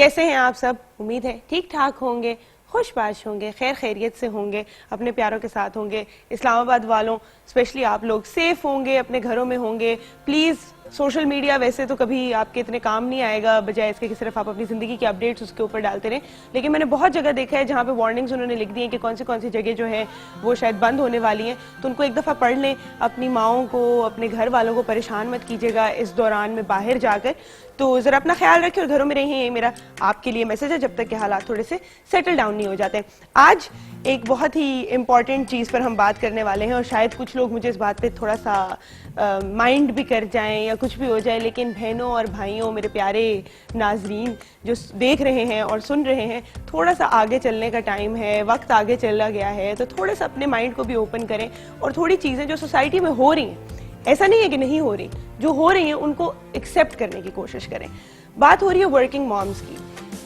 कैसे हैं आप सब? उम्मीद है ठीक ठाक होंगे, खुशबाश होंगे, खैर खैरियत से होंगे, अपने प्यारों के साथ होंगे। इस्लामाबाद वालों स्पेशली आप लोग सेफ होंगे, अपने घरों में होंगे। प्लीज़ सोशल मीडिया वैसे तो कभी आपके इतने काम नहीं आएगा, बजाय इसके कि सिर्फ आप अपनी ज़िंदगी की अपडेट्स उसके ऊपर डालते रहें। लेकिन मैंने बहुत जगह देखा है जहाँ पे वार्निंग्स उन्होंने लिख दी हैं कि कौन सी जगह जो है वो शायद बंद होने वाली हैं, तो उनको एक दफ़ा पढ़ लें। अपनी माओं को, अपने घर वालों को परेशान मत कीजिएगा इस दौरान में बाहर जाकर। तो ज़रा अपना ख्याल रखें और घरों में रहिए, ये मेरा आपके लिए मैसेज है, जब तक के हालात थोड़े से सेटल डाउन नहीं हो जाते। आज एक बहुत ही इंपॉर्टेंट चीज़ पर हम बात करने वाले हैं और शायद कुछ लोग मुझे इस बात पे थोड़ा सा माइंड भी कर जाएं या कुछ भी हो जाए, लेकिन बहनों और भाइयों, मेरे प्यारे नाजरीन जो देख रहे हैं और सुन रहे हैं, थोड़ा सा आगे चलने का टाइम है, वक्त आगे चला गया है, तो थोड़ा सा अपने माइंड को भी ओपन करें और थोड़ी चीज़ें जो सोसाइटी में हो रही हैं, ऐसा नहीं है कि नहीं हो रही, जो हो रही हैं उनको एक्सेप्ट करने की कोशिश करें। बात हो रही है वर्किंग मॉम्स की,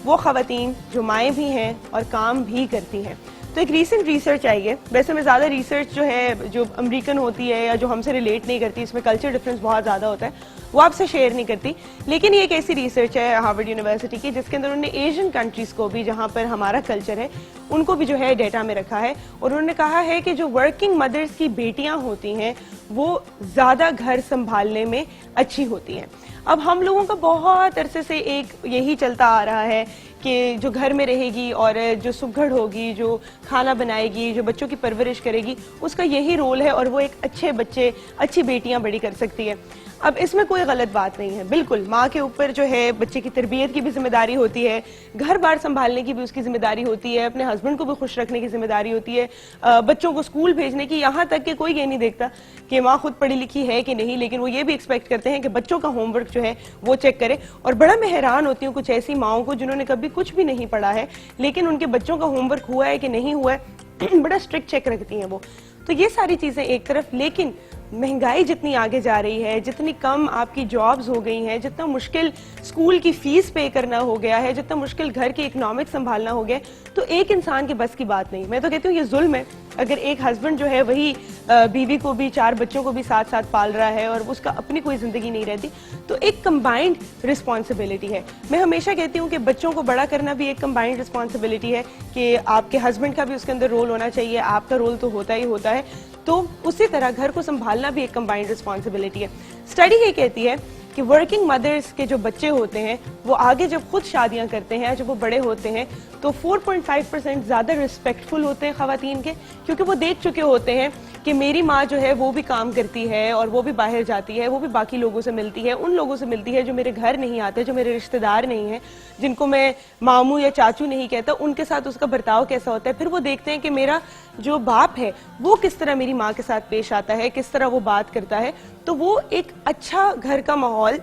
वो ख़वातीन जो माएँ भी हैं और काम भी करती हैं। तो एक रीसेंट रिसर्च आई है, वैसे मैं ज़्यादा रिसर्च जो है जो अमेरिकन होती है या जो हमसे रिलेट नहीं करती, इसमें कल्चर डिफरेंस बहुत ज़्यादा होता है, वो आपसे शेयर नहीं करती। लेकिन ये एक ऐसी रिसर्च है हार्वर्ड यूनिवर्सिटी की जिसके अंदर उन्होंने एशियन कंट्रीज़ को भी, जहाँ पर हमारा कल्चर है, उनको भी जो है डेटा में रखा है। और उन्होंने कहा है कि जो वर्किंग मदर्स की बेटियाँ होती हैं वो ज़्यादा घर संभालने में अच्छी होती हैं। अब हम लोगों का बहुत अरसे से एक यही चलता आ रहा है कि जो घर में रहेगी और जो सुघड़ होगी, जो खाना बनाएगी, जो बच्चों की परवरिश करेगी, उसका यही रोल है और वो एक अच्छे बच्चे, अच्छी बेटियां बड़ी कर सकती है। अब इसमें कोई गलत बात नहीं है, बिल्कुल माँ के ऊपर जो है बच्चे की तरबियत की भी जिम्मेदारी होती है, घर बार संभालने की भी उसकी जिम्मेदारी होती है, अपने हस्बैंड को भी खुश रखने की जिम्मेदारी होती है, बच्चों को स्कूल भेजने की, यहाँ तक कि कोई ये नहीं देखता कि माँ खुद पढ़ी लिखी है कि नहीं, लेकिन वो ये भी एक्सपेक्ट करते हैं कि बच्चों का होमवर्क जो है वो चेक करे। और बड़ा मैं हैरान होती हूँ कुछ ऐसी माओं को जिन्होंने कभी कुछ भी नहीं पढ़ा है, लेकिन उनके बच्चों का होमवर्क हुआ है कि नहीं हुआ है बड़ा स्ट्रिक्ट चेक रखती हैं वो। तो ये सारी चीजें एक तरफ, लेकिन महंगाई जितनी आगे जा रही है, जितनी कम आपकी जॉब्स हो गई हैं, जितना मुश्किल स्कूल की फीस पे करना हो गया है, जितना मुश्किल घर की इकोनॉमिक संभालना हो गया, तो एक इंसान के बस की बात नहीं। मैं तो कहती हूँ ये जुल्म है। अगर एक हस्बैंड जो है वही बीवी को भी, 4 बच्चों को भी साथ साथ पाल रहा है और उसका अपनी कोई जिंदगी नहीं रहती, तो एक कंबाइंड रिस्पॉन्सिबिलिटी है। मैं हमेशा कहती हूँ कि बच्चों को बड़ा करना भी एक कंबाइंड रिस्पॉन्सिबिलिटी है, कि आपके हस्बैंड का भी उसके अंदर रोल होना चाहिए, आपका रोल तो होता ही होता है, तो उसी तरह घर को संभालना भी एक कंबाइंड रिस्पॉन्सिबिलिटी है। स्टडी ये कहती है कि वर्किंग मदर्स के जो बच्चे होते हैं वो आगे जब खुद शादियां करते हैं, जब वो बड़े होते हैं, तो 4.5% ज़्यादा रिस्पेक्टफुल होते हैं ख़वातीन के, क्योंकि वो देख चुके होते हैं कि मेरी माँ जो है वो भी काम करती है और वो भी बाहर जाती है, वो भी बाकी लोगों से मिलती है, उन लोगों से मिलती है जो मेरे घर नहीं आते, जो मेरे रिश्तेदार नहीं हैं, जिनको मैं मामू या चाचू नहीं कहता, उनके साथ उसका बर्ताव कैसा होता है। फिर वो देखते हैं कि मेरा जो बाप है वो किस तरह मेरी माँ के साथ पेश आता है, किस तरह वो बात करता है। तो वो एक अच्छा घर का माहौल,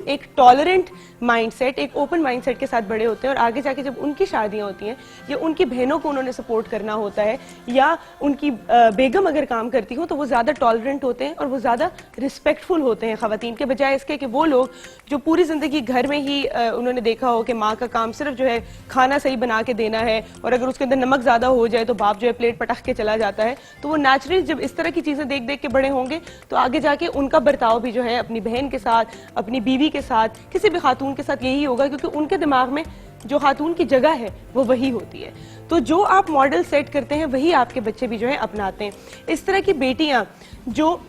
एक टॉलरेंट माइंडसेट, एक ओपन माइंडसेट के साथ बड़े होते हैं। और आगे जाके जब उनकी शादियां होती हैं या उनकी बहनों को उन्होंने सपोर्ट करना होता है, या उनकी बेगम अगर काम करती हो, तो वो ज्यादा टॉलरेंट होते हैं और वो ज्यादा रिस्पेक्टफुल होते हैं खवातीन के, बजाय इसके कि वो लोग जो पूरी जिंदगी घर में ही उन्होंने देखा हो कि माँ का काम सिर्फ जो है खाना सही बना के देना है, और अगर उसके अंदर नमक ज्यादा हो जाए तो बाप जो है प्लेट पटक के चला जाता है। तो वो नेचुरली जब इस तरह की चीजें देख देख के बड़े होंगे, तो आगे जाके उनका बर्ताव भी जो है अपनी बहन के साथ, अपनी बीवी के साथ, किसी भी खातून के साथ यही होगा, क्योंकि उनके दिमाग में जो खातून की जगह है वो वही होती है। तो जो आप मॉडल सेट करते हैं वही आपके बच्चे भी जो है अपनाते हैं। इस तरह की बेटियां जो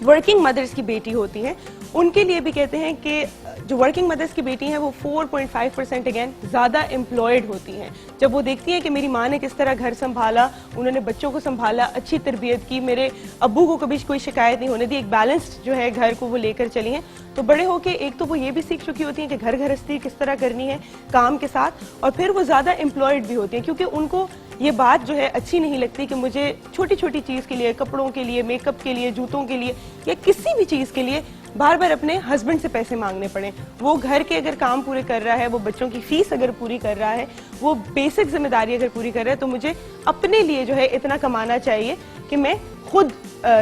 वर्किंग मदर्स की बेटी होती हैं, उनके लिए भी कहते हैं कि जो वर्किंग मदर्स की बेटी हैं वो 4.5% अगेन ज़्यादा एम्प्लॉयड होती हैं। जब वो देखती हैं कि मेरी माँ ने किस तरह घर संभाला, उन्होंने बच्चों को संभाला, अच्छी तरबियत की, मेरे अब्बू को कभी कोई शिकायत नहीं होने दी, एक बैलेंस्ड जो है घर को वो लेकर चली हैं, तो बड़े होके एक तो वो ये भी सीख चुकी होती हैं कि घर गृहस्थी किस तरह करनी है काम के साथ, और फिर वो ज़्यादा एम्प्लॉयड भी होती हैं, क्योंकि उनको ये बात जो है अच्छी नहीं लगती कि मुझे छोटी छोटी चीज़ के लिए, कपड़ों के लिए, मेकअप के लिए, जूतों के लिए, या किसी भी चीज़ के लिए बार बार अपने हस्बैंड से पैसे मांगने पड़े। वो घर के अगर काम पूरे कर रहा है, वो बच्चों की फीस अगर पूरी कर रहा है, वो बेसिक जिम्मेदारी अगर पूरी कर रहा है, तो मुझे अपने लिए जो है इतना कमाना चाहिए कि मैं खुद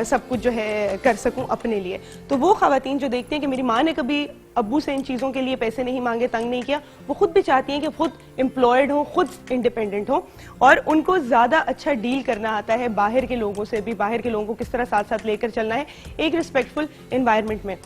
सब कुछ जो है कर सकूं अपने लिए। तो वो खवातीन जो देखती हैं कि मेरी माँ ने कभी अब्बू से इन चीज़ों के लिए पैसे नहीं मांगे, तंग नहीं किया, वो खुद भी चाहती हैं कि खुद एम्प्लॉयड हो, खुद इंडिपेंडेंट हो, और उनको ज़्यादा अच्छा डील करना आता है बाहर के लोगों से भी, बाहर के लोगों को किस तरह साथ साथ लेकर चलना है एक रिस्पेक्टफुल एनवायरनमेंट में।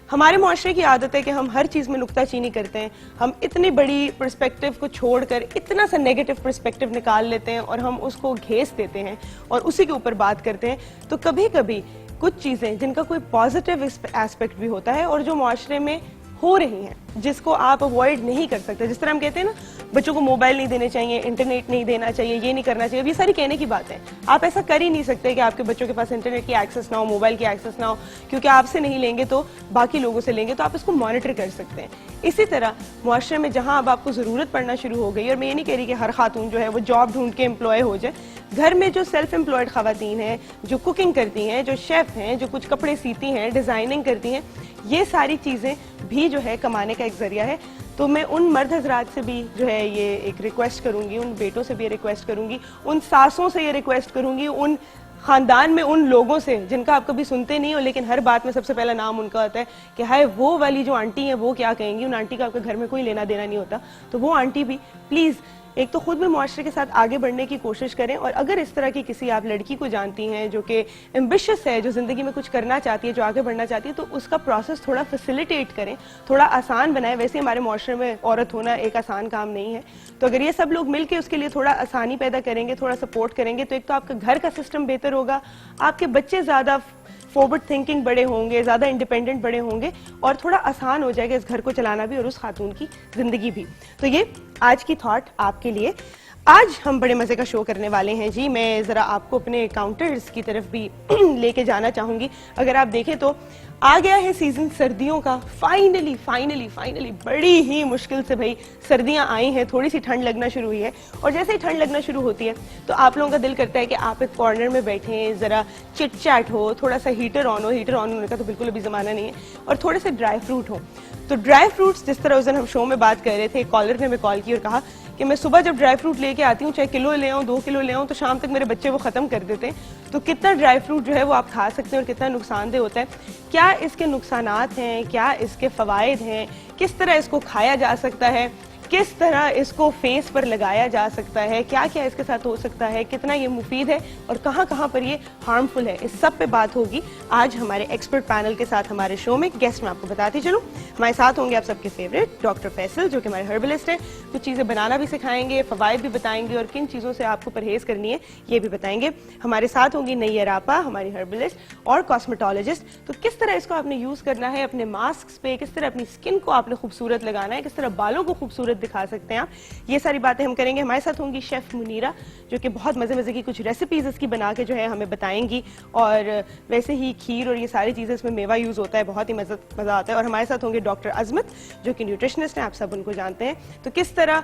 हमारे मुआशरे की आदत है कि हम हर चीज़ में नुक्ताचीनी करते हैं, हम इतनी बड़ी पर्सपेक्टिव को छोड़कर इतना सा नेगेटिव पर्सपेक्टिव निकाल लेते हैं और हम उसको घेस देते हैं और उसी के ऊपर बात करते हैं। तो कभी कभी कुछ चीज़ें जिनका कोई पॉजिटिव एस्पेक्ट भी होता है और जो मुआशरे में हो रही हैं, जिसको आप अवॉइड नहीं कर सकते, जिस तरह हम कहते हैं ना बच्चों को मोबाइल नहीं देने चाहिए, इंटरनेट नहीं देना चाहिए, ये नहीं करना चाहिए, ये सारी कहने की बात है। आप ऐसा कर ही नहीं सकते कि आपके बच्चों के पास इंटरनेट की एक्सेस ना हो, मोबाइल की एक्सेस ना हो, क्योंकि आपसे नहीं लेंगे तो बाकी लोगों से लेंगे, तो आप इसको मॉनिटर कर सकते हैं। इसी तरह मुआशरे में जहां अब आपको जरूरत पड़ना शुरू हो गई, और मैं ये नहीं कह रही कि हर खातून जो है वो जॉब ढूंढ के एम्प्लॉय हो जाए, घर में जो सेल्फ एम्प्लॉयड खवातीन हैं, जो कुकिंग करती हैं, जो शेफ हैं, जो कुछ कपड़े सीती हैं, डिजाइनिंग करती हैं, ये सारी चीजें भी जो है कमाने का एक जरिया है। तो मैं उन मर्द हजरात से भी जो है ये एक रिक्वेस्ट करूंगी, उन बेटों से भी ये रिक्वेस्ट करूंगी, उन सासों से ये रिक्वेस्ट करूंगी, उन खानदान में उन लोगों से जिनका आप कभी सुनते नहीं हो लेकिन हर बात में सबसे पहला नाम उनका होता है कि हाय वो वाली जो आंटी है वो क्या कहेंगी, उन आंटी का आपके घर में कोई लेना देना नहीं होता। तो वो आंटी भी प्लीज एक तो खुद में मुआशरे के साथ आगे बढ़ने की कोशिश करें, और अगर इस तरह की किसी आप लड़की को जानती हैं जो कि एम्बिशियस है, जो जिंदगी में कुछ करना चाहती है, जो आगे बढ़ना चाहती है, तो उसका प्रोसेस थोड़ा फैसिलिटेट करें, थोड़ा आसान बनाएं। वैसे हमारे मुआशरे में औरत होना एक आसान काम नहीं है, तो अगर ये सब लोग मिलकर उसके लिए थोड़ा आसानी पैदा करेंगे, थोड़ा सपोर्ट करेंगे, तो एक तो आपका घर का सिस्टम बेहतर होगा, आपके बच्चे ज्यादा फॉरवर्ड थिंकिंग बड़े होंगे, ज्यादा इंडिपेंडेंट बड़े होंगे, और थोड़ा आसान हो जाएगा इस घर को चलाना भी और उस खातून की जिंदगी भी। तो ये आज की थॉट आपके लिए। आज हम बड़े मजे का शो करने वाले हैं जी। मैं जरा आपको अपने काउंटर्स की तरफ भी लेके जाना चाहूंगी। अगर आप देखें तो आ गया है सीजन सर्दियों का, फाइनली फाइनली फाइनली बड़ी ही मुश्किल से भाई सर्दियां आई हैं, थोड़ी सी ठंड लगना शुरू हुई है, और जैसे ही ठंड लगना शुरू होती है तो आप लोगों का दिल करता है कि आप एक कॉर्नर में बैठें, जरा चिट चैट हो, थोड़ा सा हीटर ऑन हो। हीटर ऑन होने का तो बिल्कुल अभी जमाना नहीं है, और थोड़े से ड्राई फ्रूट हो। तो ड्राई फ्रूट्स जिस तरह उस दिन हम शो में बात कर रहे थे, कॉलर ने हमें कॉल की और कहा कि मैं सुबह जब ड्राई फ्रूट लेके आती हूँ, चाहे किलो ले आऊँ, 2 किलो ले आऊँ, तो शाम तक मेरे बच्चे वो खत्म कर देते हैं। तो कितना ड्राई फ्रूट जो है वो आप खा सकते हैं और कितना नुकसानदेह होता है, क्या इसके नुकसानात हैं, क्या इसके फवायद हैं, किस तरह इसको खाया जा सकता है, किस तरह इसको फेस पर लगाया जा सकता है, क्या क्या इसके साथ हो सकता है, कितना ये मुफीद है और कहाँ कहाँ पर ये हार्मफुल है, इस सब पे बात होगी आज हमारे एक्सपर्ट पैनल के साथ। हमारे शो में गेस्ट मैं आपको बताती चलूँ, हमारे साथ होंगे आप सबके फेवरेट डॉक्टर फैसल, जो कि हमारे हर्बलिस्ट हैं। कुछ चीज़ें बनाना भी सिखाएंगे, फवायद भी बताएंगे, और किन चीज़ों से आपको परहेज करनी है ये भी बताएंगे। हमारे साथ होंगी नैयर आपा, हमारी हर्बलिस्ट और कॉस्मेटोलॉजिस्ट। तो किस तरह इसको आपने यूज़ करना है अपने मास्क पे, किस तरह अपनी स्किन को आपने खूबसूरत लगाना है, किस तरह बालों को खूबसूरत दिखा सकते हैं आप, ये सारी बातें हम करेंगे। हमारे साथ होंगी शेफ मुनीरा, जो कि बहुत मजे मजे की कुछ रेसिपीज इसकी बना के जो है हमें बताएंगी, और वैसे ही खीर और ये सारी चीजें, इसमें मेवा यूज होता है, बहुत ही मजा आता है। और हमारे साथ होंगे डॉक्टर अजमत, जो कि न्यूट्रिशनिस्ट हैं, आप सब उनको जानते हैं। तो किस तरह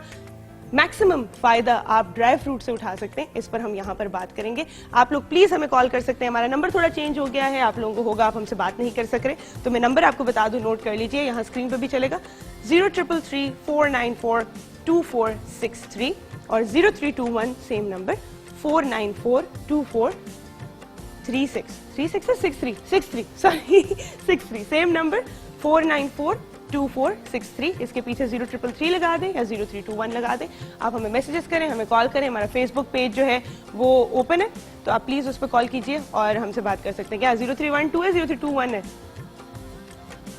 मैक्सिमम फायदा आप ड्राई फ्रूट से उठा सकते हैं, इस पर हम यहाँ पर बात करेंगे। आप लोग प्लीज हमें कॉल कर सकते हैं, हमारा नंबर थोड़ा चेंज हो गया है, आप लोगों को होगा आप हमसे बात नहीं कर सक रहे, तो मैं नंबर आपको बता दूं, नोट कर लीजिए, यहाँ स्क्रीन पर भी चलेगा, 0333-494-2463 और 0321 सेम नंबर 494-2436 सेम नंबर 494-2463। इसके पीछे 0333 लगा दें या 0321 लगा दें। आप हमें मैसेजेस करें, हमें कॉल करें। हमारा फेसबुक पेज जो है वो ओपन है, तो आप प्लीज उस पर कॉल कीजिए और हमसे बात कर सकते हैं। क्या 0312 है, 0321 है?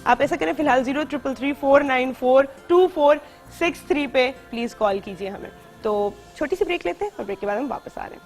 आप ऐसा करें, फिलहाल 0333-494-2463 पे प्लीज कॉल कीजिए हमें। तो छोटी सी ब्रेक लेते हैं और ब्रेक के बाद हम वापस आ रहे हैं।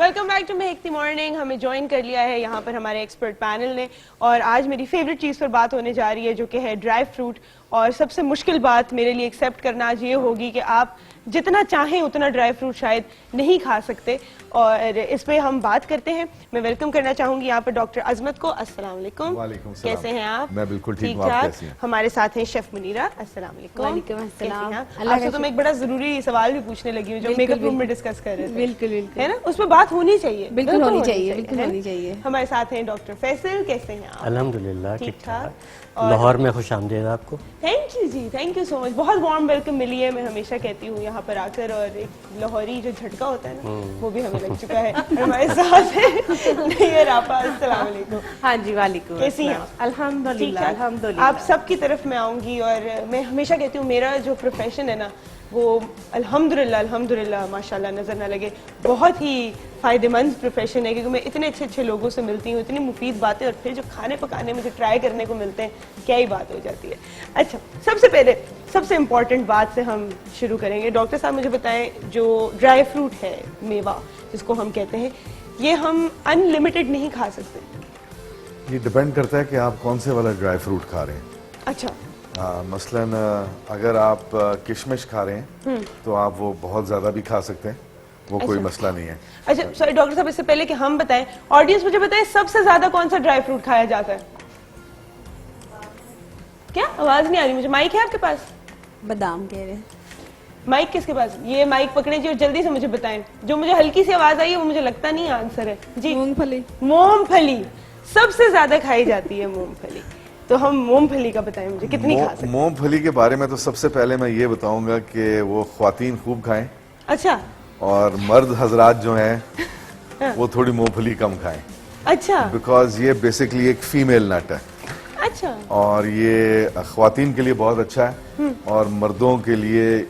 Welcome back to Mehakti morning. हमें ज्वाइन कर लिया है यहाँ पर हमारे एक्सपर्ट पैनल ने, और आज मेरी फेवरेट चीज़ पर बात होने जा रही है, जो कि है ड्राई फ्रूट। और सबसे मुश्किल बात मेरे लिए एक्सेप्ट करना आज ये होगी कि आप जितना चाहें उतना ड्राई फ्रूट शायद नहीं खा सकते, और इस पे हम बात करते हैं। मैं वेलकम करना चाहूंगी यहाँ पर डॉक्टर अजमत को। अस्सलाम वालेकुम। वालेकुम सलाम। कैसे हैं आप? मैं बिल्कुल ठीक हूँ, आप कैसी हैं? हमारे साथ हैं शेफ मुनीरा। अस्सलाम वालेकुम। वालेकुम अस्सलाम। आपसे तो मैं एक बड़ा जरूरी सवाल भी पूछने लगी हूँ जो मेकअप रूम में डिस्कस कर रहे थे। बिल्कुल बिल्कुल है ना, उसमें बात होनी चाहिए। बिल्कुल होनी चाहिए, है बिल्कुल ना? होनी चाहिए। हमारे साथ हैं डॉक्टर फैसल। कैसे हैं आप? अल्हम्दुलिल्लाह ठीक ठीक ठाक। ठाक। लाहौर में खुश आमदीद आपको। Thank you ji, thank you so much. बहुत वार्म वेलकम मिली है, मैं हमेशा कहती हूँ यहाँ पर आकर, और एक लाहौरी जो झटका होता है ना वो भी हमें लग चुका है। हमारे साथ है नैयर आपा। अस्सलाम वालेकुम। हाँ जी, वालेकुम। कैसी हैं आप? अल्हम्दुलिल्लाह, ठीक ठाक। अल्हम्दुलिल्लाह। आप सबकी तरफ मैं आऊंगी, और मैं हमेशा कहती हूँ मेरा जो प्रोफेशन है ना वो अल्हम्दुलिल्लाह अल्हम्दुलिल्लाह माशाल्लाह नजर ना लगे, बहुत ही फायदेमंद प्रोफेशन है, क्योंकि मैं इतने अच्छे अच्छे लोगों से मिलती हूँ, इतनी मुफीद बातें, और फिर जो खाने पकाने मुझे ट्राई करने को मिलते हैं, क्या ही बात हो जाती है। अच्छा, सबसे पहले सबसे इम्पोर्टेंट बात से हम शुरू करेंगे। डॉक्टर साहब मुझे बताएं, जो ड्राई फ्रूट है, मेवा जिसको हम कहते हैं, ये हम अनलिमिटेड नहीं खा सकते? ये डिपेंड करता है कि आप कौन से वाला ड्राई फ्रूट खा रहे हैं। अच्छा। मसलन अगर आप किशमिश खा रहे हैं तो आप वो बहुत ज्यादा भी खा सकते हैं, वो कोई मसला नहीं है। अच्छा सॉरी डॉक्टर साहब, इससे पहले कि हम बताएं, ऑडियंस मुझे बताएं सबसे ज्यादा कौन सा ड्राई फ्रूट खाया जाता है? क्या आवाज नहीं आ रही मुझे? माइक है आपके पास? बादाम कह रहे हैं। माइक किसके पास? ये माइक पकड़े जी और जल्दी से मुझे बताएं। जो मुझे हल्की सी आवाज आई है वो मुझे लगता नहीं आंसर है जी। मूंगफली। मूंगफली सबसे ज्यादा खाई जाती है, मूंगफली। तो हम मूंगफली का बताएं मुझे, कितनी खा सकते हैं? मूंगफली के बारे में तो सबसे पहले मैं ये बताऊंगा कि वो ख्वातीन खूब खाएं, अच्छा और मर्द हजरात जो हैं वो थोड़ी मूंगफली कम खाएं, अच्छा बिकॉज ये बेसिकली एक फीमेल नट है, अच्छा और ये ख्वातीन के लिए बहुत अच्छा है, और मर्दों के लिए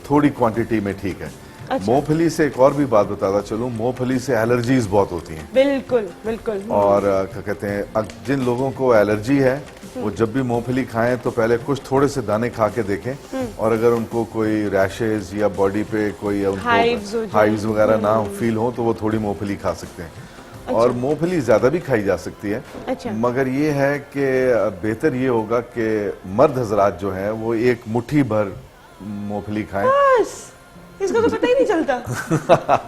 थोड़ी क्वांटिटी में ठीक है। अच्छा। मूंगफली से एक और भी बात बताता चलूं, मूंगफली से एलर्जीज बहुत होती हैं, बिल्कुल बिल्कुल। और क्या कहते हैं, जिन लोगों को एलर्जी है वो जब भी मूंगफली खाएं तो पहले कुछ थोड़े से दाने खा के देखें, और अगर उनको कोई रैशेज या बॉडी पे कोई हाइव्स वगैरह ना फील हो तो वो थोड़ी मूंगफली खा सकते हैं। अच्छा। और मूंगफली ज्यादा भी खाई जा सकती है, अच्छा। मगर ये है कि बेहतर ये होगा कि मर्द हजरात जो हैं वो एक मुट्ठी भर मूंगफली खाएं। बस इसका तो पता ही नहीं चलता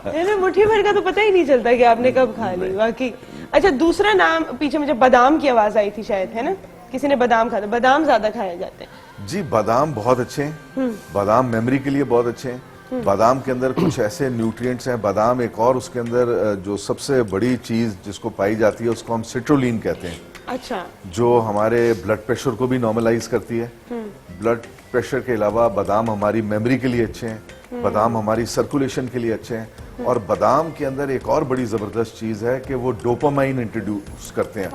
है ना, मुट्ठी भर का तो पता ही नहीं चलता कि आपने कब खा ली वाकई। अच्छा, दूसरा नाम पीछे मुझे बादाम की आवाज आई थी शायद, है ना? किसी ने बादाम खाया, बादाम ज्यादा खाए जाते हैं जी। बादाम बहुत अच्छे हैं, बादाम मेमोरी के लिए बहुत अच्छे हैं। बादाम के अंदर कुछ ऐसे न्यूट्रिएंट्स हैं, बादाम एक और उसके अंदर जो सबसे बड़ी चीज जिसको पाई जाती है उसको हम सिट्रोलिन कहते हैं। अच्छा। जो हमारे ब्लड प्रेशर को भी नॉर्मलाइज करती है। ब्लड प्रेशर के अलावा बादाम हमारी मेमोरी के लिए अच्छे हैं, बादाम हमारी सर्कुलेशन के लिए अच्छे हैं, और बादाम के अंदर एक और बड़ी जबरदस्त चीज है कि वो डोपामाइन इंट्रोड्यूस करते हैं।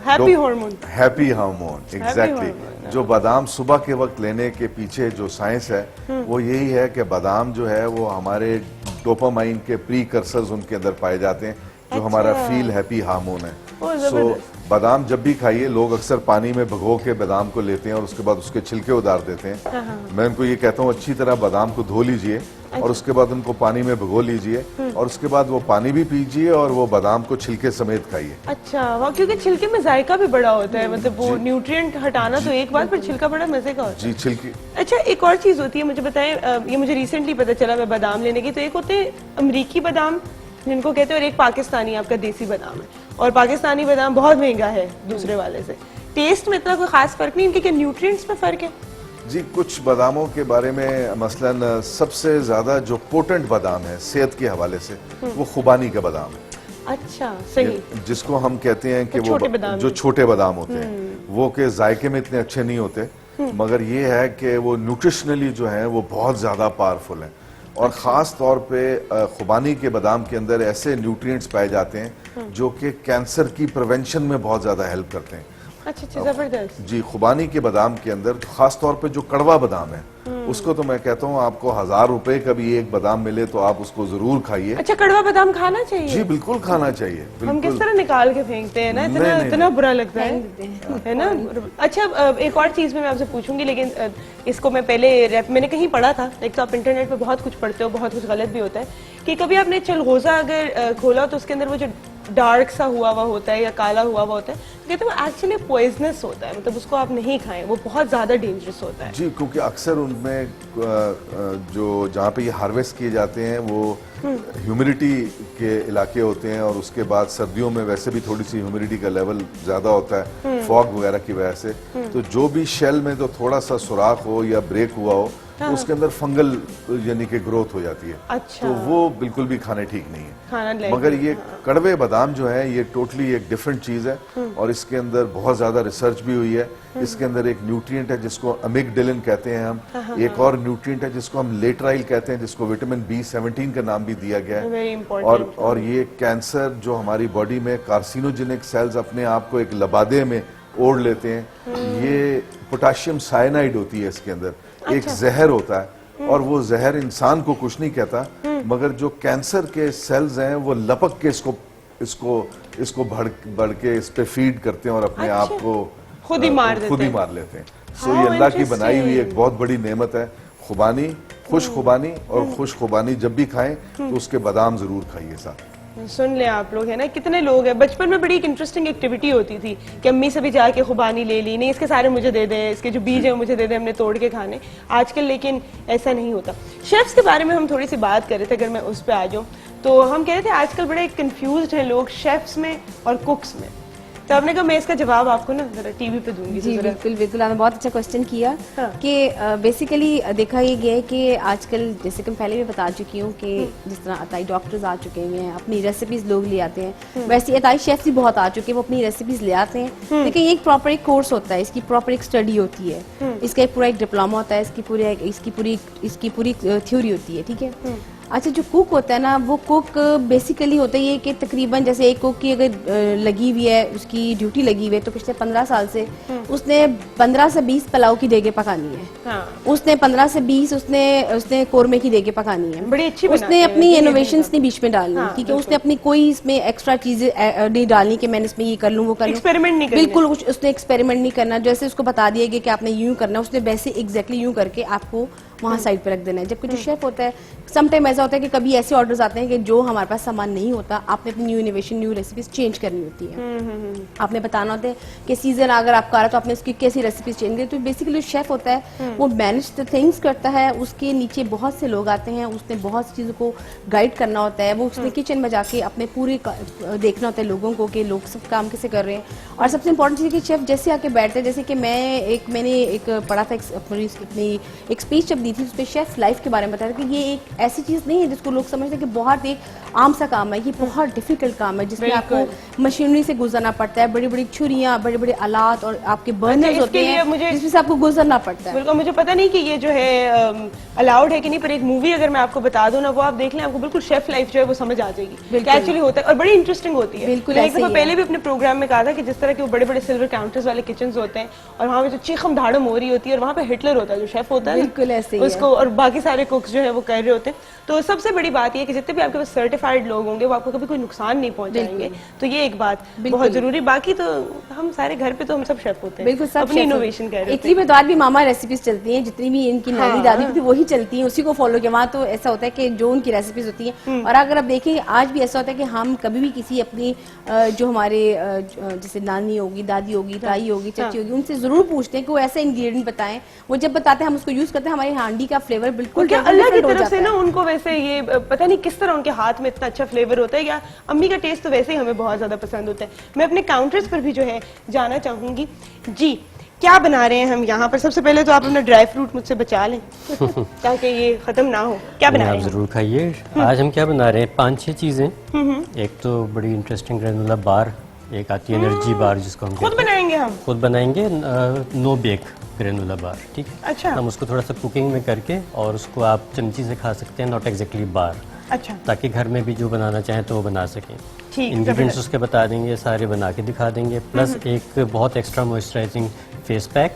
Happy hormone. Happy hormone, exactly. जो बादाम सुबह के वक्त लेने के पीछे जो साइंस है वो यही है कि बादाम जो है वो हमारे डोपामाइन के प्रीकर्सर्स उनके अंदर पाए जाते हैं, जो हमारा फील हैप्पी हार्मोन है। सो बादाम जब भी खाइए, लोग अक्सर पानी में भिगो के बादाम को लेते हैं और उसके बाद उसके छिलके उतार देते हैं। मैं उनको ये कहता हूँ अच्छी तरह बादाम को धो लीजिए, और उसके बाद उनको पानी में भिगो लीजिए, और उसके बाद वो पानी भी पीजिए और वो बादाम को छिलके समेत खाइए। अच्छा, वाह, क्योंकि छिलके में जायका भी बड़ा होता है, मतलब वो न्यूट्रिएंट हटाना तो एक बात, पर छिलका बड़ा मजे का होता है जी। छिलके। अच्छा, एक और चीज होती है, मुझे बताएं, ये मुझे रिसेंटली पता चला मैं बादाम लेने की, तो एक होते हैं अमरीकी बादाम जिनको कहते हैं, और एक पाकिस्तानी आपका देसी बादाम है, और पाकिस्तानी बादाम बहुत महंगा है दूसरे वाले से। टेस्ट में इतना कोई खास फर्क नहीं, इनके क्या न्यूट्रिएंट्स में फर्क है? जी, कुछ बादामों के बारे में मसलन सबसे ज्यादा जो पोटेंट बादाम है सेहत के हवाले से वो खुबानी का बादाम है। अच्छा, सही। जिसको हम कहते हैं कि वो वो छोटे बादाम जो छोटे बादाम होते हैं वो के जायके में इतने अच्छे नहीं होते, मगर ये है कि वो न्यूट्रिशनली जो है वो बहुत ज्यादा पावरफुल है, और ख़ास तौर पे खुबानी के बादाम के अंदर ऐसे न्यूट्रिएंट्स पाए जाते हैं जो कि कैंसर की प्रिवेंशन में बहुत ज़्यादा हेल्प करते हैं। अच्छा, जबरदस्त। जी, खुबानी के बादाम के अंदर ख़ास तौर पे जो कड़वा बादाम है उसको तो मैं कहता हूँ आपको 1000 रुपए का भी एक बादाम मिले तो आप उसको जरूर खाइए। अच्छा, कड़वा बादाम खाना चाहिए? जी बिल्कुल खाना चाहिए। हम किस तरह निकाल के फेंकते हैं ना, इतना बुरा लगता है ना। अच्छा, एक और चीज मैं आपसे पूछूंगी, लेकिन इसको मैं पहले मैंने कहीं पढ़ा था, एक तो आप इंटरनेट पे बहुत कुछ पढ़ते हो, बहुत कुछ गलत भी होता है, कि कभी आपने चलगोजा अगर खोला तो उसके अंदर वो जो डार्क सा हुआ होता है या काला हुआ होता है, कहते हैं वो एक्चुअली पॉइजनस होता है, मतलब उसको आप नहीं खाएं, वो बहुत ज्यादा डेंजरस होता है। जी, क्योंकि अक्सर उनमें जो जहाँ पे ये हार्वेस्ट किए जाते हैं वो ह्यूमिडिटी के इलाके होते हैं, और उसके बाद सर्दियों में वैसे भी थोड़ी सी ह्यूमिडिटी का लेवल ज्यादा होता है फॉग वगैरह की वजह से। तो जो भी शेल में तो थोड़ा सा सुराख हो या ब्रेक हुआ हो, तो उसके अंदर फंगल यानी कि ग्रोथ हो जाती है। अच्छा। तो वो बिल्कुल भी खाने ठीक नहीं है। खाना लायक मगर नहीं, ये कड़वे बादाम जो है ये टोटली एक डिफरेंट चीज है, और इसके अंदर बहुत ज्यादा रिसर्च भी हुई है। इसके अंदर एक न्यूट्रिएंट है जिसको अमिगडालिन कहते हैं हम, एक और न्यूट्रिएंट है जिसको हम लेटराइल कहते हैं, जिसको विटामिन B17 का नाम भी दिया गया Very है। important। और ये कैंसर जो हमारी बॉडी में कार्सिनोजेनिक सेल्स अपने आप को एक लबादे में ओढ़ लेते हैं, ये पोटाशियम साइनाइड होती है इसके अंदर, एक जहर होता है, और वो जहर इंसान को कुछ नहीं कहता, मगर जो कैंसर के सेल्स हैं वो लपक के इसको बढ़ के इस पे फीड करते हैं और अपने आप को खुद ही मार लेते हैं। सो ये अल्लाह की बनाई हुई एक बहुत बड़ी नेमत है, खुबानी, खुश खुबानी। और खुश खुबानी जब भी खाएं तो उसके बादाम जरूर खाइए साथ। सुन ले आप लोग, है ना, कितने लोग हैं। बचपन में बड़ी एक इंटरेस्टिंग एक्टिविटी होती थी कि अम्मी से भी जाके खुबानी ले ली, नहीं इसके सारे मुझे दे दे, इसके जो बीज है मुझे दे दे, हमने तोड़ के खाने। आजकल लेकिन ऐसा नहीं होता। शेफ्स के बारे में हम थोड़ी सी बात कर रहे थे, अगर मैं उस पर आ जाऊँ तो हम कह रहे थे आजकल बड़े कंफ्यूज हैं लोग शेफ्स में और कुक्स में। तो आपने कहा मैं इसका जवाब आपको ना जरा टीवी पे दूंगी। जी बिल्कुल बिल्कुल, आपने बहुत अच्छा क्वेश्चन किया। हाँ। कि बेसिकली देखा ये गया है कि आजकल जैसे कि मैं पहले भी बता चुकी हूँ कि जिस तरह अताई डॉक्टर्स आ चुके हैं, अपनी रेसिपीज लोग ले आते हैं, वैसे अताई शेफ्स भी बहुत आ चुके हैं, वो अपनी रेसिपीज ले आते हैं। लेकिन एक प्रॉपर एक कोर्स होता है, इसकी प्रॉपर एक स्टडी होती है, इसका एक पूरा एक डिप्लोमा होता है, इसकी पूरी थ्योरी होती है, ठीक है। अच्छा, जो कुक होता है ना, वो कुक बेसिकली होता है ये कि तकरीबन जैसे एक कुक की अगर लगी हुई है, उसकी ड्यूटी लगी हुई है, तो पिछले 15 साल से उसने 15 से 20 पुलाव की देगे पकानी है। हाँ। उसने 15 से 20 उसने कोरमे की देगे पकानी है। बड़ी अच्छी उसने अपनी इनोवेशंस नहीं बीच में डालनी, हाँ, ठीक है। उसने अपनी कोई इसमें एक्स्ट्रा चीजें नहीं डालनी कि मैंने इसमें ये कर लूँ वो कर लूँ, एक्सपेरिमेंट नहीं करना। बिल्कुल उसने एक्सपेरिमेंट नहीं करना। जैसे उसको बता दिया गया कि आपने यूं करना, उसने वैसे एग्जैक्टली यूं करके आपको वहाँ साइड पे रख देना है। जबकि जो शेफ होता है, सम टाइम ऐसा होता है कि कभी ऐसे ऑर्डर्स आते हैं कि जो हमारे पास सामान नहीं होता, आपने अपनी new innovation, new recipes change करनी होती है। आपने बताना होता है कि सीजन अगर आपका आ रहा है तो आपने उसकी कैसी रेसिपीज चेंज करी। तो बेसिकली शेफ होता है वो मैनेज द थिंग्स करता है, उसके नीचे बहुत से लोग आते हैं, उसने बहुत सी चीज़ों को गाइड करना होता है। वो उसने किचन में जाके अपने पूरे देखना होता है लोगों को कि लोग सब काम कैसे कर रहे हैं। और सबसे इम्पोर्टेंट चीज़ कि शेफ जैसे आके बैठते हैं, जैसे कि मैंने एक पढ़ा था, अपनी एक स्पीच जब दी थी, उस पर शेफ लाइफ के बारे में बताया कि ये एक ऐसी चीज़ नहीं है जिसको लोग समझते हैं कि बहुत एक आम सा काम है। ये बहुत डिफिकल्ट काम है जिसमें आपको मशीनरी से गुजरना पड़ता है, बड़ी बड़ी छुरियां, बड़े बड़े आलात और आपके बर्नर्स होते हैं जिसमें से आपको गुजरना पड़ता है। बिल्कुल, मुझे पता नहीं कि ये जो है अलाउड है कि नहीं, पर एक मूवी अगर मैं आपको बता दूं ना, वो आप देख लें, आपको बिल्कुल शेफ लाइफ जो है वो समझ आ जाएगी क्या एक्चुअली होता है, और बड़ी इंटरेस्टिंग होती है। बिल्कुल, एक दफा पहले भी अपने प्रोग्राम में कहा था कि जिस तरह के वो बड़े बड़े सिल्वर काउंटर्स वाले किचन होते हैं और वहाँ पे जो चीखम धाड़म हो रही होती है, और वहाँ पे हिटलर होता है जो शेफ होता है, बिल्कुल ऐसे ही उसको, और बाकी सारे कुक्स जो है वो कर रहे होते हैं। तो सबसे बड़ी बात ये कि जितने भी आपके पास सर्टिफाइड लोग होंगे वो आपको कभी कोई नुकसान नहीं पहुंचाएंगे। तो ये एक बात बहुत जरूरी। बाकी तो हम सारे घर पे तो हम सब शेफ होते हैं, बिल्कुल सब अपनी इनोवेशन कर रहे हैं। इटली में तो आज भी मामा रेसिपीज चलती हैं, जितनी भी इनकी नानी दादी की थी वही चलती हैं, उसी को फॉलो किया। वहाँ तो ऐसा होता है कि जो उनकी रेसिपीज होती हैं, और अगर आप देखें आज भी ऐसा होता है कि हम कभी भी किसी अपनी जो हमारे जैसे नानी होगी, दादी होगी, ताई होगी, चाची होगी, उनसे जरूर पूछते हैं कि वो ऐसा इंग्रेडिएंट बताएं। वो जब बताते हैं हम उसको यूज करते हैं, हमारी हांडी का फ्लेवर बिल्कुल अल्लाह की तरफ से ना उनको वैसे ये पता नहीं किस तरह उनके हाथ में इतना अच्छा फ्लेवर होता है, या अम्मी का टेस्ट तो वैसे ही हमें बहुत ज्यादा पसंद होता है। मैं अपने काउंटर्स पर भी जो है जाना चाहूंगी। जी, क्या बना रहे हैं हम यहाँ पर? सबसे पहले तो आप अपना ड्राई फ्रूट मुझसे बचा लें ताकि ये खत्म ना हो। क्या बना रहे हैं? आप जरूर खाइए। आज हम क्या बना रहे हैं? 5-6 चीजें। एक तो बड़ी इंटरेस्टिंग ग्रेनुला बार, एक आती है एनर्जी बार जिसको हम खुद बनाएंगे हम? खुद बनाएंगे, नो बेक ग्रेनुला बार, ठीक है। अच्छा। हम उसको थोड़ा सा कुकिंग में करके, और उसको आप चमची से खा सकते हैं, नॉट एग्जैक्टली बार। अच्छा। ताकि घर में भी जो बनाना चाहें तो वो बना सकें। ठीक, इंग्रेडिएंट्स उसके बता देंगे, सारे बना के दिखा देंगे। प्लस एक बहुत एक्स्ट्रा मॉइस्चराइजिंग फेस पैक।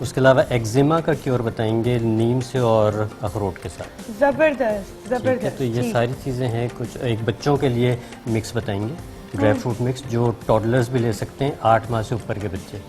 उसके अलावा एक्जिमा का क्योर बताएंगे नीम से और अखरोट के साथ। जबरदस्त जबरदस्त। तो ये सारी चीज़ें हैं। कुछ एक बच्चों के लिए मिक्स बताएंगे, ड्राई फ्रूट मिक्स, जो टॉडलर्स भी ले सकते हैं, 8 माह से ऊपर के बच्चे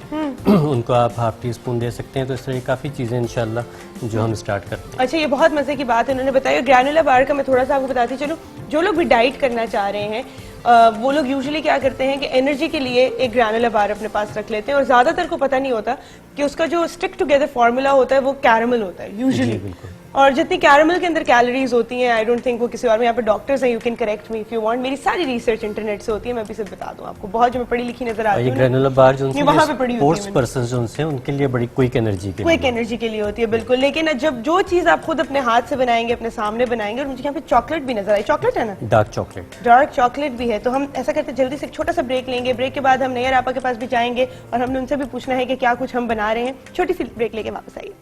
उनको आप ½ टीस्पून दे सकते हैं। तो इस तरह काफ़ी चीज़ें इंशाल्लाह जो हम स्टार्ट करते हैं। अच्छा, ये बहुत मजे की बात है उन्होंने बताई। ग्रैनुला बार का मैं थोड़ा सा आपको बताती चलूँ, जो लोग भी डाइट करना चाह रहे हैं वो लोग यूजुअली क्या करते हैं कि एनर्जी के लिए एक ग्रैनुलर बार अपने पास रख लेते हैं और ज्यादातर को पता नहीं होता कि उसका जो स्टिक टुगेदर फॉर्मूला होता है वो कैरामल होता है यूजुअली। और जितनी कैरामल के अंदर कैलोरीज होती हैं, आई डोंट थिंक वो किसी और में, यहाँ पे डॉक्टर्स हैं, you can correct me if you want, मेरी सारी रिसर्च इंटरनेट से होती है, मैं अभी से बता दूं आपको, बहुत जो मैं पढ़ी लिखी नजर आती ये हूँ ग्रेनुलर बार जो वहाँ पे पड़ी होती स्पोर्ट्स है पर्सन जो उनसे उनके लिए बड़ी क्विक एनर्जी के क्विक लिए एनर्जी के लिए होती है, बिल्कुल। लेकिन जब जो चीज आप खुद अपने हाथ से बनाएंगे, अपने सामने बनाएंगे, और मुझे यहाँ पे चॉकलेट भी नजर आई, चॉकलेट है ना, डार्क चॉकलेट, डार्क चॉकलेट भी है, तो हम ऐसा करते हैं जल्दी से एक छोटा सा ब्रेक लेंगे, ब्रेक के बाद हम नैयर आपा के पास भी जाएंगे और हमने उनसे भी पूछना है कि क्या कुछ हम बना रहे हैं। छोटी सी ब्रेक लेके वापस आइए।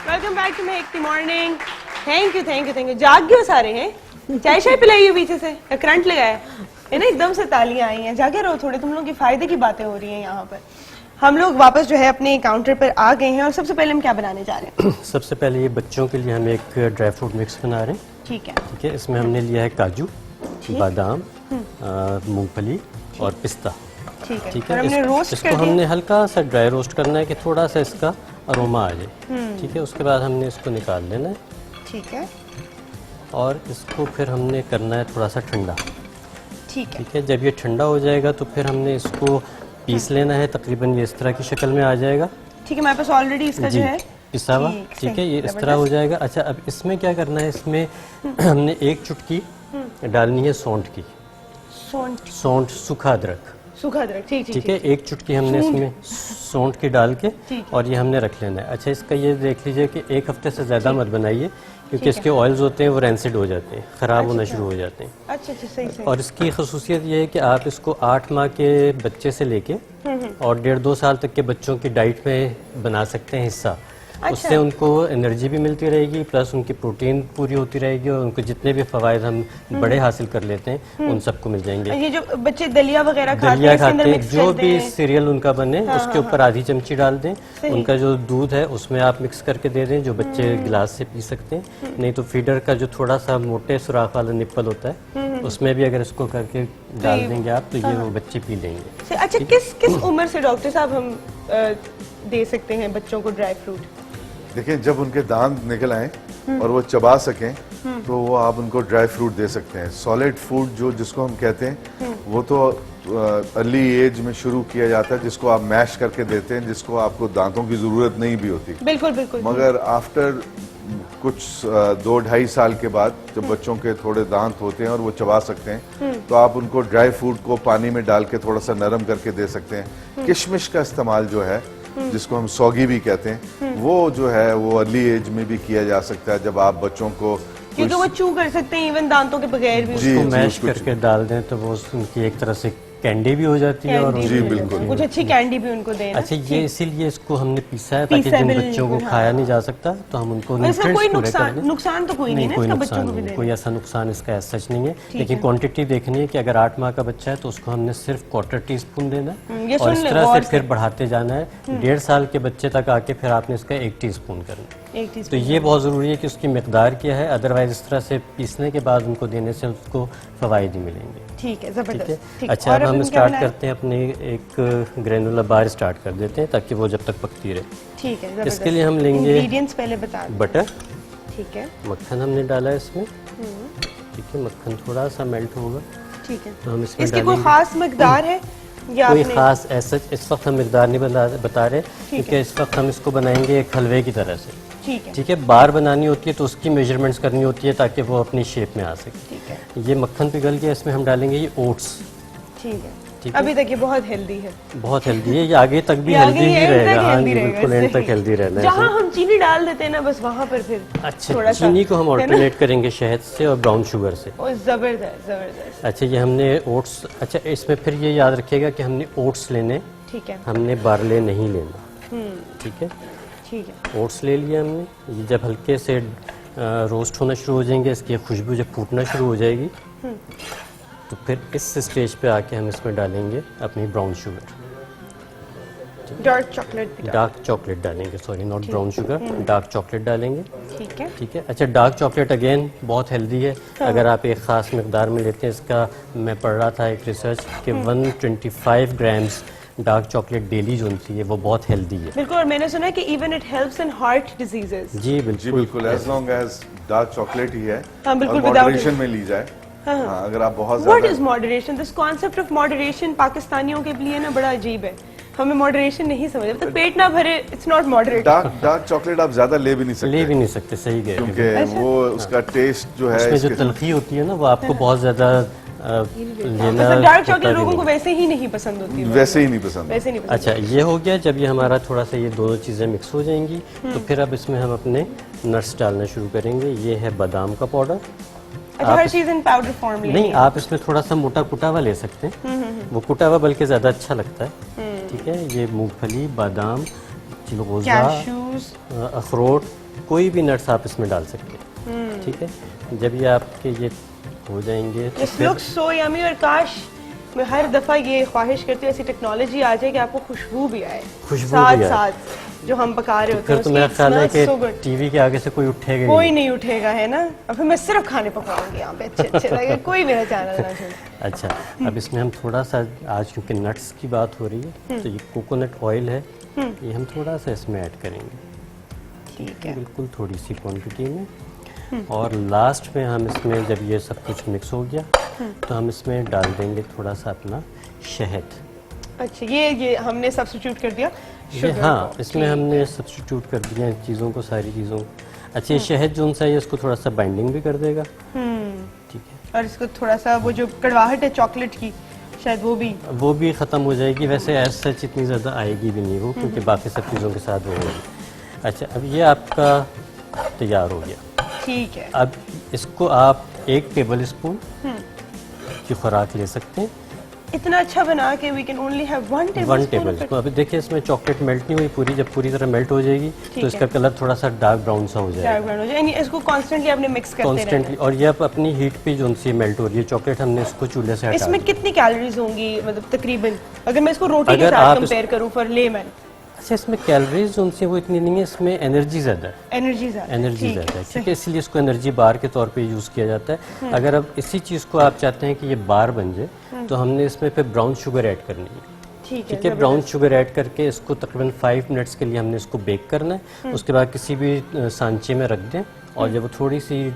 Welcome back to Mehak the morning. Thank you thank you thank you. जाग गए हो सारे हैं? चाय शाय पिलाई है पीछे से या करंट लगाया है ना? एकदम से तालियां आई हैं, जागे रहो थोड़े, तुम लोगों की फायदे की बातें हो रही हैं यहाँ पर। हम लोग वापस जो है अपने काउंटर पर आ गए हैं और सबसे पहले हम क्या बनाने जा रहे हैं? सबसे पहले ये बच्चों के लिए हम एक ड्राई फ्रूट मिक्स बना रहे हैं। ठीक है, ठीक है, इसमें हमने लिया है काजू, बादाम, मूंगफली और पिस्ता। ठीक है, ठीक और है, हमने रोस्ट इसको कर दिया। हमने हल्का सा ड्राई रोस्ट करना है कि थोड़ा सा इसका अरोमा आ जाए। ठीक है, उसके बाद हमने इसको निकाल लेना है ठीक है और इसको फिर हमने करना है थोड़ा सा ठंडा। ठीक है ठीक है, जब ये ठंडा हो जाएगा तो फिर हमने इसको पीस लेना है, तकरीबन ये इस तरह की शक्ल में आ जाएगा। ठीक है, हमारे पास ऑलरेडी इसका जी जो है पिसा हुआ। ठीक है, ये इस तरह हो जाएगा। अच्छा, अब इसमें क्या करना है, इसमें हमने एक चुटकी डालनी है सौंठ की, सौंठ, सौंठ सूखा अदरक। सूखा अदरक, ठीक ठीक ठीक है, एक चुटकी हमने इसमें सौंठ की डाल के ठीक। और ये हमने रख लेना है। अच्छा, इसका ये देख लीजिए कि एक हफ्ते से ज़्यादा मत बनाइए क्योंकि इसके ऑयल्स होते हैं वो रेंसिड हो जाते हैं, ख़राब होना शुरू हो जाते हैं। अच्छा अच्छा, सही सही। और इसकी खसूसियत ये है कि आप इसको 8 माह के बच्चे से लेके और 1.5-2 साल तक के बच्चों की डाइट में बना सकते हैं हिस्सा। उससे उनको एनर्जी भी मिलती रहेगी, प्लस उनकी प्रोटीन पूरी होती रहेगी और उनको जितने भी फवायद हम बड़े हासिल कर लेते हैं उन सबको मिल जाएंगे। ये जो बच्चे दलिया वगैरह खाते हैं, दलिया इसके अंदर खाते हैं, mix जो करते भी हैं। सीरियल उनका बने उसके ऊपर आधी चमची डाल दें। उनका जो दूध है उसमें आप मिक्स करके दे दें, जो बच्चे गिलास से पी सकते हैं। नहीं तो फीडर का जो थोड़ा सा मोटे सुराख वाला निप्पल होता है उसमें भी अगर इसको करके डाल देंगे आप तो ये वो बच्चे पी लेंगे। अच्छा, किस किस उम्र से डॉक्टर साहब हम दे सकते हैं बच्चों को ड्राई फ्रूट? देखिए, जब उनके दांत निकल आए और वो चबा सकें तो वो आप उनको ड्राई फ्रूट दे सकते हैं। सॉलिड फूड जो जिसको हम कहते हैं वो तो अर्ली एज में शुरू किया जाता है, जिसको आप मैश करके देते हैं, जिसको आपको दांतों की जरूरत नहीं भी होती। बिल्कुल बिल्कुल। मगर आफ्टर कुछ 2-2.5 साल के बाद जब बच्चों के थोड़े दांत होते हैं और वो चबा सकते हैं तो आप उनको ड्राई फ्रूट को पानी में डाल के थोड़ा सा नरम करके दे सकते हैं। किशमिश का इस्तेमाल जो है, जिसको हम सौगी भी कहते हैं, वो जो है वो अर्ली एज में भी किया जा सकता है जब आप बच्चों को क्योंकि वो चू कर सकते हैं इवन दांतों के बगैर भी। जी, उसको मैश उसको करके डाल दें तो वो उनकी एक तरह से कैंडी भी हो जाती है और कैंडी जी, भी बिल्कुल। कुछ अच्छी कैंडी भी उनको देना। अच्छा, ये इसीलिए इसको हमने पीसा है ताकि पीसा जिन बिल्कुल, बच्चों को हाँ। खाया नहीं जा सकता तो हम उनको और इसका न्यूट्रिएंट्स कोई पूरे कर नुकसान दें। नुकसान तो कोई नहीं है कोई इसका नुकसान बच्चों को भी नहीं, देना। कोई ऐसा नुकसान इसका ऐसा सच नहीं है। ठीक लेकिन है। क्वांटिटी देखनी है कि अगर 8 माह का बच्चा है तो उसको हमने सिर्फ 1/4 टीस्पून देना ये है और सुन इस ले तरह गौर से फिर बढ़ाते जाना है। 1.5 साल के बच्चे तक आके फिर आपने इसका 1 टीस्पून करना है। एक तो टीस्पून। ये बहुत ज़रूरी है कि उसकी मकदार क्या है, अदरवाइज इस तरह से पीसने के बाद उनको देने से उसको फ़वाइद ही मिलेंगे। ठीक है, ठीक है। जबरदस्त। ठीक। अच्छा, और अब हम क्या स्टार्ट बनाना है? करते हैं अपने एक ग्रेनुलर बार स्टार्ट कर देते हैं ताकि वो जब तक पकती रहे। ठीक है, जबरदस्त। इसके लिए हम लेंगे इंग्रेडिएंट्स पहले बता दो। बटर, ठीक है मक्खन हमने डाला है इसमें। ठीक है, मक्खन थोड़ा सा मेल्ट होगा ठीक है। तो हम इसमें इसकी कोई डालेंगे। खास मकदार है या कोई आपने? खास ऐसा इस वक्त हम मकदार नहीं बता रहे क्योंकि इस वक्त हम इसको बनाएंगे एक हलवे की तरह से। ठीक है ठीक है, बार बनानी होती है तो उसकी मेजरमेंट्स करनी होती है ताकि वो अपनी शेप में आ सके। ठीक है ये मक्खन पिघल गया, इसमें हम डालेंगे ये ओट्स। ठीक है। ठीक है। अभी तक ये बहुत हेल्दी है। बहुत हेल्दी है, ये आगे तक भी ये आगे हेल्दी ही end रहेगा। तक हाँ healthy जी, रहेगा, बिल्कुल एंड सही। तक हेल्दी रहना है जहाँ इसमें। हम चीनी डाल देते हैं ना, बस वहाँ पर फिर अच्छा, थोड़ा सा चीनी को हम है ना? ऑल्टरनेट करेंगे शहद से और ब्राउन शुगर से। ओ, जबरदस्त जबरदस्त। अच्छा, ये हमने ओट्स, अच्छा इसमें फिर ये याद रखिएगा कि हमने ओट्स लेने, ठीक है हमने बारले नहीं लेना। ठीक है, ठीक है। ओट्स ले लिया हमने। ये जब हल्के से रोस्ट होना शुरू हो जाएंगे, इसकी खुशबू जब फूटना शुरू हो जाएगी तो फिर इस स्टेज पे आके हम इसमें डालेंगे अपनी ब्राउन शुगर, डार्क चॉकलेट भी डार्क चॉकलेट डालेंगे, sorry not brown sugar, dark chocolate डालेंगे। ठीक है। ठीक है। अच्छा, डार्क चॉकलेट अगेन बहुत हेल्दी है। अगर आप एक ख़ास मकदार में लेते हैं, इसका मैं पढ़ रहा था एक रिसर्च कि 125 ग्राम्स डार्क चॉकलेट डेली जो है वो बहुत हेल्दी है। बिल्कुल, और मैंने सुना है कि even it helps in heart diseases. जी बिल्कुल, as long as dark chocolate ही है हाँ, बिल्कुल, और without मॉडरेशन it. में ली जाए। हाँ, अगर आप बहुत व्हाट ज्यादा is moderation? This concept of moderation पाकिस्तानियों के लिए ना बड़ा अजीब है, हमें मॉडरेशन नहीं समझ तो पेट ना भरे, it's not moderate. Dark chocolate आप ज्यादा ले भी नहीं सकते, ले भी नहीं सकते, सही कह रहे हैं। क्योंकि वो उसका टेस्ट जो है उसमें जो इसके- तलखी होती है ना वो आपको बहुत ज्यादा लेना मतलब डार्क होता चॉकलेट भी लोगों को नहीं। वैसे ही नहीं पसंद होती है, वैसे ही नहीं पसंद। वैसे नहीं पसंद। अच्छा, ये हो गया। जब ये हमारा थोड़ा सा ये दोनों चीज़ें मिक्स हो जाएंगी तो फिर अब इसमें हम अपने नट्स डालना शुरू करेंगे। ये है बादाम का पाउडर। अच्छा, हर चीज इन पाउडर फॉर्म लेनी नहीं, है। आप इसमें थोड़ा सा मोटा कुटा हुआ ले सकते हैं, वो कुटा हुआ बल्कि ज़्यादा अच्छा लगता है। ठीक है। ये मूंगफली, बादाम, चिलगोज़ा, कैश्यूज। अखरोट, कोई भी नट्स आप इसमें डाल सकते हैं। ठीक है। जब ये आपके ये हो जाएंगे तो दिस लुक्स सो यमी, और काश मैं हर दफा ये ख्वाहिश करती हूँ ऐसी टेक्नोलॉजी आ जाए कि आपको खुशबू भी आए खुशबू साथ भी आए। साथ जो हम पका रहे होते फिर हैं तो मेरा उसकी ख्याल है smell so कि good। टीवी के आगे से कोई उठेगा ही कोई नहीं। नहीं उठेगा, है ना। और फिर मैं सिर्फ खाने पकाऊंगी यहाँ पे, अच्छे अच्छे लगे, कोई मेरा चैनल ना छोड़े। अच्छा, अब इसमें हम थोड़ा सा, आज क्योंकि नट्स की बात हो रही है तो ये कोकोनट ऑयल है, ये हम थोड़ा सा इसमें ऐड करेंगे। ठीक है। बिल्कुल थोड़ी सी क्वांटिटी में। और लास्ट में हम इसमें जब ये सब कुछ मिक्स हो गया तो हम इसमें डाल देंगे थोड़ा सा अपना शहद। अच्छा, ये हमने सब्स्टिट्यूट कर दिया ये sugar हाँ, को। इसमें हमने सब्स्टिट्यूट कर दिया चीज़ों को, सारी चीज़ों को। अच्छा, ये शहद जो सा है इसको थोड़ा सा बाइंडिंग भी कर देगा। ठीक है। और इसको थोड़ा सा वो जो कड़वाहट है चॉकलेट की, शायद वो भी ख़त्म हो जाएगी। वैसे एज सच इतनी ज़्यादा आएगी भी नहीं वो, क्योंकि बाकी सब चीज़ों के साथ वो होगी। अच्छा, अब ये आपका तैयार हो गया। ठीक है। अब इसको आप 1 टेबल स्पून की खुराक ले सकते हैं। इतना अच्छा बना के we can only have 1 table 1 tablespoon. अभी देखिए इसमें चॉकलेट मेल्ट नहीं हुई पूरी, जब पूरी तरह मेल्ट हो जाएगी तो इसका कलर थोड़ा सा डार्क ब्राउन सा हो जाएगा इसको कॉन्स्टेंटली आपने मिक्स करते रहना कॉन्स्टेंटली। और ये अब अपनी हीट पे जो सी मेल्ट हो रही है चॉकलेट, हमने इसको चूल्हे से है। हटा इसमें दिया। कितनी कैलोरीज होंगी, मतलब तकरीबन अगर मैं इसको रोटी के अगर साथ आप कंपेयर करूं फॉर लेमन? अच्छा, इसमें कैलोरीज जो उनसे वो इतनी नहीं है, इसमें एनर्जी ज़्यादा है। एनर्जी ज्यादा, एनर्जी ठीक ज़्यादा है, सही। ठीक है, इसलिए इसको एनर्जी बार के तौर पे यूज़ किया जाता है। अगर अब इसी चीज़ को आप चाहते हैं कि ये बार बन जाए तो हमने इसमें फिर ब्राउन शुगर ऐड करनी है। ठीक ठीक है। ब्राउन शुगर ऐड करके इसको तकरीबन 5 मिनट्स के लिए हमने इसको बेक करना है। उसके बाद किसी भी सांचे में रख दें और जब वो थोड़ी सी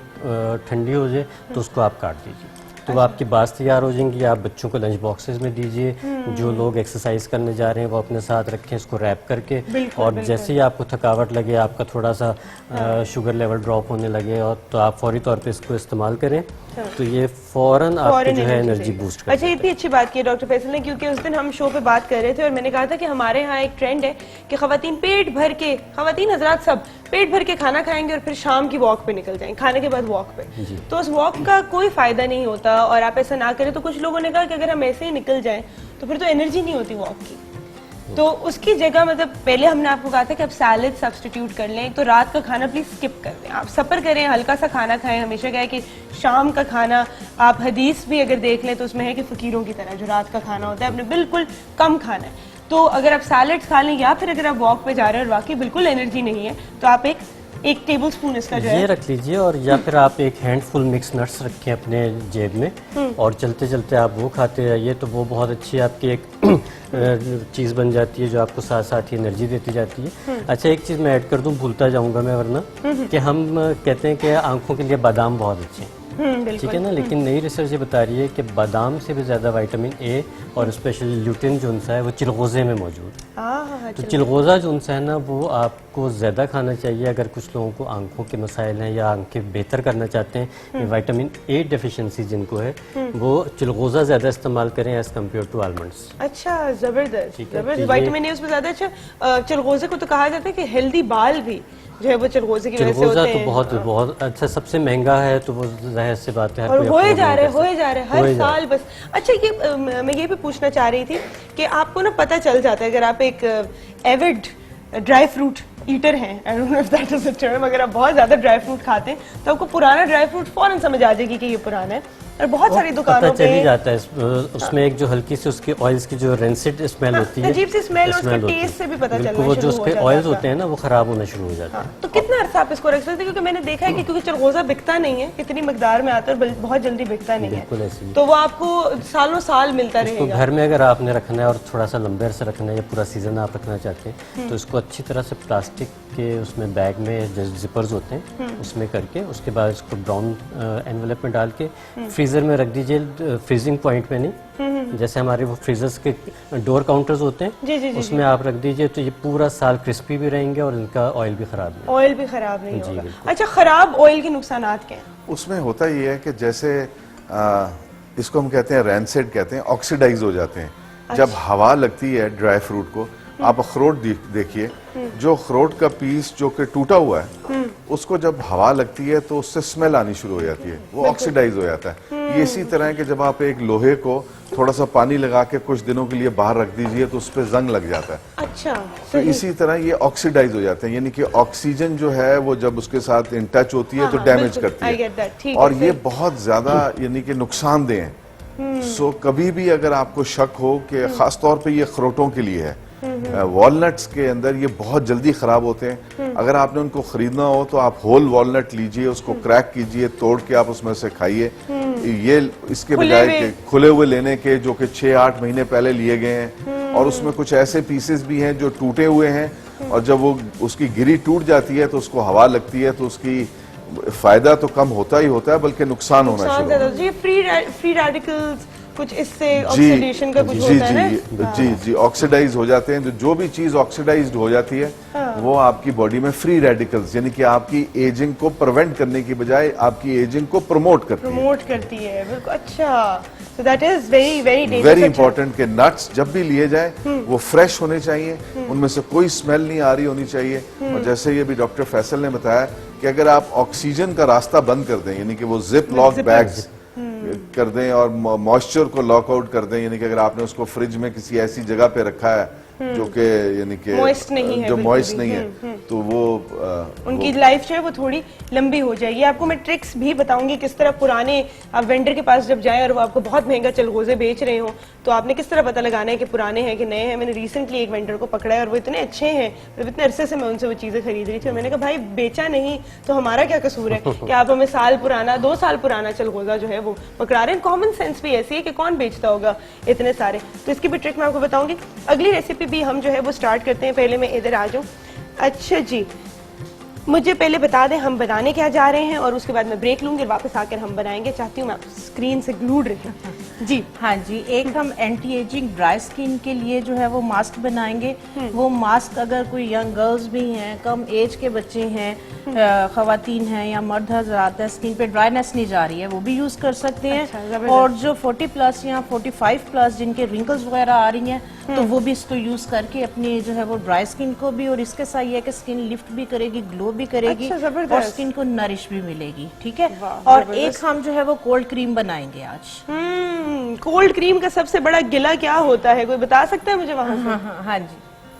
ठंडी हो जाए तो उसको आप काट दीजिए, तो वो आपकी बास तैयार हो जाएंगी। आप बच्चों को लंच बॉक्सेस में दीजिए, जो लोग एक्सरसाइज करने जा रहे हैं वो अपने साथ रखें इसको रैप करके। और जैसे ही आपको थकावट लगे, आपका थोड़ा सा शुगर लेवल ड्रॉप होने लगे और तो आप फौरी तौर पे इसको इस्तेमाल करें तो ये फौरन आपकी जो है एनर्जी बूस्ट कर अच्छा, इतनी अच्छी बात की डॉक्टर फैसल ने, क्योंकि उस दिन हम शो पे बात कर रहे थे और मैंने कहा था कि हमारे यहाँ एक ट्रेंड है कि खवातीन पेट भर के, खवातीन हजरात सब पेट भर के खाना खाएंगे और फिर शाम की वॉक पे निकल जाएंगे, खाने के बाद वॉक पे। तो उस वॉक का कोई फायदा नहीं होता और आप ऐसा ना करें। तो कुछ लोगों ने कहा कि अगर हम ऐसे ही निकल जाएं तो फिर तो एनर्जी नहीं होती वॉक की। तो उसकी जगह मतलब पहले हमने आपको कहा था कि आप सैलेड सब्स्टिट्यूट कर लें, तो रात का खाना प्लीज स्किप कर दें, आप सफ़र करें, हल्का सा खाना खाएं। हमेशा कहा है कि शाम का खाना, आप हदीस भी अगर देख लें तो उसमें है कि फ़कीरों की तरह जो रात का खाना होता है आपने बिल्कुल कम खाना है। तो अगर आप सैलेड्स खा लें या फिर अगर आप वॉक पे जा रहे हैं और वाकई बिल्कुल एनर्जी नहीं है तो आप एक टेबल स्पून इसका जो ये है रख लीजिए, और या फिर आप एक हैंडफुल मिक्स नट्स रखें अपने जेब में और चलते चलते आप वो खाते रहिए, तो वो बहुत अच्छी आपकी एक चीज़ बन जाती है जो आपको साथ साथ ही एनर्जी देती जाती है। अच्छा, एक चीज़ मैं ऐड कर दूं, भूलता जाऊंगा मैं वरना, कि हम कहते हैं कि आंखों के लिए बादाम बहुत अच्छे हैं, ठीक है ना, लेकिन नई रिसर्च ये बता रही है कि बादाम से भी ज़्यादा विटामिन ए और स्पेशली ल्यूटिन जो सा है वो चिलगोज़े में मौजूद है। तो चिलगोज़ा जो सा है ना वो आपको ज़्यादा खाना चाहिए अगर कुछ लोगों को आंखों के मसाइल हैं या आंखें बेहतर करना चाहते हैं। विटामिन ए डेफिशिएंसी जिनको है वो चिलगोज़ा ज़्यादा इस्तेमाल करें एज़ कम्पेयर टू आलमंड्स। अच्छा, जबरदस्त ठीक है, जबरदस्त, तो ये- विटामिन ए उसमें ज्यादा। अच्छा, चिलगोज़े को तो कहा जाता है कि हेल्दी बाल भी जो है वो चिलगोज़े की वजह से चिलगोज़ा होते तो हैं। बहुत अच्छा, सबसे महंगा है, तो वो जाहिर सी बात है हर और कोई होए afford जा नहीं रहे कर सकता। होए जा रहे हर होए जा साल बस। अच्छा, ये मैं ये भी पूछना चाह रही थी कि आपको ना पता चल जाता है अगर आप एक एविड ड्राई फ्रूट ईटर हैं, I don't know if that is a term, अगर आप बहुत ज्यादा ड्राई फ्रूट खाते हैं तो आपको पुराना ड्राई फ्रूट फौरन समझ आ जाएगी कि ये पुराना है। और बहुत सारी दुकानों पता चल ही पे जाता है उसमें एक जो हल्की सी उसकी ऑयल्स की जो रेंसिड स्मेल होती है, अजीब सी स्मेल और उसके होती है। टेस्ट से भी पता बिल्कुल, चलना वो जो शुरू हो उसके जाता ऑयल्स है। होते हैं ना वो खराब होना शुरू हो जाते हैं। तो कितना अर्सा आप इसको रख सकते हैं? क्योंकि मैंने देखा है कि क्योंकि चलगोजा बिकता नहीं है, इतनी मकदार में आता है और बहुत जल्दी बिकता नहीं बिल्कुल है, ऐसे ही। तो वो आपको सालों साल मिलता इसको रहेगा। घर में अगर आपने रखना है और थोड़ा सा लंबे अरसे रखना है या पूरा सीजन आप रखना चाहते हैं तो इसको अच्छी तरह से प्लास्टिक के उसमें बैग में जो जिपर्स होते हैं उसमें करके उसके बाद इसको ब्राउन एनवेलप में डाल के फ्रीजर में रख दीजिए, फ्रीजिंग पॉइंट में नहीं, जैसे हमारे वो फ्रीजर्स के डोर काउंटर्स होते जी, जी, हैं जी, उसमें आप रख दीजिए तो ये पूरा साल क्रिस्पी भी रहेंगे और इनका ऑयल भी खराब नहीं ऑयल भी खराब नहीं जी, होगा। बिल्कुल। अच्छा, खराब ऑयल के नुकसानात क्या हैं? उसमें होता ये है कि जैसे इसको हम कहते हैं रैंसिड कहते हैं, ऑक्सीडाइज हो जाते हैं। जब हवा लगती है ड्राई फ्रूट को, आप अखरोट देखिए, जो अखरोट का पीस जो कि टूटा हुआ है उसको जब हवा लगती है तो उससे स्मेल आनी शुरू हो जाती है, वो ऑक्सीडाइज हो जाता है। ये इसी तरह है कि जब आप एक लोहे को थोड़ा सा पानी लगा के कुछ दिनों के लिए बाहर रख दीजिए तो उस पर जंग लग जाता है। अच्छा, तो इसी तरह ये ऑक्सीडाइज हो जाते हैं, यानी कि ऑक्सीजन जो है वो जब उसके साथ इन टच होती है तो हाँ, डैमेज बिल्कुल, करती I get that, है ठीक और है, ये फिर? बहुत ज्यादा यानी कि नुकसानदेह है। सो कभी भी अगर आपको शक हो कि खास तौर पे ये अखरोटों के लिए है, वॉलनट्स के अंदर ये बहुत जल्दी खराब होते हैं। अगर आपने उनको खरीदना हो तो आप होल वॉलनट लीजिए, उसको क्रैक कीजिए, तोड़ के आप उसमें से खाइए। ये इसके खुले बजाय हुए। के खुले हुए लेने के जो कि 6-8 महीने पहले लिए गए हैं, और उसमें कुछ ऐसे पीसेस भी हैं जो टूटे हुए हैं, और जब वो उसकी गिरी टूट जाती है तो उसको हवा लगती है तो उसकी फायदा तो कम होता ही होता है बल्कि नुकसान होना नुकसान शुरू ज्यादा होता है। जी, फ्री रेडिकल्स कुछ इससे जी ऑक्सीडेशन का कुछ जी होता है ना। जी जी ऑक्सीडाइज हो जाते हैं। जो भी चीज ऑक्सीडाइज्ड हो जाती है वो आपकी बॉडी में फ्री रेडिकल्स यानी कि आपकी एजिंग को प्रिवेंट करने की बजाय आपकी एजिंग को प्रमोट करती है। प्रमोट करती है, बिल्कुल। अच्छा, so that is very very dangerous. Very important के नट्स जब भी लिए जाए वो फ्रेश होने चाहिए, उनमें से कोई स्मेल नहीं आ रही होनी चाहिए। और जैसे ये भी डॉक्टर फैसल ने बताया कि अगर आप ऑक्सीजन का रास्ता बंद कर दें, यानी कि वो जिप लॉक बैग्स कर दें और मॉइस्चर को लॉक आउट कर दें, यानी कि अगर आपने उसको फ्रिज में किसी ऐसी जगह पे रखा है जो कि यानी कि Moist नहीं है, जो बिल्कुल मॉइस्ट भी। नहीं है तो वो उनकी लाइफ जो है वो थोड़ी लंबी हो जाएगी। आपको मैं ट्रिक्स भी बताऊंगी किस तरह पुराने आप वेंडर के पास जब जाएं और वो आपको बहुत महंगा चलगोजे बेच रहे हो तो आपने किस तरह पता लगाना है कि पुराने हैं कि नए हैं। मैंने रिसेंटली एक वेंडर को पकड़ा है और वो इतने अच्छे हैं, मतलब इतने अरसे से मैं उनसे वो चीजें खरीद रही थी और मैंने कहा भाई बेचा नहीं तो हमारा क्या कसूर है कि आप हमें साल पुराना 2 साल पुराना चलगोजा जो है वो पकड़ा रहे हैं। कॉमन सेंस भी ऐसी है कि कौन बेचता होगा इतने सारे। तो इसकी भी ट्रिक मैं आपको बताऊंगी। अगली रेसिपी भी हम जो है वो स्टार्ट करते हैं। पहले मैं इधर आ जाऊं। अच्छा जी, मुझे पहले बता दें हम बनाने क्या जा रहे हैं और उसके बाद मैं ब्रेक लूंगी और वापस आकर हम बनाएंगे। चाहती हूँ मैं स्क्रीन से ग्लूड रहे। जी हाँ जी, एक हम एंटी एजिंग ड्राई स्किन के लिए जो है वो मास्क बनाएंगे। वो मास्क अगर कोई यंग गर्ल्स भी हैं, कम एज के बच्चे हैं, खवातीन हैं या मर्द हजरात हैं, स्किन पे ड्राइनेस नहीं जा रही है, वो भी यूज कर सकते हैं। अच्छा, जबरदस्त। और जो 40 प्लस या 45 प्लस जिनके रिंकल्स वगैरह आ रही हैं तो वो भी इसको यूज करके अपनी जो है वो ड्राई स्किन को भी, और इसके साथ ये है कि स्किन लिफ्ट भी करेगी, ग्लो भी करेगी, अच्छा, जबरदस्त। और स्किन को नरिश भी मिलेगी। ठीक है। वाह, और जबरदस्त। एक हम जो है वो कोल्ड क्रीम बनाएंगे आज। कोल्ड क्रीम का सबसे बड़ा गिला क्या होता है? कोई बता सकता है मुझे वहां से? हाँ जी,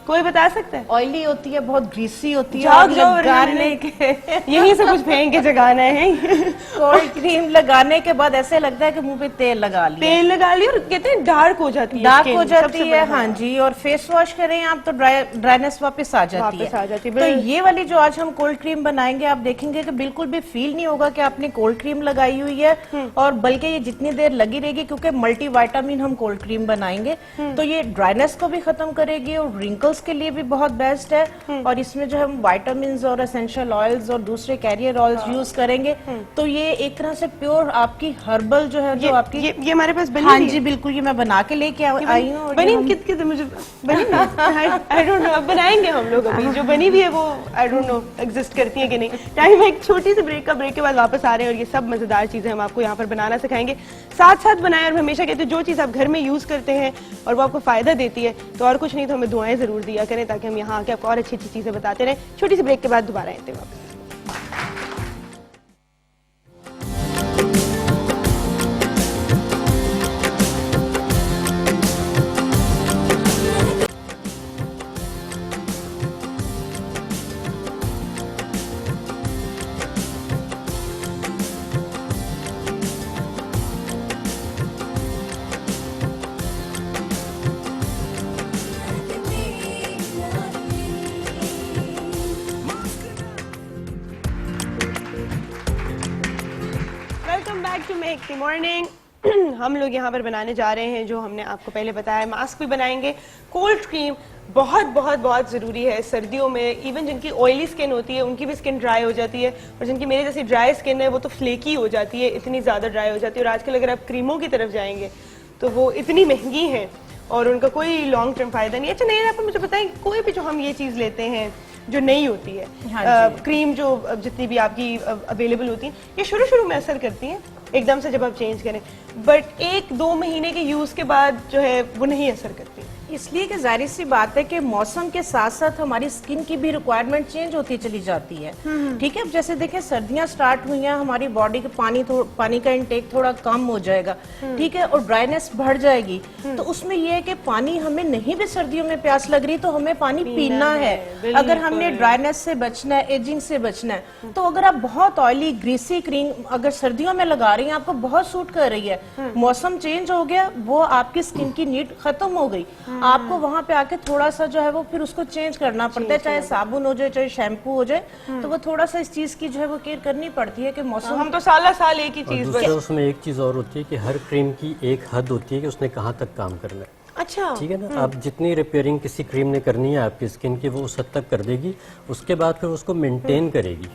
कोई बता सकता है? ऑयली होती है, बहुत ग्रीसी होती है, जाग और जाओ, लगाने के यहीं से कुछ फेंक के जगाना है। कोल्ड क्रीम लगाने के बाद ऐसे लगता है कि मुंह पे तेल लगा लिया, तेल लगा लिया और कहते हैं डार्क हो जाती है, डार्क skin, हो जाती सबसे है। बड़ा। हाँ जी, और फेस वॉश करें आप तो ड्राइनेस वापस आ जाती वापस आ जाती है, है। तो बिल्कुल। ये वाली जो आज हम कोल्ड क्रीम बनाएंगे, आप देखेंगे कि बिल्कुल भी फील नहीं होगा कि आपने कोल्ड क्रीम लगाई हुई है, और बल्कि ये जितनी देर लगी रहेगी, क्योंकि मल्टी विटामिन हम कोल्ड क्रीम बनाएंगे तो ये ड्राइनेस को भी खत्म करेगी और रिंकल्स के लिए भी बहुत बेस्ट है। और इसमें जो हम विटामिन्स और एसेंशियल ऑयल्स और दूसरे कैरियर ऑयल्स यूज करेंगे तो ये एक तरह से प्योर आपकी हर्बल जो है, जो आपकी ये हमारे पास बनी हाँ हुई जी है। बिल्कुल, ये मैं बना के लेके आई हूँ। और बनी ये हम- कित मुझे बनी आई डोंट नो, अब बनाएंगे हम लोग। अभी जो बनी हुई है वो आई डोंट नो एग्जिस्ट करती है कि नहीं। टाइम है एक छोटी सी ब्रेक का, ब्रेक के बाद वापस आ रहे हैं और ये सब मजेदार चीजें हम आपको यहाँ पर बनाना सिखाएंगे। साथ साथ बनाएं, और हमेशा कहते हैं जो चीज आप घर में यूज करते हैं और वो आपको फायदा देती है तो और कुछ नहीं तो हमें दुआएं जरूर दिया करें, ताकि हम यहाँ आके आपको और अच्छी अच्छी चीजें बताते रहें। छोटी सी ब्रेक के बाद दोबारा आते हैं वापस। Very morning. हम लोग यहाँ पर बनाने जा रहे हैं जो हमने आपको पहले बताया, मास्क भी बनाएंगे। कोल्ड क्रीम बहुत बहुत बहुत ज़रूरी है सर्दियों में। इवन जिनकी ऑयली स्किन होती है उनकी भी स्किन ड्राई हो जाती है, और जिनकी मेरे जैसी ड्राई स्किन है वो तो फ्लेकी हो जाती है, इतनी ज़्यादा ड्राई हो जाती है। और आजकल अगर आप क्रीमों की तरफ जाएंगे तो वो इतनी महंगी हैं और उनका कोई लॉन्ग टर्म फायदा नहीं है। अच्छा नहीं, आप मुझे बताएं, कोई भी जो हम ये चीज़ लेते हैं जो नहीं होती है, क्रीम जो जितनी भी आपकी अवेलेबल होती है, ये शुरू शुरू में असर करती हैं एकदम से जब आप चेंज करें, बट 1-2 महीने के यूज़ के बाद जो है वो नहीं असर करती। इसलिए कि जाहिर सी बात है कि मौसम के साथ साथ हमारी स्किन की भी रिक्वायरमेंट चेंज होती चली जाती है। ठीक है, अब जैसे देखें सर्दियां स्टार्ट हुई हैं, हमारी बॉडी के पानी का इंटेक थोड़ा कम हो जाएगा, ठीक है, और ड्राइनेस बढ़ जाएगी। तो उसमें यह है कि पानी हमें नहीं भी सर्दियों में प्यास लग रही तो हमें पानी पीना है। अगर हमने ड्राइनेस से बचना है, एजिंग से बचना है, तो अगर आप बहुत ऑयली ग्रीसी क्रीम अगर सर्दियों में लगा रही हैं, आपको बहुत सूट कर रही है, मौसम चेंज हो गया, वो आपकी स्किन की नीड खत्म हो गई, आपको वहां पे आके थोड़ा सा जो है वो फिर उसको चेंज करना पड़ता है, चाहे साबुन हो जाए चाहे शैम्पू हो जाए, तो वो थोड़ा सा इस चीज की जो है वो केयर करनी पड़ती है कि मौसम। हम तो साल एक ही चीज। दूसरा उसमें एक चीज और होती है कि हर क्रीम की एक हद होती है कि उसने कहाँ तक काम करना है। अच्छा, ठीक है ना, आप जितनी रिपेयरिंग किसी क्रीम ने करनी है आपकी स्किन की वो उस हद तक कर देगी, उसके बाद फिर उसको मेंटेन करेगी।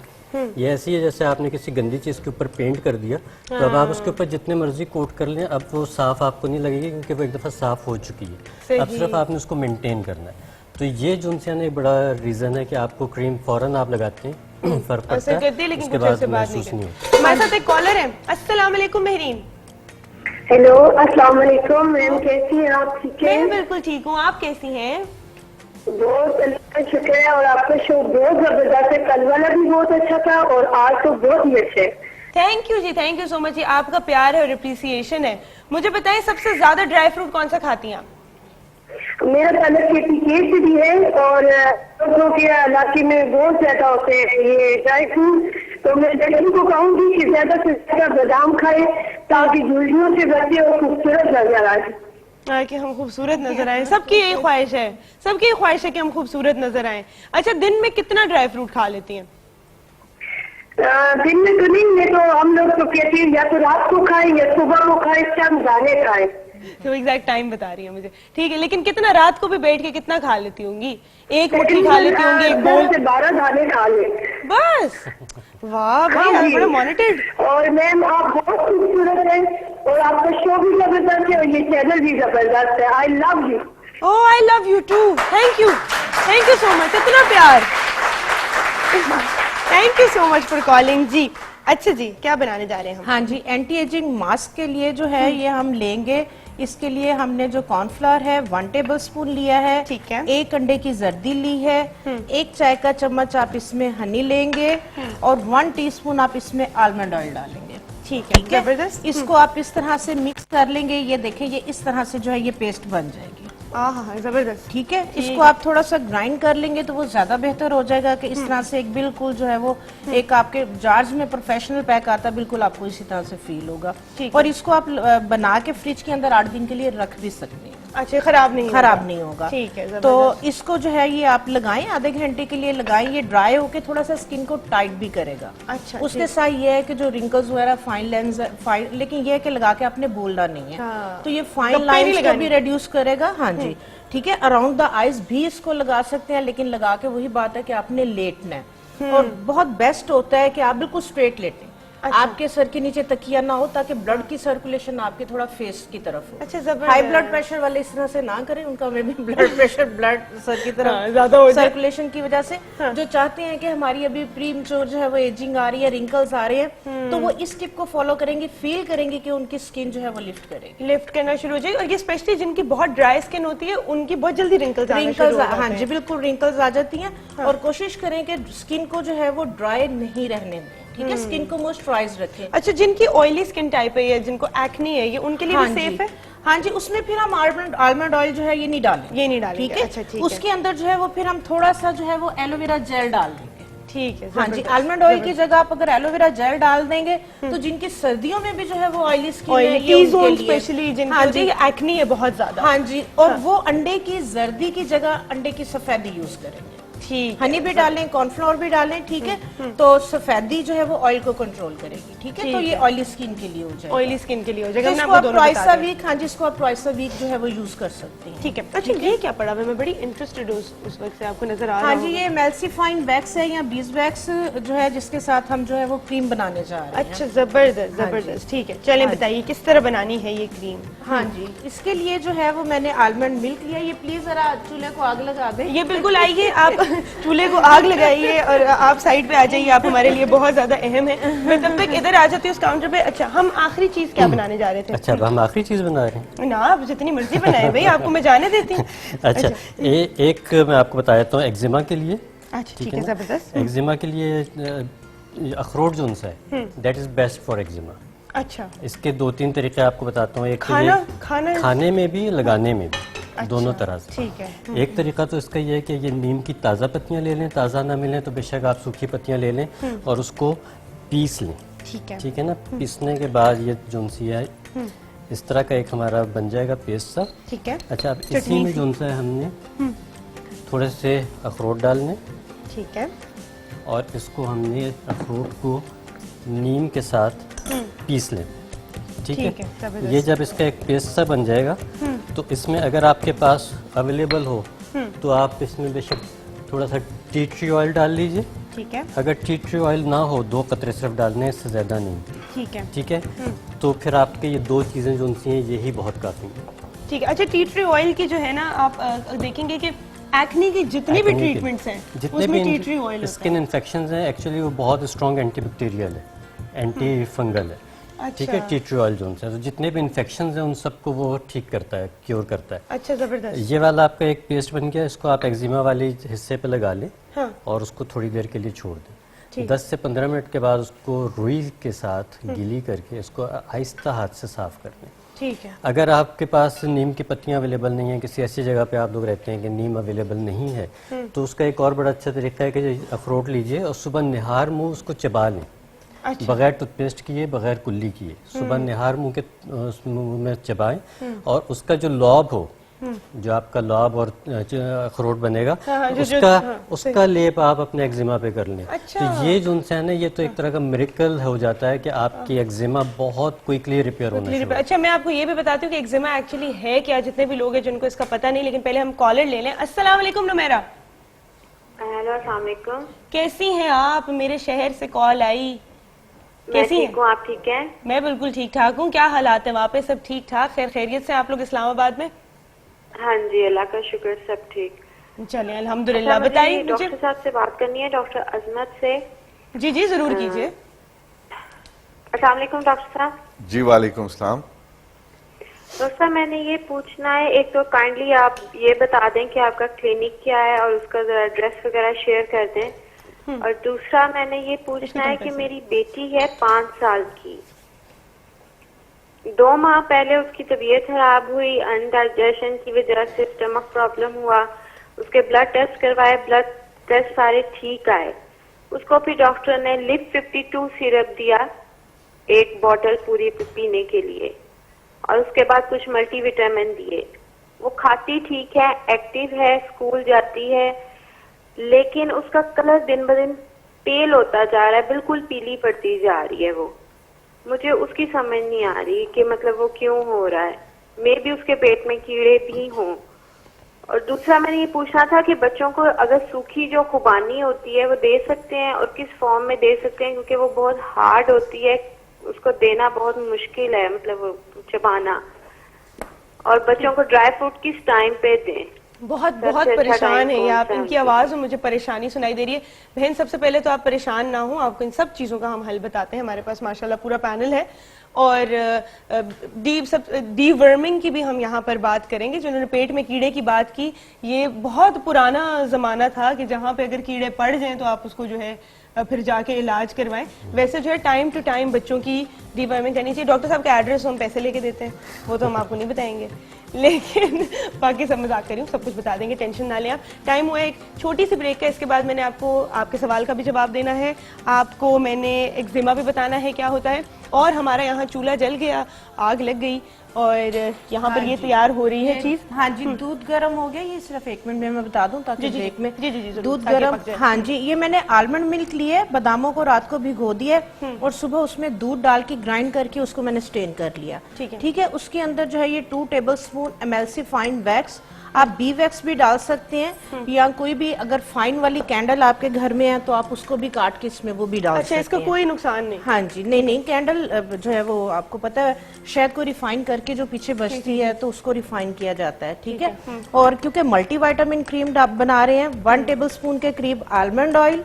ये ऐसी है जैसे आपने किसी गंदी चीज के ऊपर पेंट कर दिया, तो अब आप उसके ऊपर जितने मर्जी कोट कर लें, अब वो साफ आपको नहीं लगेगी क्योंकि वो एक दफा साफ हो चुकी है। अब सिर्फ आपने उसको मेंटेन करना है। तो ये जुनसियान एक बड़ा रीजन है कि आपको क्रीम फौरन आप लगाते हैं फर्क पड़ता है, लेकिन उसके कुछ बाद बात महसूस नहीं नहीं होता। हमारे साथ एक कॉलर है। अस्सलाम वालेकुम महरीन। हेलो, अस्सलाम वालेकुम मैम, कैसी हैं आप? ठीक है, मैं बिल्कुल ठीक हूँ, आप कैसी हैं? बहुत अल्लाह का शुक्र है। और आपका शो बहुत जबरदस्त है, कल वाला भी बहुत अच्छा था और आज तो बहुत ही अच्छा है। Thank you ji, thank you so much जी, आपका प्यार है और अप्रिसिएशन है। मुझे बताएं सबसे ज्यादा ड्राई फ्रूट कौन सा खाती हैं आप? मेरा ताल्लुक केस से भी है और लोगों के इलाके में बहुत ज्यादा होते हैं ये ड्राई फ्रूट, तो मैं लड़की को कहूँगी कि ज्यादा से ज्यादा बादाम खाए ताकि झुर्रियों से बचे और खूबसूरत नजर आए। कि हम खूबसूरत नजर आए, सबकी यही ख्वाहिश है, सबकी यही ख्वाहिश है कि हम खूबसूरत नजर आए। अच्छा, दिन में कितना ड्राई फ्रूट खा लेती हैं? दिन में तो नहीं, मैं तो हम लोग तो कहते हैं या तो रात को खाए या सुबह को खाए, शाम दाने खाए। तो एग्जैक्ट टाइम बता रही है मुझे, ठीक है, लेकिन कितना रात को भी बैठ के कितना खा लेती होंगी? एक मुट्ठी खा लेती होंगी, एक बोल से 12 दाने खा ले बस। वाह भाई, आप बड़ा मॉनिटर्ड। और मैम आप बहुत खूबसूरत हैं और आपका शो भी जबरदस्त है और ये चैनल भी जबरदस्त है। I love you. Oh, I love you too. Thank you so much, इतना प्यार। Thank you so much for calling जी। अच्छा जी, क्या बनाने जा रहे हैं हम? हाँ जी, एंटी एजिंग मास्क के लिए जो है ये हम लेंगे। इसके लिए हमने जो कॉर्नफ्लावर है 1 टेबल स्पून लिया है, ठीक है, 1 अंडे की जर्दी ली है, 1 चाय का चम्मच आप इसमें हनी लेंगे और 1 टीस्पून आप इसमें आलमंड ऑयल डालेंगे। ठीक है, जबरदस्त। इसको आप इस तरह से मिक्स कर लेंगे। ये देखें, ये इस तरह से जो है ये पेस्ट बन जाएगी। हाँ, जबरदस्त। ठीक है, इसको आप थोड़ा सा ग्राइंड कर लेंगे तो वो ज्यादा बेहतर हो जाएगा कि इस तरह से एक बिल्कुल जो है वो एक आपके जार्ज में प्रोफेशनल पैक आता है, बिल्कुल आपको इसी तरह से फील होगा। और इसको आप बना के फ्रिज के अंदर 8 दिन के लिए रख भी सकते हैं। अच्छा, खराब नहीं होगा। ठीक है, तो इसको जो है ये आप लगाएं, आधे घंटे के लिए लगाएं। ये ड्राई होके थोड़ा सा स्किन को टाइट भी करेगा। अच्छा, उसके साथ ये है कि जो रिंकल्स वगैरह फाइन लाइंस, लेकिन ये है कि लगा के आपने बोलना नहीं है। हाँ। तो ये फाइन लाइंस को भी रिड्यूस करेगा। हाँ जी, ठीक है। अराउंड द आईज भी इसको लगा सकते हैं, लेकिन लगा के वही बात है कि आपने लेटना है। और बहुत बेस्ट होता है कि आप बिल्कुल स्ट्रेट लेटें। अच्छा। आपके सर के नीचे तकिया ना हो ताकि ब्लड की सर्कुलेशन आपके थोड़ा फेस की तरफ हो। अच्छा, जबरदस्त। हाई ब्लड प्रेशर वाले इस तरह से ना करें, उनका में भी ब्लड प्रेशर ब्लड सर की तरफ ज्यादा हो जाए सर्कुलेशन की वजह से। जो चाहते हैं कि हमारी अभी प्रीमच्योर जो है वो एजिंग आ रही है, रिंकल्स आ रहे हैं, तो वो इस टिप को फॉलो करेंगे, फील करेंगे कि उनकी स्किन जो है वो लिफ्ट करेगी, लिफ्ट करना शुरू हो जाएगी। और ये स्पेशली जिनकी बहुत ड्राई स्किन होती है उनकी बहुत जल्दी रिंकल्स हाँ जी, बिल्कुल रिंकल्स आ जाती हैं। और कोशिश करें कि स्किन को जो है वो ड्राई नहीं रहने दें। ठीक है, स्किन को मॉइस्चराइज रखें। अच्छा, जिनकी ऑयली स्किन टाइप है या जिनको एक्ने है, ये उनके लिए भी सेफ है? हाँ जी, उसमें फिर हम आलमंड ऑयल जो है ये नहीं डालेंगे। ठीक है, अच्छा, ठीक उसके अंदर जो है वो फिर हम थोड़ा सा जो है वो एलोवेरा जेल डाल देंगे। ठीक है, हाँ जी, आलमंड ऑयल की जगह आप अगर एलोवेरा जेल डाल देंगे तो जिनकी सर्दियों में भी जो है वो ऑयली स्किन है, ये उनके लिए स्पेशली जिनकी एक्ने है बहुत ज्यादा। हाँ जी, और वो अंडे की जर्दी की जगह अंडे की सफेदी यूज करेंगे। ठीक हनी भी डालें, कॉर्नफ्लोर भी डालें, ठीक है। तो सफेदी जो है वो ऑयल को कंट्रोल करेगी, ठीक है। तो ये ऑयली स्किन के लिए हो जाएगा, ऑयली स्किन के लिए हो तो जाएगा। इसको आप ट्वाइस अ वीक, हाँ जिसको आप ट्वाइस अ वीक जो है वो यूज कर सकते हैं। ठीक है। अच्छा ये क्या पड़ा हुआ है? मैं बड़ी इंटरेस्टेड हूँ उस वक्त से, आपको नजर आ रहा हाँ जी, ये एमल्सिफाइंग वैक्स है या बीज वैक्स जो है, जिसके साथ हम जो है वो क्रीम बनाने जा रहे हैं। अच्छा जबरदस्त जबरदस्त। ठीक है, चलें बताइए किस तरह बनानी है ये क्रीम। हाँ जी, इसके लिए जो है वो मैंने आलमंड मिल्क लिया। ये प्लीज जरा चूल्हे को आग लगा दें। ये बिल्कुल आइए, आप चूल्हे को आग लगाइए और आप साइड पे आ जाइए, आप हमारे लिए बहुत ज्यादा अहम है। मैं तब तक इधर आ जाती हूँ उस काउंटर पे। अच्छा हम आखिरी चीज क्या बनाने जा रहे थे? अच्छा, अब हम आखिरी चीज़ बना रहे हैं ना, आप जितनी मर्जी बनाए भाई, आपको मैं जाने देती हूँ। अच्छा, एक मैं आपको बता देता हूँ एक्जिमा के लिए। अच्छा ठीक है, जबरदस्त। एक्जिमा के लिए अखरोट जो सा है that is best for eczema. अच्छा, इसके 2-3 तरीके आपको बताता हूँ। एक तो खाना ये खाना खाने में भी लगाने में भी, दोनों तरह से। ठीक है। एक तरीका तो इसका ये है कि ये नीम की ताज़ा पत्तियां ले लें, ताज़ा ना मिलें तो बेशक आप सूखी पत्तियां ले लें और उसको पीस लें। ठीक है। ठीक है ना। पीसने के बाद ये जो सी है इस तरह का एक हमारा बन जाएगा पेस्ट सा। ठीक है। अच्छा, अब इसी में जो सा है हमने थोड़े से अखरोट डालने ठीक है। और इसको हमने अखरोट को नीम के साथ पीस लें। ठीक ठीक है, है। जबरदस्त। ये जब इसका एक पेस्ट सा बन जाएगा तो इसमें अगर आपके पास अवेलेबल हो तो आप इसमें बेशक थोड़ा सा टी ट्री ऑयल डाल लीजिए। ठीक है। अगर टी ट्री ऑयल ना हो 2 कतरे सिर्फ डालने हैं, इससे ज़्यादा नहीं। ठीक है। ठीक है। तो फिर आपके ये 2 चीज़ें जो सी हैं यही बहुत काफ़ी हैं। ठीक है। अच्छा टी ट्री ऑयल की जो है ना, आप देखेंगे कि एक्ने की जितनी भी एक्ने के ट्रीटमेंट्स हैं जितने उसमें टी भी ट्री ऑयल होता स्किन इन्फेक्शन हैं एक्चुअली वो बहुत स्ट्रॉन्ग एंटीबैक्टीरियल है, एंटी फंगल है। ठीक है। अच्छा। टी ट्री ऑयल जो है तो जितने भी इन्फेक्शन हैं उन सबको वो ठीक करता है, क्योर करता है। अच्छा जबरदस्त। ये वाला आपका एक पेस्ट बन गया, इसको आप एक्जिमा वाले हिस्से पे लगा लें हाँ। और उसको थोड़ी देर के लिए छोड़ दें। 10 से 15 मिनट के बाद उसको रुई के साथ गीली करके इसको आहिस्ता हाथ से साफ कर लें। ठीक है। अगर आपके पास नीम की पत्तियां अवेलेबल नहीं है, किसी ऐसी जगह पे आप लोग रहते हैं कि नीम अवेलेबल नहीं है, तो उसका एक और बड़ा अच्छा तरीका है कि अखरोट लीजिए और सुबह निहार मुंह उसको चबा लें। अच्छा। बगैर टूथपेस्ट किए, बगैर कुल्ली किए, सुबह निहार मुंह के उस मुंह में चबाएं और उसका जो लॉब हो, जो आपका लॉब और अखरोट बनेगा, हाँ, उसका लेप आप अपने एक्जिमा पे कर लें। अच्छा। तो ये जो है ना, ये तो एक तरह का मिरेकल हो जाता है कि आपकी एक्जिमा बहुत क्विकली रिपेयर होना शुरू। अच्छा मैं आपको ये भी बताती हूँ कि एक्जिमा एक्चुअली है क्या, जितने भी लोग हैं जिनको इसका पता नहीं, लेकिन पहले हम कॉलर ले लें। अस्सलाम वालेकुम नुमेरा। हेलो, अस्सलाम वालेकुम। कैसी हैं आप? मेरे शहर से कॉल आई। कैसी मैं हैं? ठीक हूँ, आप ठीक हैं? मैं बिल्कुल ठीक ठाक हूँ। क्या हालात है वहाँ पे? सब ठीक ठाक, खैर खैरियत से आप लोग इस्लामाबाद में? हाँ जी, अल्लाह का शुक्र, सब ठीक। चलिए अल्हम्दुलिल्लाह। अच्छा, बताइए मुझे मुझे। डॉक्टर साहब से बात करनी है, डॉक्टर अजमत से। जी जी जरूर कीजिए। अस्सलाम वालेकुम डॉक्टर साहब। जी वालेकुम सलाम। डॉक्टर साहब, मैंने ये पूछना है, एक तो काइंडली आप ये बता दें कि आपका क्लिनिक क्या है और उसका जरा एड्रेस वगैरह शेयर कर दें। और दूसरा मैंने ये पूछना है कि मेरी बेटी है 5 साल की, 2 माह पहले उसकी तबीयत खराब हुई, अनडाइजेशन की वजह से स्टमक प्रॉब्लम हुआ, उसके ब्लड टेस्ट करवाए, ब्लड टेस्ट सारे ठीक आए। उसको फिर डॉक्टर ने लिप 52 सिरप दिया, 1 बॉटल पूरी पीने के लिए, और उसके बाद कुछ मल्टीविटामिन दिए। वो खाती ठीक है, एक्टिव है, स्कूल जाती है, लेकिन उसका कलर दिन ब दिन पेल होता जा रहा है, बिल्कुल पीली पड़ती जा रही है। वो मुझे उसकी समझ नहीं आ रही कि मतलब वो क्यों हो रहा है। मे भी उसके पेट में कीड़े भी हों। और दूसरा मैंने ये पूछना था कि बच्चों को अगर सूखी जो खुबानी होती है वो दे सकते हैं और किस फॉर्म में दे सकते हैं, क्योंकि वो बहुत हार्ड होती है, उसको देना बहुत मुश्किल है, मतलब वो चबाना। और बच्चों को ड्राई फ्रूट किस टाइम पे दें? बहुत सबसे बहुत अच्छा परेशान टाइम है ये कौन आप, सा है? इनकी आवाज में मुझे परेशानी सुनाई दे रही है। बहन सबसे पहले तो आप परेशान ना हो, आपको इन सब चीजों का हम हल बताते हैं। हमारे पास माशाल्लाह पूरा पैनल है और डीवर्मिंग की भी हम यहाँ पर बात करेंगे। जिन्होंने पेट में कीड़े की बात की, ये बहुत पुराना जमाना था कि जहाँ पे अगर कीड़े पड़ जाएं तो आप उसको जो है फिर जाके इलाज करवाएं। वैसे जो है टाइम टू टाइम बच्चों की डीवर्मिंग करनी चाहिए। डॉक्टर साहब का एड्रेस हम पैसे लेके देते हैं, वो तो हम आपको नहीं बताएंगे, लेकिन बाकी सब मजाक करी हूँ, सब कुछ बता देंगे, टेंशन ना लें आप। टाइम हुआ एक छोटी सी ब्रेक का, इसके बाद मैंने आपको आपके सवाल का भी जवाब देना है, आपको मैंने एक्जिमा भी बताना है क्या होता है, और हमारा यहाँ चूल्हा जल गया, आग लग गई, और यहाँ पर ये तैयार हो रही है चीज। हाँ जी, दूध गर्म हो गया। ये सिर्फ 1 मिनट में मैं बता दूं ताकि जी, ब्रेक में जी, जी, जरूर, दूध ताकि गर्म। पक जाए। हाँ जी, ये मैंने आलमंड मिल्क लिया है, बादामों को रात को भिगो दिया और सुबह उसमें दूध डाल के ग्राइंड करके उसको मैंने स्टेन कर लिया। ठीक है, उसके अंदर जो है ये 2 टेबलस्पून एमल्सिफाइंग वैक्स, आप बी वैक्स भी डाल सकते हैं या कोई भी अगर फाइन वाली कैंडल आपके घर में है तो आप उसको भी काट के इसमें वो भी डाल सकते अच्छा, हैं। इसका कोई नुकसान नहीं? हाँ जी, नहीं, कैंडल जो है वो आपको पता है शहद को रिफाइन करके जो पीछे बचती है तो उसको रिफाइन किया जाता है। ठीक है, और क्योंकि मल्टीविटामिन क्रीम बना रहे हैं, 1 टेबलस्पून के करीब आलमंड ऑयल,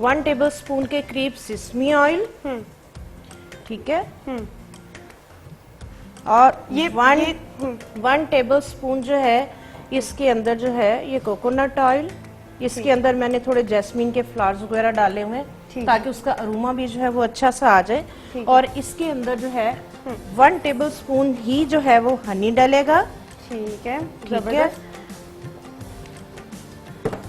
1 टेबलस्पून के करीब सिसमी ऑयल, ठीक है, और ये 1 टेबलस्पून जो है इसके अंदर जो है ये कोकोनट ऑयल, इसके अंदर मैंने थोड़े जैस्मीन के फ्लावर्स वगैरह डाले हुए हैं ताकि उसका अरोमा भी जो है वो अच्छा सा आ जाए। और इसके अंदर जो है 1 टेबलस्पून ही जो है वो हनी डलेगा। ठीक है, ठीक है,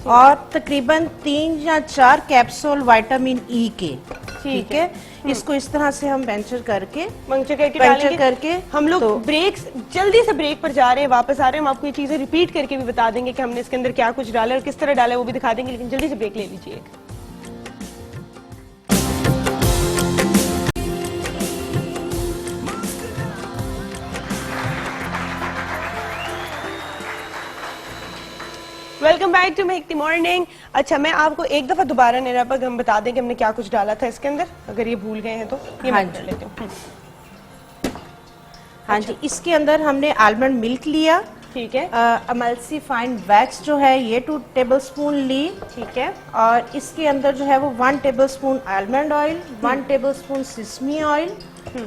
और तकरीबन 3 या 4 कैप्सूल विटामिन ई के। ठीक है, इसको इस तरह से हम पंक्चर करके हम लोग तो ब्रेक, जल्दी से ब्रेक पर जा रहे हैं, वापस आ रहे हैं, हम आपको ये चीजें रिपीट करके भी बता देंगे कि हमने इसके अंदर क्या कुछ डाला है और किस तरह डाला है वो भी दिखा देंगे, लेकिन जल्दी से ब्रेक ले लीजिए। Welcome back to make the morning. अच्छा, मैं आपको एक दफा दोबारा नेरा पर हम बता दें कि हमने क्या कुछ डाला था इसके अंदर, अगर ये भूल गए हैं तो ये मैं कर लेती हूँ। हाँ जी, इसके अंदर हमने आलमंड मिल्क लिया। ठीक है, एमल्सिफाइंग वैक्स जो है ये 2 टेबलस्पून ली। ठीक है, और इसके अंदर जो है वो 1 tablespoon almond oil, 1 tablespoon sesame oil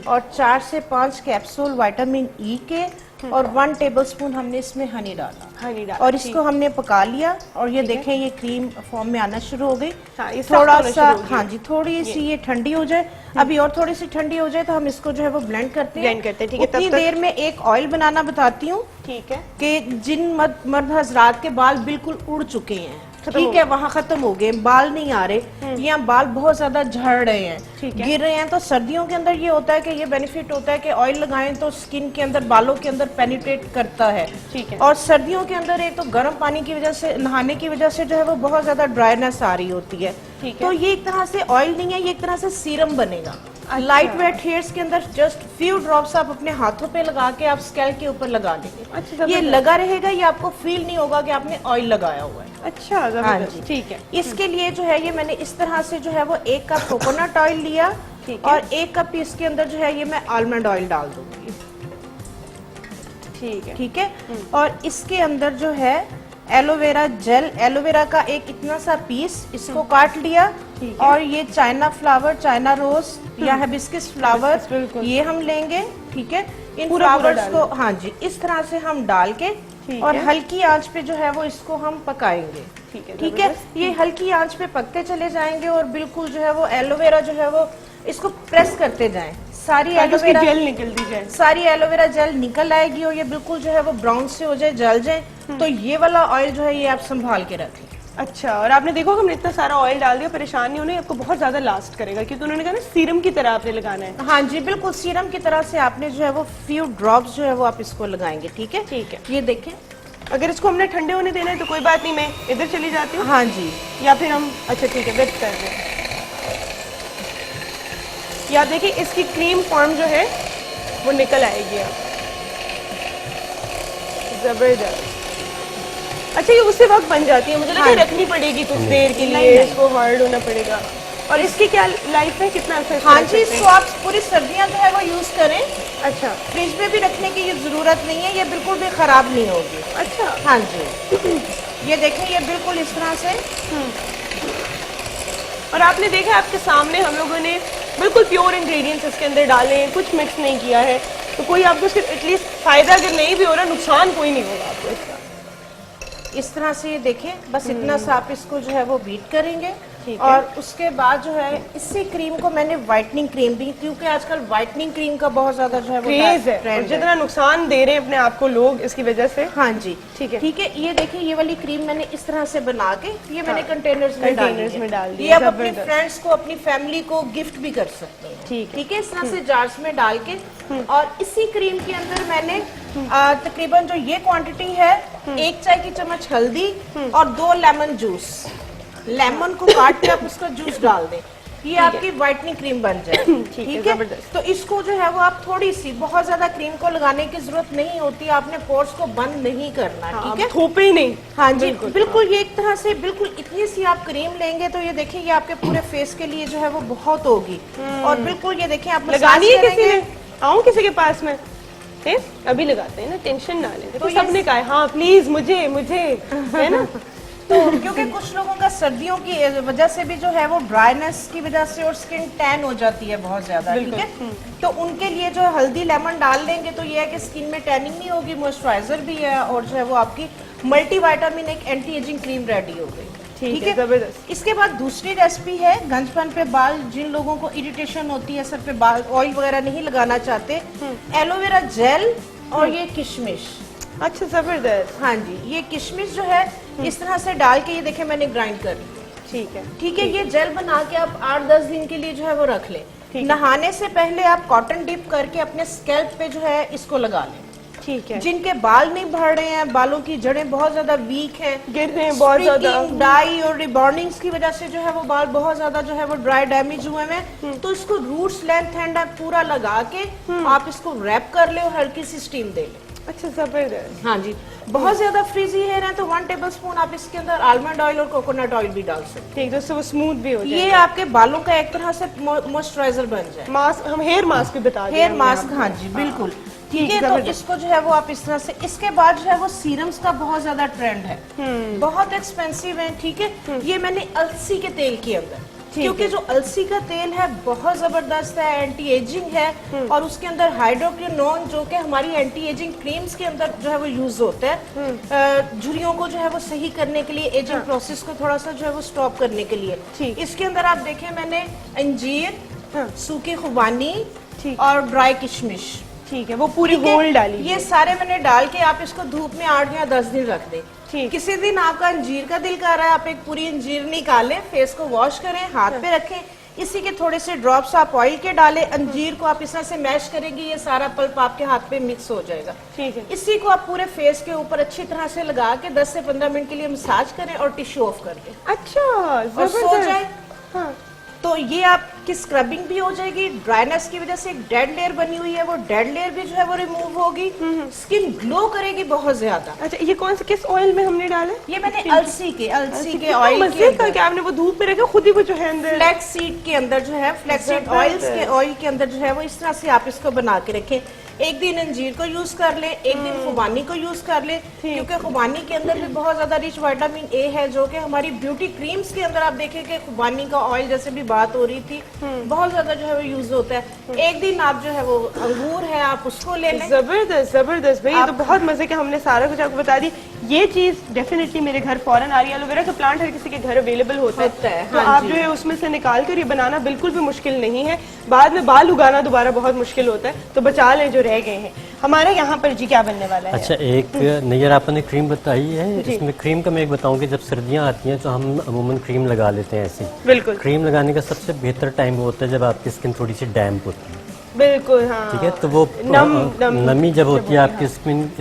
और 4 से 5 कैप्सूल विटामिन ई के और 1 टेबलस्पून हमने इसमें हनी डाला और इसको हमने पका लिया। और ये देखें ये क्रीम फॉर्म में आना शुरू हो गई। हाँ, ये थोड़ा सख्त सा, होना शुरू हो हाँ जी, थोड़ी सी ये ठंडी हो जाए अभी, और थोड़ी सी ठंडी हो जाए तो हम इसको जो है वो ब्लेंड करते हैं। ठीक है, उतनी देर में एक ऑयल बनाना बताती हूँ। ठीक है, कि जिन मर्द हजरात के बाल बिल्कुल उड़ चुके हैं, ठीक है, वहाँ खत्म हो गए, बाल नहीं आ रहे या बाल बहुत ज्यादा झड़ रहे हैं, गिर रहे हैं, तो सर्दियों के अंदर ये होता है कि ये बेनिफिट होता है कि ऑयल लगाएं तो स्किन के अंदर, बालों के अंदर पेनिट्रेट करता है। ठीक है, और सर्दियों के अंदर एक तो गर्म पानी की वजह से, नहाने की वजह से जो है वो बहुत ज्यादा ड्राइनेस आ रही होती है। ठीक है, तो ये एक तरह से ऑयल नहीं है, ये एक तरह से सीरम बनेगा। लाइट वेट हेयर्स के अंदर जस्ट फ्यू ड्रॉप्स आप अपने हाथों पे लगा के आप स्कैल्प के ऊपर लगा देंगे। अच्छा, ये लगा रहेगा, ये आपको फील नहीं होगा कि आपने ऑयल लगाया हुआ है। अच्छा, हाँ जी, ठीक है। इसके लिए जो है ये मैंने इस तरह से जो है वो 1 कप कोकोनट ऑयल लिया और 1 कप इसके अंदर जो है ये मैं आलमंड ऑयल डाल दूंगी। ठीक है, ठीक है, और इसके अंदर जो है एलोवेरा जेल, एलोवेरा का एक इतना सा पीस इसको काट लिया और ये चाइना फ्लावर, चाइना रोज या हिबिस्कस फ्लावर ये हम लेंगे। ठीक है, इन फ्लावर्स को हाँ जी इस तरह से हम डाल के और हल्की आंच पे जो है वो इसको हम पकाएंगे। ठीक है, ये हल्की आंच पे पकते चले जाएंगे और बिल्कुल जो है वो एलोवेरा जो है वो इसको प्रेस करते जाएं, सारी एलोवेरा जेल निकलती जाए, सारी एलोवेरा जेल निकल आएगी और ये बिल्कुल जो है वो ब्राउन से हो जाए, जल जाए। तो ये वाला ऑयल जो है ये आप संभाल के रखें। अच्छा, और आपने देखो हमने इतना सारा ऑयल डाल दिया, परेशान नहीं होने, आपको बहुत ज्यादा लास्ट करेगा क्योंकि उन्होंने कहा ना सीरम की तरह आपने लगाना है। हाँ जी, बिल्कुल सीरम की तरह से आपने जो है वो फ्यू ड्रॉप्स जो है वो आप इसको लगाएंगे। ठीक है, ठीक है, ये देखें, अगर इसको हमने ठंडे होने देना है तो कोई बात नहीं, मैं इधर चली जाती हूँ। हाँ जी, या फिर हम, अच्छा ठीक है, वेट कर रहे हैं। या देखिए इसकी क्रीम फॉर्म जो है वो निकल आएगी अब, जबरदस्त। अच्छा, ये उसी वक्त बन जाती है, मुझे लगा रखनी पड़ेगी कुछ देर के लिए, इसको हार्ड होना पड़ेगा। और इसकी क्या लाइफ है, कितना अर्सा? हाँ जी, इसको आप पूरी सर्दियाँ जो है वो यूज करें। अच्छा, फ्रिज में भी रखने की ये जरूरत नहीं है, ये बिल्कुल भी खराब नहीं होगी। अच्छा, हाँ जी, ये देखें ये बिल्कुल इस तरह से। और आपने देखा आपके सामने हम लोगों ने बिल्कुल प्योर इंग्रेडिएंट्स इसके अंदर डाले हैं, कुछ मिक्स नहीं किया है, तो कोई आपको सिर्फ एटलीस्ट फायदा अगर नहीं भी हो रहा, नुकसान कोई नहीं होगा आपको इसका। इस तरह से ये देखें, बस इतना सा आप इसको जो है वो बीट करेंगे ठीक है। और उसके बाद जो है इसी क्रीम को मैंने व्हाइटनिंग क्रीम दी, क्योंकि आजकल व्हाइटनिंग क्रीम का बहुत ज्यादा जो है वो क्रेज है, ट्रेंड और जितना नुकसान दे रहे हैं अपने आप को लोग इसकी वजह से। हाँ जी, ठीक है। ठीक है। ये देखिए, ये वाली क्रीम मैंने इस तरह से बना के ये मैंने कंटेनर्स में कंटेनर्स में डाल दी ये है, आप अपने जबरदस्त। फ्रेंड्स को, अपनी फैमिली को गिफ्ट भी कर सकते हैं। ठीक है। ठीक है, इस तरह से जार्स में डाल के, और इसी क्रीम के अंदर मैंने तकरीबन जो ये क्वांटिटी है, 1 चाय की चम्मच हल्दी और 2 लेमन जूस, लेमन को काट के आप उसका जूस डाल दें, ये आपकी व्हाइटनिंग क्रीम बन जाए। ठीक है, ठीक है, जबरदस्त। तो इसको जो है वो आप थोड़ी सी, बहुत ज्यादा क्रीम को लगाने की जरूरत नहीं होती, आपने पोर्स को बंद नहीं करना। हाँ, ठीक है, थोपे ही नहीं। हाँ जी, बिल्कुल ये एक तरह से बिल्कुल इतनी सी आप क्रीम लेंगे तो ये देखिए, ये आपके पूरे फेस के लिए जो है वो बहुत होगी। और बिल्कुल ये देखिए, आप लगानी है मसाज किसी ने? करेंगे। आऊं किसी के पास में? है? अभी लगाते हैं ना, टेंशन ना लें। तो ये- सबने कहा है, हाँ प्लीज मुझे है ना। तो क्योंकि कुछ लोगों का सर्दियों की वजह से भी जो है वो ड्राइनेस की वजह से और स्किन टैन हो जाती है बहुत ज्यादा। ठीक है, तो उनके लिए जो हल्दी लेमन डाल देंगे तो ये है कि स्किन में टैनिंग नहीं होगी, मॉइस्चराइजर भी है, और जो है वो आपकी मल्टीविटामिन एक एंटी एजिंग क्रीम रेडी हो गई। ठीक है, जबरदस्त। इसके बाद दूसरी रेसिपी है गंजपन पे बाल, जिन लोगों को इरिटेशन होती है, सर पे बाल ऑयल वगैरह नहीं लगाना चाहते, एलोवेरा जेल और ये किशमिश। अच्छा, जबरदस्त। हाँ जी, ये किशमिश जो है इस तरह से डाल के, ये देखे मैंने ग्राइंड कर ली। ठीक है, ठीक है, ये जेल बना के आप 8-10 दिन के लिए जो है वो रख लें। ठीक है। नहाने से पहले आप कॉटन डिप करके अपने स्कैल्प पे जो है इसको लगा लें। ठीक है। जिनके बाल नहीं बढ़ रहे हैं, बालों की जड़ें बहुत ज्यादा वीक हैं, गिर रहे हैं बहुत ज्यादा, डाई और रिबॉर्निंग्स की वजह से जो है वो बाल बहुत ज्यादा जो है वो ड्राई डैमेज हुए हैं, तो इसको रूट्स लेंथ एंड पूरा लगा के आप इसको रैप कर ले और हल्की सी स्टीम दे लें। अच्छा, जबरदस्त। हाँ जी, बहुत ज्यादा फ्रीजी हेयर है तो 1 टेबलस्पून आप इसके अंदर आलमंड ऑयल और कोकोनट ऑयल भी डाल सकते ठीक, जिससे वो स्मूथ भी हो हैं। जाए। ये आपके बालों का एक तरह से मॉइस्चराइजर बन जाए। मास्क, हम हेयर मास्क भी बता दिया हेयर हमने मास्क, आपको। हाँ जी, बिल्कुल। ठीक ठीक, है, तो जबरदस्त। इसको जो है वो आप इस तरह से, इसके बाद जो है वो सीरम्स का बहुत ज्यादा ट्रेंड है, बहुत एक्सपेंसिव है। ठीक है, ये मैंने अलसी के तेल के अंदर, क्योंकि जो अलसी का तेल है बहुत जबरदस्त है, एंटी एजिंग है, और उसके अंदर हाइड्रोक्विनोन जो कि हमारी एंटी एजिंग क्रीम्स के अंदर जो है वो यूज होता है, झुर्रियों को जो है वो सही करने के लिए, एजिंग प्रोसेस को थोड़ा सा जो है वो स्टॉप करने के लिए। ठीक। इसके अंदर आप देखें, मैंने अंजीर, सूखी खुबानी ठीक। और ड्राई किशमिश, ठीक है, वो पूरी ठीक है? होल डाली। ये सारे मैंने डाल के आप इसको धूप में 8 या 10 दिन रख दें। ठीक। किसी दिन आपका अंजीर का दिल कर रहा है, आप एक पूरी अंजीर निकालें, फेस को वॉश करें, हाथ पे रखें, इसी के थोड़े से ड्रॉप्स आप ऑयल के डालें, अंजीर को आप इस तरह से मैश करेंगे, ये सारा पल्प आपके हाथ पे मिक्स हो जाएगा। ठीक है। इसी को आप पूरे फेस के ऊपर अच्छी तरह से लगा के 10 से 15 मिनट के लिए मसाज करें और टिश्यू ऑफ कर दें अच्छा, और सो जबरदस्त। जाए। हाँ, तो ये आपकी स्क्रबिंग भी हो जाएगी, ड्राइनेस की वजह से एक डेड लेयर बनी हुई है, वो डेड लेयर भी जो है वो रिमूव होगी, स्किन ग्लो करेगी बहुत ज्यादा। अच्छा, ये कौन से, किस ऑयल में हमने डाला? ये मैंने अलसी के कितना ऑयल मजे के का, क्या आपने वो धूप में रखा, खुद ही वो जो है अंदर। फ्लैक्स सीड के अंदर जो है, फ्लैक्स सीड ऑयल्स के ऑयल के अंदर जो है वो इस तरह से आप इसको बना के रखें। एक दिन अंजीर को यूज कर ले, एक दिन खुबानी को यूज कर ले, क्योंकि खुबानी के अंदर भी बहुत ज्यादा रिच विटामिन ए है, जो कि हमारी ब्यूटी क्रीम्स के अंदर आप देखें कि खुबानी का ऑयल जैसे भी बात हो रही थी, बहुत ज्यादा जो है वो यूज होता है। एक दिन आप जो है वो अंगूर है, आप उसको ले लें। जबरदस्त, जबरदस्त भाई, ये तो बहुत मजे के हमने सारा कुछ आपको बता दी। ये चीज डेफिनेटली मेरे घर फौरन आ रही है। एलोवेरा का प्लांट हर किसी के घर अवेलेबल होता है, तो हाँ आप जी। जो है उसमें से निकाल कर ये बनाना बिल्कुल भी मुश्किल नहीं है। बाद में बाल उगाना दोबारा बहुत मुश्किल होता है, तो बचा लें जो रह गए हैं। हमारे यहाँ पर जी क्या बनने वाला है? अच्छा, एक नैयर आपने क्रीम बताई है, इसमें क्रीम का मैं एक बताऊं कि जब सर्दियां आती हैं तो हम अमूमन क्रीम लगा लेते हैं ऐसी। बिल्कुल क्रीम लगाने का सबसे बेहतर टाइम वो होता है जब आपकी स्किन थोड़ी सी डैम्प होती है। बिल्कुल, हाँ, ठीक है, तो वो नमी जब होती है आपकी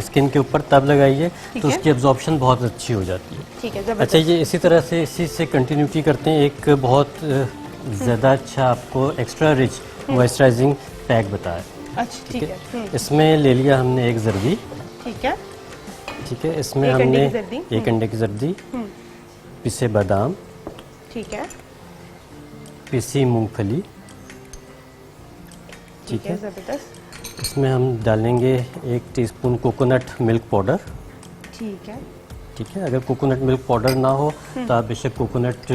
स्किन के ऊपर तब लगाइए, तो है। उसकी एब्जॉर्प्शन बहुत अच्छी हो जाती है। ठीक है, अच्छा, जबरदस्त। ये इसी तरह से इसी से कंटिन्यूटी करते हैं। एक बहुत ज़्यादा अच्छा आपको एक्स्ट्रा रिच मॉइस्चराइजिंग पैक बताया। अच्छा, ठीक है, इसमें ले लिया हमने एक जर्दी। ठीक है, ठीक है, इसमें एक अंडे हमने की जर्दी। एक अंडे की जर्दी, पिसे बादाम, ठीक है, पिसी मूंगफली। ठीक है, जबरदस्त। इसमें हम डालेंगे 1 टीस्पून कोकोनट मिल्क पाउडर। ठीक है, ठीक है, अगर कोकोनट मिल्क पाउडर ना हो तो आप बेशक कोकोनट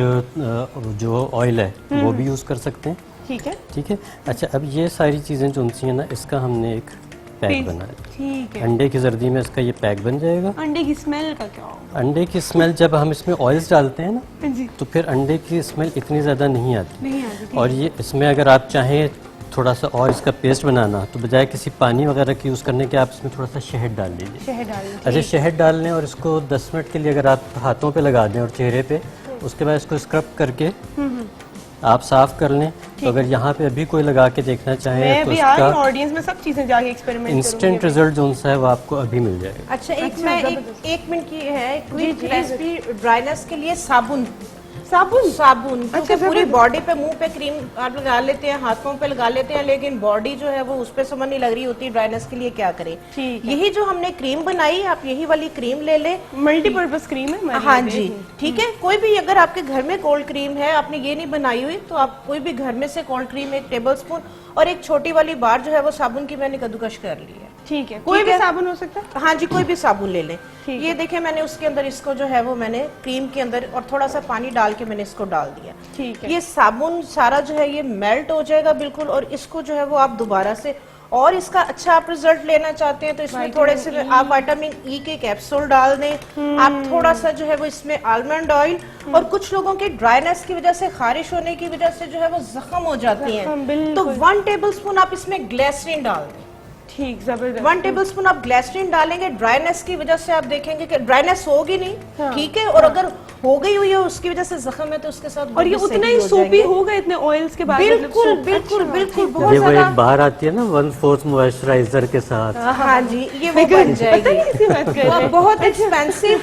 जो ऑयल है वो भी यूज़ कर सकते हैं। ठीक है, ठीक है। अच्छा, अब ये सारी चीज़ें जो सी हैं ना, इसका हमने एक पैक बना है। ठीक है। अंडे की जर्दी में इसका ये पैक बन जाएगा। अंडे की स्मेल का क्या होगा? अंडे की स्मेल जब हम इसमें ऑयल्स डालते हैं ना जी, तो फिर अंडे की स्मेल इतनी ज़्यादा नहीं आती। नहीं आती, ठीक। और ये इसमें अगर आप चाहें थोड़ा सा और इसका पेस्ट बनाना तो बजाय किसी पानी वगैरह की यूज़ करने के आप इसमें थोड़ा सा शहद डाल लीजिए। शहद डाल दें, अच्छा, शहद डाल लें और इसको 10 मिनट के लिए अगर आप हाथों पे लगा दें और चेहरे पे, उसके बाद इसको स्क्रब करके आप साफ कर लें। तो अगर यहाँ पे अभी कोई लगा के देखना चाहे मैं तो भी आ रही हूँ इसका ऑडियंस में सब चीजें जाके एक्सपेरिमेंट इंस्टेंट रिजल्ट जो सा है वो आपको अभी मिल जाएगा। अच्छा, एक मिनट की है क्विक रेसिपी ड्राइनेस के लिए साबुन क्योंकि पूरी बॉडी पे, मुंह पे क्रीम आप लगा लेते हैं, हाथों पे लगा लेते हैं, लेकिन बॉडी जो है वो उस पे समझ नहीं लग रही होती। ड्राइनेस के लिए क्या करें? यही जो हमने क्रीम बनाई, आप यही वाली क्रीम ले ले, मल्टीपर्पज क्रीम है। हाँ जी, ठीक है। कोई भी अगर आपके घर में कोल्ड क्रीम है, आपने ये नहीं बनाई हुई, तो आप कोई भी घर में से कोल्ड क्रीम 1 टेबलस्पून और एक छोटी वाली बार जो है वो साबुन की मैंने कद्दूकश कर ली है। ठीक है, कोई भी साबुन हो सकता है? हाँ जी, कोई भी साबुन ले लें। ये देखें, मैंने उसके अंदर इसको जो है वो मैंने क्रीम के अंदर और थोड़ा सा पानी डाल के मैंने इसको डाल दिया। ठीक है। ये साबुन सारा जो है ये मेल्ट हो जाएगा बिल्कुल, और इसको जो है वो आप दोबारा से, और इसका अच्छा आप रिजल्ट लेना चाहते हैं तो इसमें थोड़े से आप विटामिन ई के कैप्सूल डाल दें। आप थोड़ा सा जो है वो इसमें आलमंड ऑयल, और कुछ लोगों की ड्राइनेस की वजह से, खारिश होने की वजह से जो है वो जख्म हो जाती हैं, तो 1 टेबलस्पून आप इसमें ग्लिसरीन डाल दें। ठीक, जबरदस्त। 1 टेबलस्पून आप ग्लिसरीन डालेंगे, ड्राइनेस की वजह से आप देखेंगे कि ड्राइनेस होगी नहीं, ठीक है। और अगर हो गई हुई है उसकी वजह से जख्म है तो उसके साथ और ये उतना ही सूपी होगा इतने ऑयल्स के बाद? बिल्कुल बिल्कुल बिल्कुल, बहुत ये वो ज्यादा। एक बाहर आती है ना 1/4 मॉइस्चराइजर के साथ। हाँ जी, ये वो बन जाएगी। वो बहुत एक्सपेंसिव,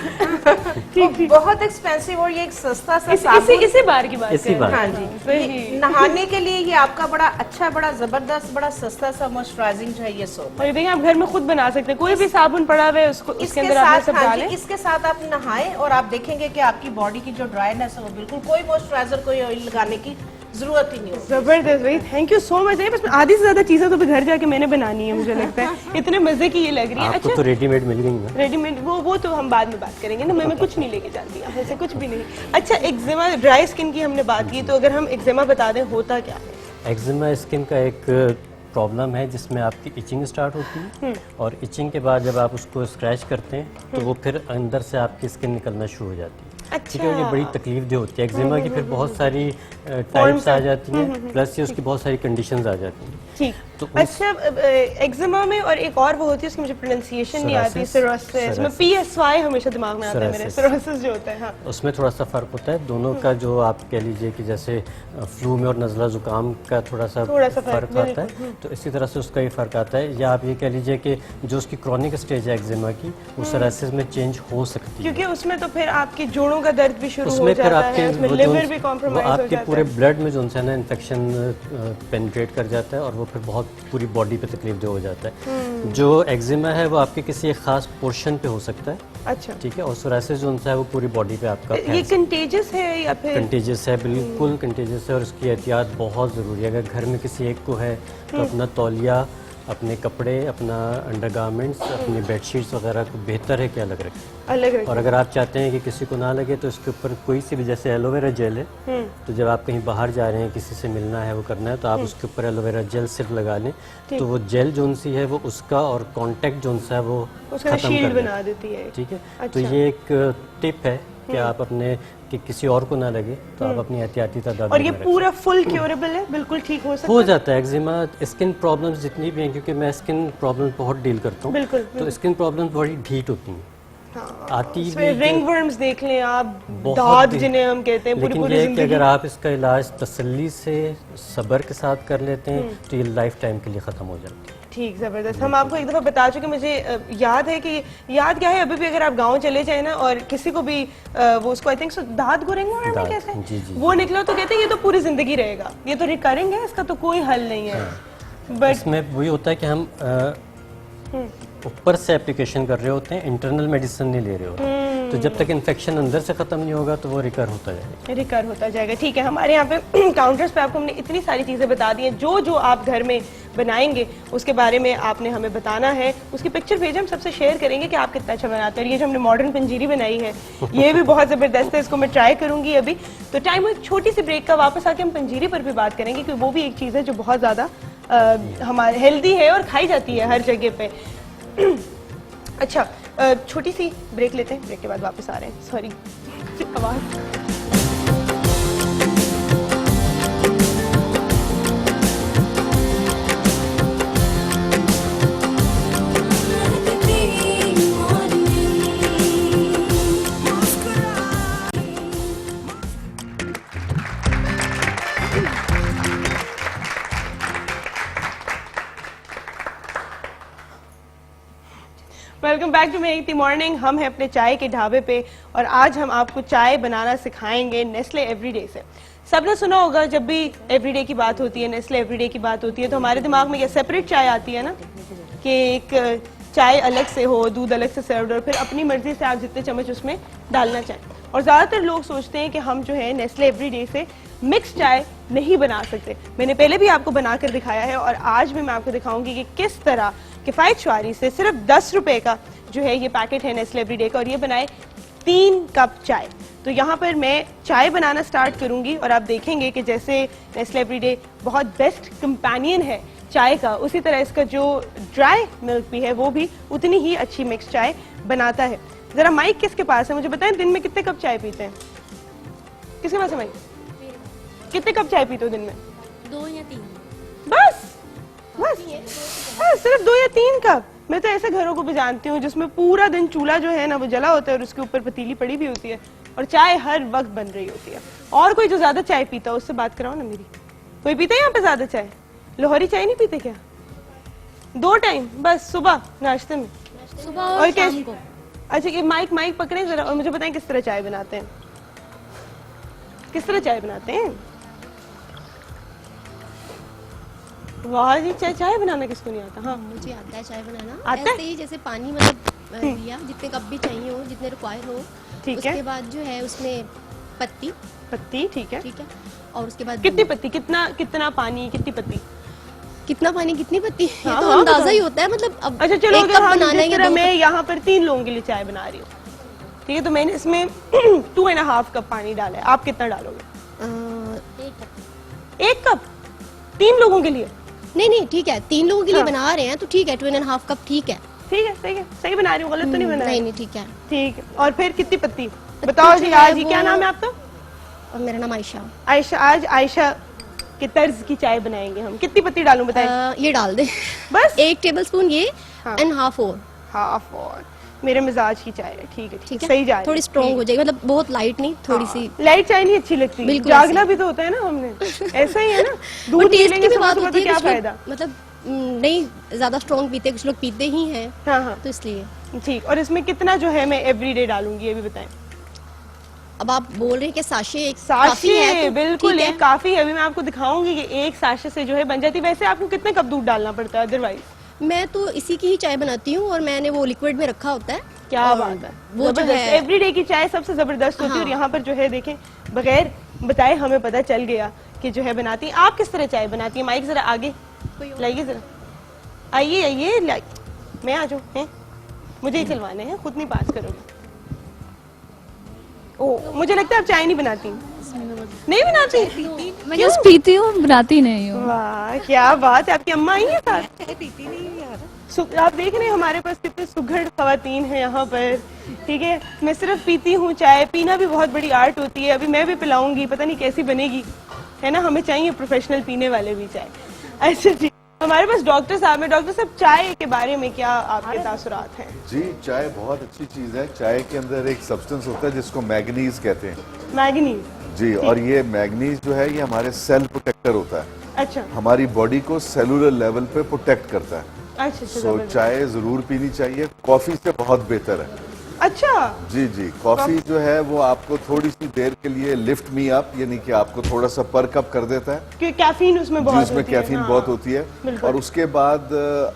बहुत एक्सपेंसिव, और ये एक सस्ता सा साबुन, इसी बार की बात इसी बार। हाँ जी, ये नहाने के लिए ये आपका बड़ा अच्छा, बड़ा जबरदस्त, बड़ा सस्ता सा मॉइस्चराइजिंग जो है ये सोप। और ये देखिए, आप घर में खुद बना सकते हैं, कोई भी साबुन पड़ा हुआ है उसको इसके अंदर आप सब डालें। इसके साथ आप नहाएं और आप देखेंगे कि आपकी बॉडी की जो ड्राइनेस है वो बिल्कुल, कोई मॉइस्चराइजर, कोई ऑयल लगाने की जरूरत ही नहीं होगी। जबरदस्त भाई, थैंक यू सो मच। बस आधी से ज्यादा चीजें तो घर जाके मैंने बनानी है, मुझे लगता है इतने मजे की ये लग रही है। आपको तो रेडीमेड मिल गई ना? रेडीमेड वो तो हम बाद में बात करेंगे ना, मैं कुछ नहीं लेके जाती, ऐसे कुछ भी नहीं। अच्छा, एक्जिमा, ड्राई स्किन की हमने बात की, तो अगर हम एक्जिमा बता दें होता क्या है? एक्जिमा स्किन का एक प्रॉब्लम है जिसमें आपकी इचिंग स्टार्ट होती है, और इचिंग के बाद जब आप उसको स्क्रैच करते हैं तो वो फिर अंदर से आपकी स्किन निकलना शुरू हो जाती है। अच्छा। ठीक है, ये बड़ी तकलीफ दे होती है। एक्जिमा की फिर बहुत सारी टाइप्स आ जाती हैं, प्लस ये उसकी बहुत सारी कंडीशंस आ जाती हैं। ठीक, तो अच्छा, एक्जिमा में और एक और वो होती है, उसकी मुझे प्रोनाउंसिएशन नहीं आती, सिरोसिस। मैं PSY हमेशा दिमाग में आता है मेरे, सिरोसिस जो होता है। हाँ, उसमें थोड़ा सा फर्क होता है दोनों का। जो आप कह लीजिए कि जैसे फ्लू में और नज़ला जुकाम का थोड़ा सा फर्क आता है, तो इसी तरह से उसका ये फर्क आता है। या आप ये कह लीजिए कि जो उसकी क्रॉनिक स्टेज है एक्जिमा की, वो सोरासिस में चेंज हो सकती है, क्योंकि उसमें तो फिर आपके जोड़ों का दर्द भी शुरू हो उसमें फिर जाता आपके है, उसमें वो लिवर भी जो कॉम्प्रोमाइज हो आपके जाता पूरे है। ब्लड में जो है ना इन्फेक्शन पेनिट्रेट कर जाता है, और वो फिर बहुत पूरी बॉडी पे तकलीफ दे हो जाता है। जो एक्जिमा है वो आपके किसी एक खास पोर्शन पे हो सकता है, अच्छा, ठीक है, और सोरासिस जो है वो पूरी बॉडी पे आपका ये कंटेजियस है या फिर? कंटेजियस है, बिल्कुल कंटेजियस है, और उसकी एहतियात बहुत ज़रूरी है। अगर घर में किसी एक को है तो अपना तौलिया, अपने कपड़े, अपना अंडरगारमेंट्स, अपनी बेडशीट्स वगैरह को बेहतर है कि अलग रखें। अलग रखें। और अगर आप चाहते हैं कि किसी को ना लगे तो इसके ऊपर कोई सी भी, जैसे एलोवेरा जेल है, तो जब आप कहीं बाहर जा रहे हैं, किसी से मिलना है, वो करना है, तो आप उसके ऊपर एलोवेरा जेल सिर्फ लगा लें, तो वो जेल जोन सी है वो उसका और कांटेक्ट जोन सा है वो उसका खत्म शील्ड कर बना देता देती है। है। ठीक है, अच्छा। तो ये एक टिप है कि आप अपने, कि किसी और को ना लगे तो आप अपनी एहतियाती तादाद और ये में रखें। पूरा फुल क्योरेबल है, बिल्कुल ठीक हो सकता हो है? जाता है एक्जिमा, स्किन प्रॉब्लम्स जितनी भी हैं, क्योंकि मैं स्किन प्रॉब्लम्स बहुत डील करता हूँ, बिल्कुल, तो स्किन प्रॉब्लम्स बड़ी ढीठ होती हैं, आती भी रिंग वर्म्स देख लें आप, बहुत दाद ही- जिन्हें हम कहते हैं, पूरी लेकिन पूरी ये है कि जिंदगी। अगर आप इसका इलाज तसल्ली से, सब्र के साथ कर लेते हैं तो ये लाइफ टाइम के लिए ख़त्म हो जाती है। ठीक, जबरदस्त। हम आपको एक दफा बता चुके, मुझे याद है कि, याद क्या है, अभी भी अगर आप गांव चले जाए ना और किसी को भी वो उसको आई थिंक दाद गुरेंगे में दाद, कैसे जी, जी, वो निकला तो कहते हैं ये तो पूरी जिंदगी रहेगा, ये तो रिकरिंग है, इसका तो कोई हल नहीं है। बट इसमें वही होता है कि हम ऊपर से एप्लीकेशन कर रहे होते हैं, इंटरनल मेडिसिन नहीं ले रहे होते, तो जब तक इन्फेक्शन अंदर से ख़त्म नहीं होगा तो वो रिकर होता जाएगा। रिकर होता जाएगा। ठीक है, हमारे यहाँ पे काउंटर्स पे आपको हमने इतनी सारी चीज़ें बता दी हैं, जो जो आप घर में बनाएंगे उसके बारे में आपने हमें बताना है, उसकी पिक्चर भेजें, हम सबसे शेयर करेंगे कि आप कितना अच्छा बनाते हैं। और ये जो हमने मॉडर्न पंजीरी बनाई है ये भी बहुत ज़बरदस्त है, इसको मैं ट्राई करूँगी अभी। तो टाइम एक छोटी सी ब्रेक का, वापस आके हम पंजीरी पर भी बात करेंगे, क्योंकि वो भी एक चीज़ है जो बहुत ज़्यादा हमारे हेल्दी है और खाई जाती है हर जगह पे। अच्छा, छोटी सी ब्रेक लेते हैं, ब्रेक के बाद वापस आ रहे हैं। सॉरी आवाज। वेलकम बैक टू मेरी मॉर्निंग। हम हैं अपने चाय के ढाबे पे और आज हम आपको चाय बनाना सिखाएंगे नेस्ले एवरीडे से। सबने सुना होगा जब भी एवरीडे की बात होती है, नेस्ले एवरीडे की बात होती है, तो हमारे दिमाग में ये सेपरेट चाय आती है ना, कि एक चाय अलग से हो, दूध अलग से सर्व, और फिर अपनी मर्जी से आप जितने चम्मच उसमें डालना चाहें। और ज्यादातर लोग सोचते हैं कि हम जो है नेस्ले एवरीडे से मिक्स चाय नहीं बना सकते। मैंने पहले भी आपको बनाकर दिखाया है और आज भी मैं आपको दिखाऊंगी कि किस तरह किफायत शुआरी से सिर्फ 10 रुपए का जो है ये पैकेट है नेस्ले एवरीडे का, और ये बनाए 3 कप चाय। तो यहाँ पर मैं चाय बनाना स्टार्ट करूंगी और आप देखेंगे कि जैसे नेस्ले एवरीडे बहुत बेस्ट कंपेनियन है चाय का, उसी तरह इसका जो ड्राई मिल्क भी है वो भी उतनी ही अच्छी मिक्स चाय बनाता है। जरा माइक किसके पास है मुझे बताएं, दिन में कितने कप चाय पीते हैं? किसके पास है माइक? कितने कप चाय पीते हो दिन में? 2 या 3 बस सिर्फ 2 या 3 कप। मैं तो ऐसे घरों को भी जानती हूँ जिसमें पूरा दिन चूल्हा जो है ना वो जला होता है और उसके ऊपर पतीली पड़ी भी होती है और चाय हर वक्त बन रही होती है। और कोई जो ज्यादा चाय पीता है उससे बात कराओ ना मेरी। कोई पीता है यहाँ पे ज्यादा चाय? लाहौरी चाय नहीं पीते क्या? 2 टाइम बस, सुबह नाश्ते में, सुबह और शाम को। अच्छा, ये माइक पकड़े जरा और मुझे बताएं किस तरह चाय बनाते हैं, किस तरह चाय बनाते हैं? वाह जी, चाय बनाना किसको नहीं आता? हाँ मुझे आता है चाय बनाना। आता है? ऐसे ही जैसे पानी मतलब लिया जितने कप भी चाहिए हो, जितने रिक्वायर हो, ठीक है। उसके बाद जो है उसमें पत्ती, ठीक है, ठीक है, और उसके बाद कितनी पत्ती, कितना पानी, कितनी पत्ती? कितना पानी कितनी पत्ती, ये हाँ, तो हाँ, अंदाजा बताओ। ही होता है। मतलब अब अच्छा चलो, एक अगर कप हम बनाना है जिस या तरह 2 मैं यहाँ पर 3 लोगों के लिए चाय बना रही हूँ, ठीक है, तो मैंने इसमें 2.5 कप पानी डाला है। आप कितना डालोगे? 1 कप 3 लोगों के लिए? नहीं ठीक है, 3 लोगों के लिए हाँ। बना रहे हैं तो ठीक है, 2.5 कप ठीक है। ठीक है, सही बना रही हूँ, गलत तो नहीं बना रही? नहीं ठीक है। ठीक है, और फिर कितनी पत्ती बताओ जी? आज ही क्या नाम है आपका? और मेरा नाम आयशा। आयशा। आज आयशा के तर्ज की चाय बनाएंगे हम। कितनी पत्ती डालूं बताएं? ये डाल दे बस 1 टेबलस्पून ये हाँ। एंड हाफ और मेरे मिजाज की चाय है। ठीक है, ठीक है, सही जा रही है। थोड़ी स्ट्रॉन्ग हो जाएगी, मतलब बहुत लाइट नहीं, थोड़ी सी। लाइट चाय नहीं अच्छी लगती, बिल्कुल जागना ऐसे। भी तो होता है ना हमने, ऐसा ही है ना। और दूध पी टेस्ट लेंगे की भी सुबह बात सुबह होती तो है, क्या कुछ लोग फायदा? मतलब नहीं ज्यादा स्ट्रॉन्ग पीते, कुछ लोग पीते ही हैं, हाँ तो इसलिए। ठीक। और इसमें कितना जो है मैं एवरीडे डालूंगी ये भी बताएं? अब आप बोल रहे हैं कि साशे काफी है, साशे तो बिल्कुल ठीक है। एक काफी है। अभी मैं आपको दिखाऊंगी कि एक साशे से जो है बन जाती है। वैसे आपको कितने कप दूध डालना पड़ता है अदरवाइज? मैं तो इसी की ही चाय बनाती हूँ और मैंने वो लिक्विड में रखा होता है। क्या और बात है, वो जो है एवरीडे की चाय सबसे जबरदस्त होती है। और हाँ। यहाँ पर जो है देखें, बगैर बताए हमें पता चल गया कि जो है बनाती है। आप किस तरह चाय बनाती है? माइक जरा आगे लाइए, जरा आइए मैं आ जाऊँ, मुझे ही चलवाने हैं, खुद नहीं पास करोगे। ओ, मुझे लगता है आप चाय नहीं बनाती। नहीं बनाती? मैं जस्ट पीती हूँ, बनाती नहीं हूँ। वाह क्या बात है, आपकी अम्मा आई है साथ? आप देख रहे हैं हमारे पास कितने सुघड़ खवातीन हैं यहाँ पर, ठीक है। मैं सिर्फ पीती हूँ चाय, पीना भी बहुत बड़ी आर्ट होती है। अभी मैं भी पिलाऊंगी, पता नहीं कैसी बनेगी, है ना। हमें चाहिए प्रोफेशनल पीने वाले भी चाय। अच्छा जी, हमारे पास डॉक्टर साहब हैं। डॉक्टर साहब, चाय के बारे में क्या आपके तासुरात हैं? जी, चाय बहुत अच्छी चीज है। चाय के अंदर एक सब्सटेंस होता है जिसको मैग्नीज कहते हैं। मैग्नीज? जी, और ये मैग्नीज जो है ये हमारे सेल प्रोटेक्टर होता है। अच्छा हमारी बॉडी को सेलुलर लेवल पे प्रोटेक्ट करता है। अच्छा। सो चाय जरूर पीनी चाहिए, कॉफी से बहुत बेहतर है। अच्छा जी, कॉफी जो है वो आपको थोड़ी सी देर के लिए लिफ्ट मी अप, यानी कि आपको थोड़ा सा पर्क अप कर देता है, क्योंकि कैफीन उसमें बहुत जिसमें होती है। कैफीन हाँ। बहुत होती है। बिल्कुल। और उसके बाद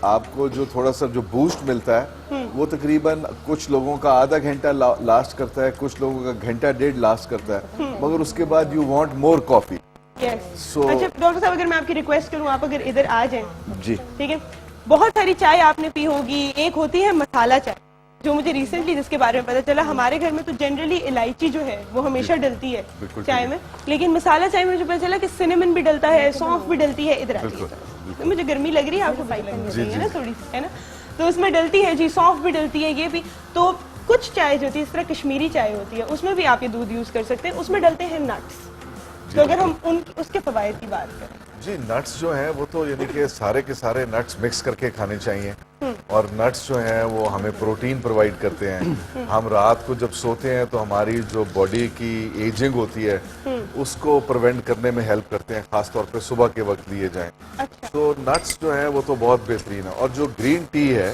आपको जो थोड़ा सा जो बूस्ट मिलता है वो तकरीबन कुछ लोगों का आधा घंटा लास्ट करता है, कुछ लोगों का घंटा 1.5 लास्ट करता है, मगर उसके बाद you want more coffee. Yes. So- अच्छा डॉक्टर साहब, अगर मैं आपकी रिक्वेस्ट करूं, आप अगर इधर आ जाएं, जी, ठीक है। बहुत सारी चाय आपने पी होगी, एक होती है मसाला चाय, जो मुझे रिसेंटली जिसके बारे में पता चला। हमारे घर में तो जनरली इलायची जो है वो हमेशा डलती है बिल्कुल चाय में, लेकिन मसाला चाय में मुझे पता चला कि सिनेमन भी डलता है, सौंफ भी डलती है। इधर आइए, बिल्कुल। तो मुझे गर्मी लग रही है, आपको फाइल करनी चाहिए है ना थोड़ी सी, है ना। तो उसमें डलती है जी, सौंफ भी डलती है, ये भी। तो कुछ चाय जो होती है, इस तरह कश्मीरी चाय होती है, उसमें भी आप ये दूध यूज कर सकते हैं, उसमें डलते हैं नट्स। तो अगर हम उसके फवायद की बात करें जी, नट्स जो हैं वो तो यानी कि सारे के सारे नट्स मिक्स करके खाने चाहिए। और नट्स जो हैं वो हमें प्रोटीन प्रोवाइड करते हैं। हम रात को जब सोते हैं तो हमारी जो बॉडी की एजिंग होती है उसको प्रिवेंट करने में हेल्प करते हैं, खासतौर पे सुबह के वक्त लिए जाएं। अच्छा। तो नट्स जो हैं वो तो बहुत बेहतरीन है। और जो ग्रीन टी है,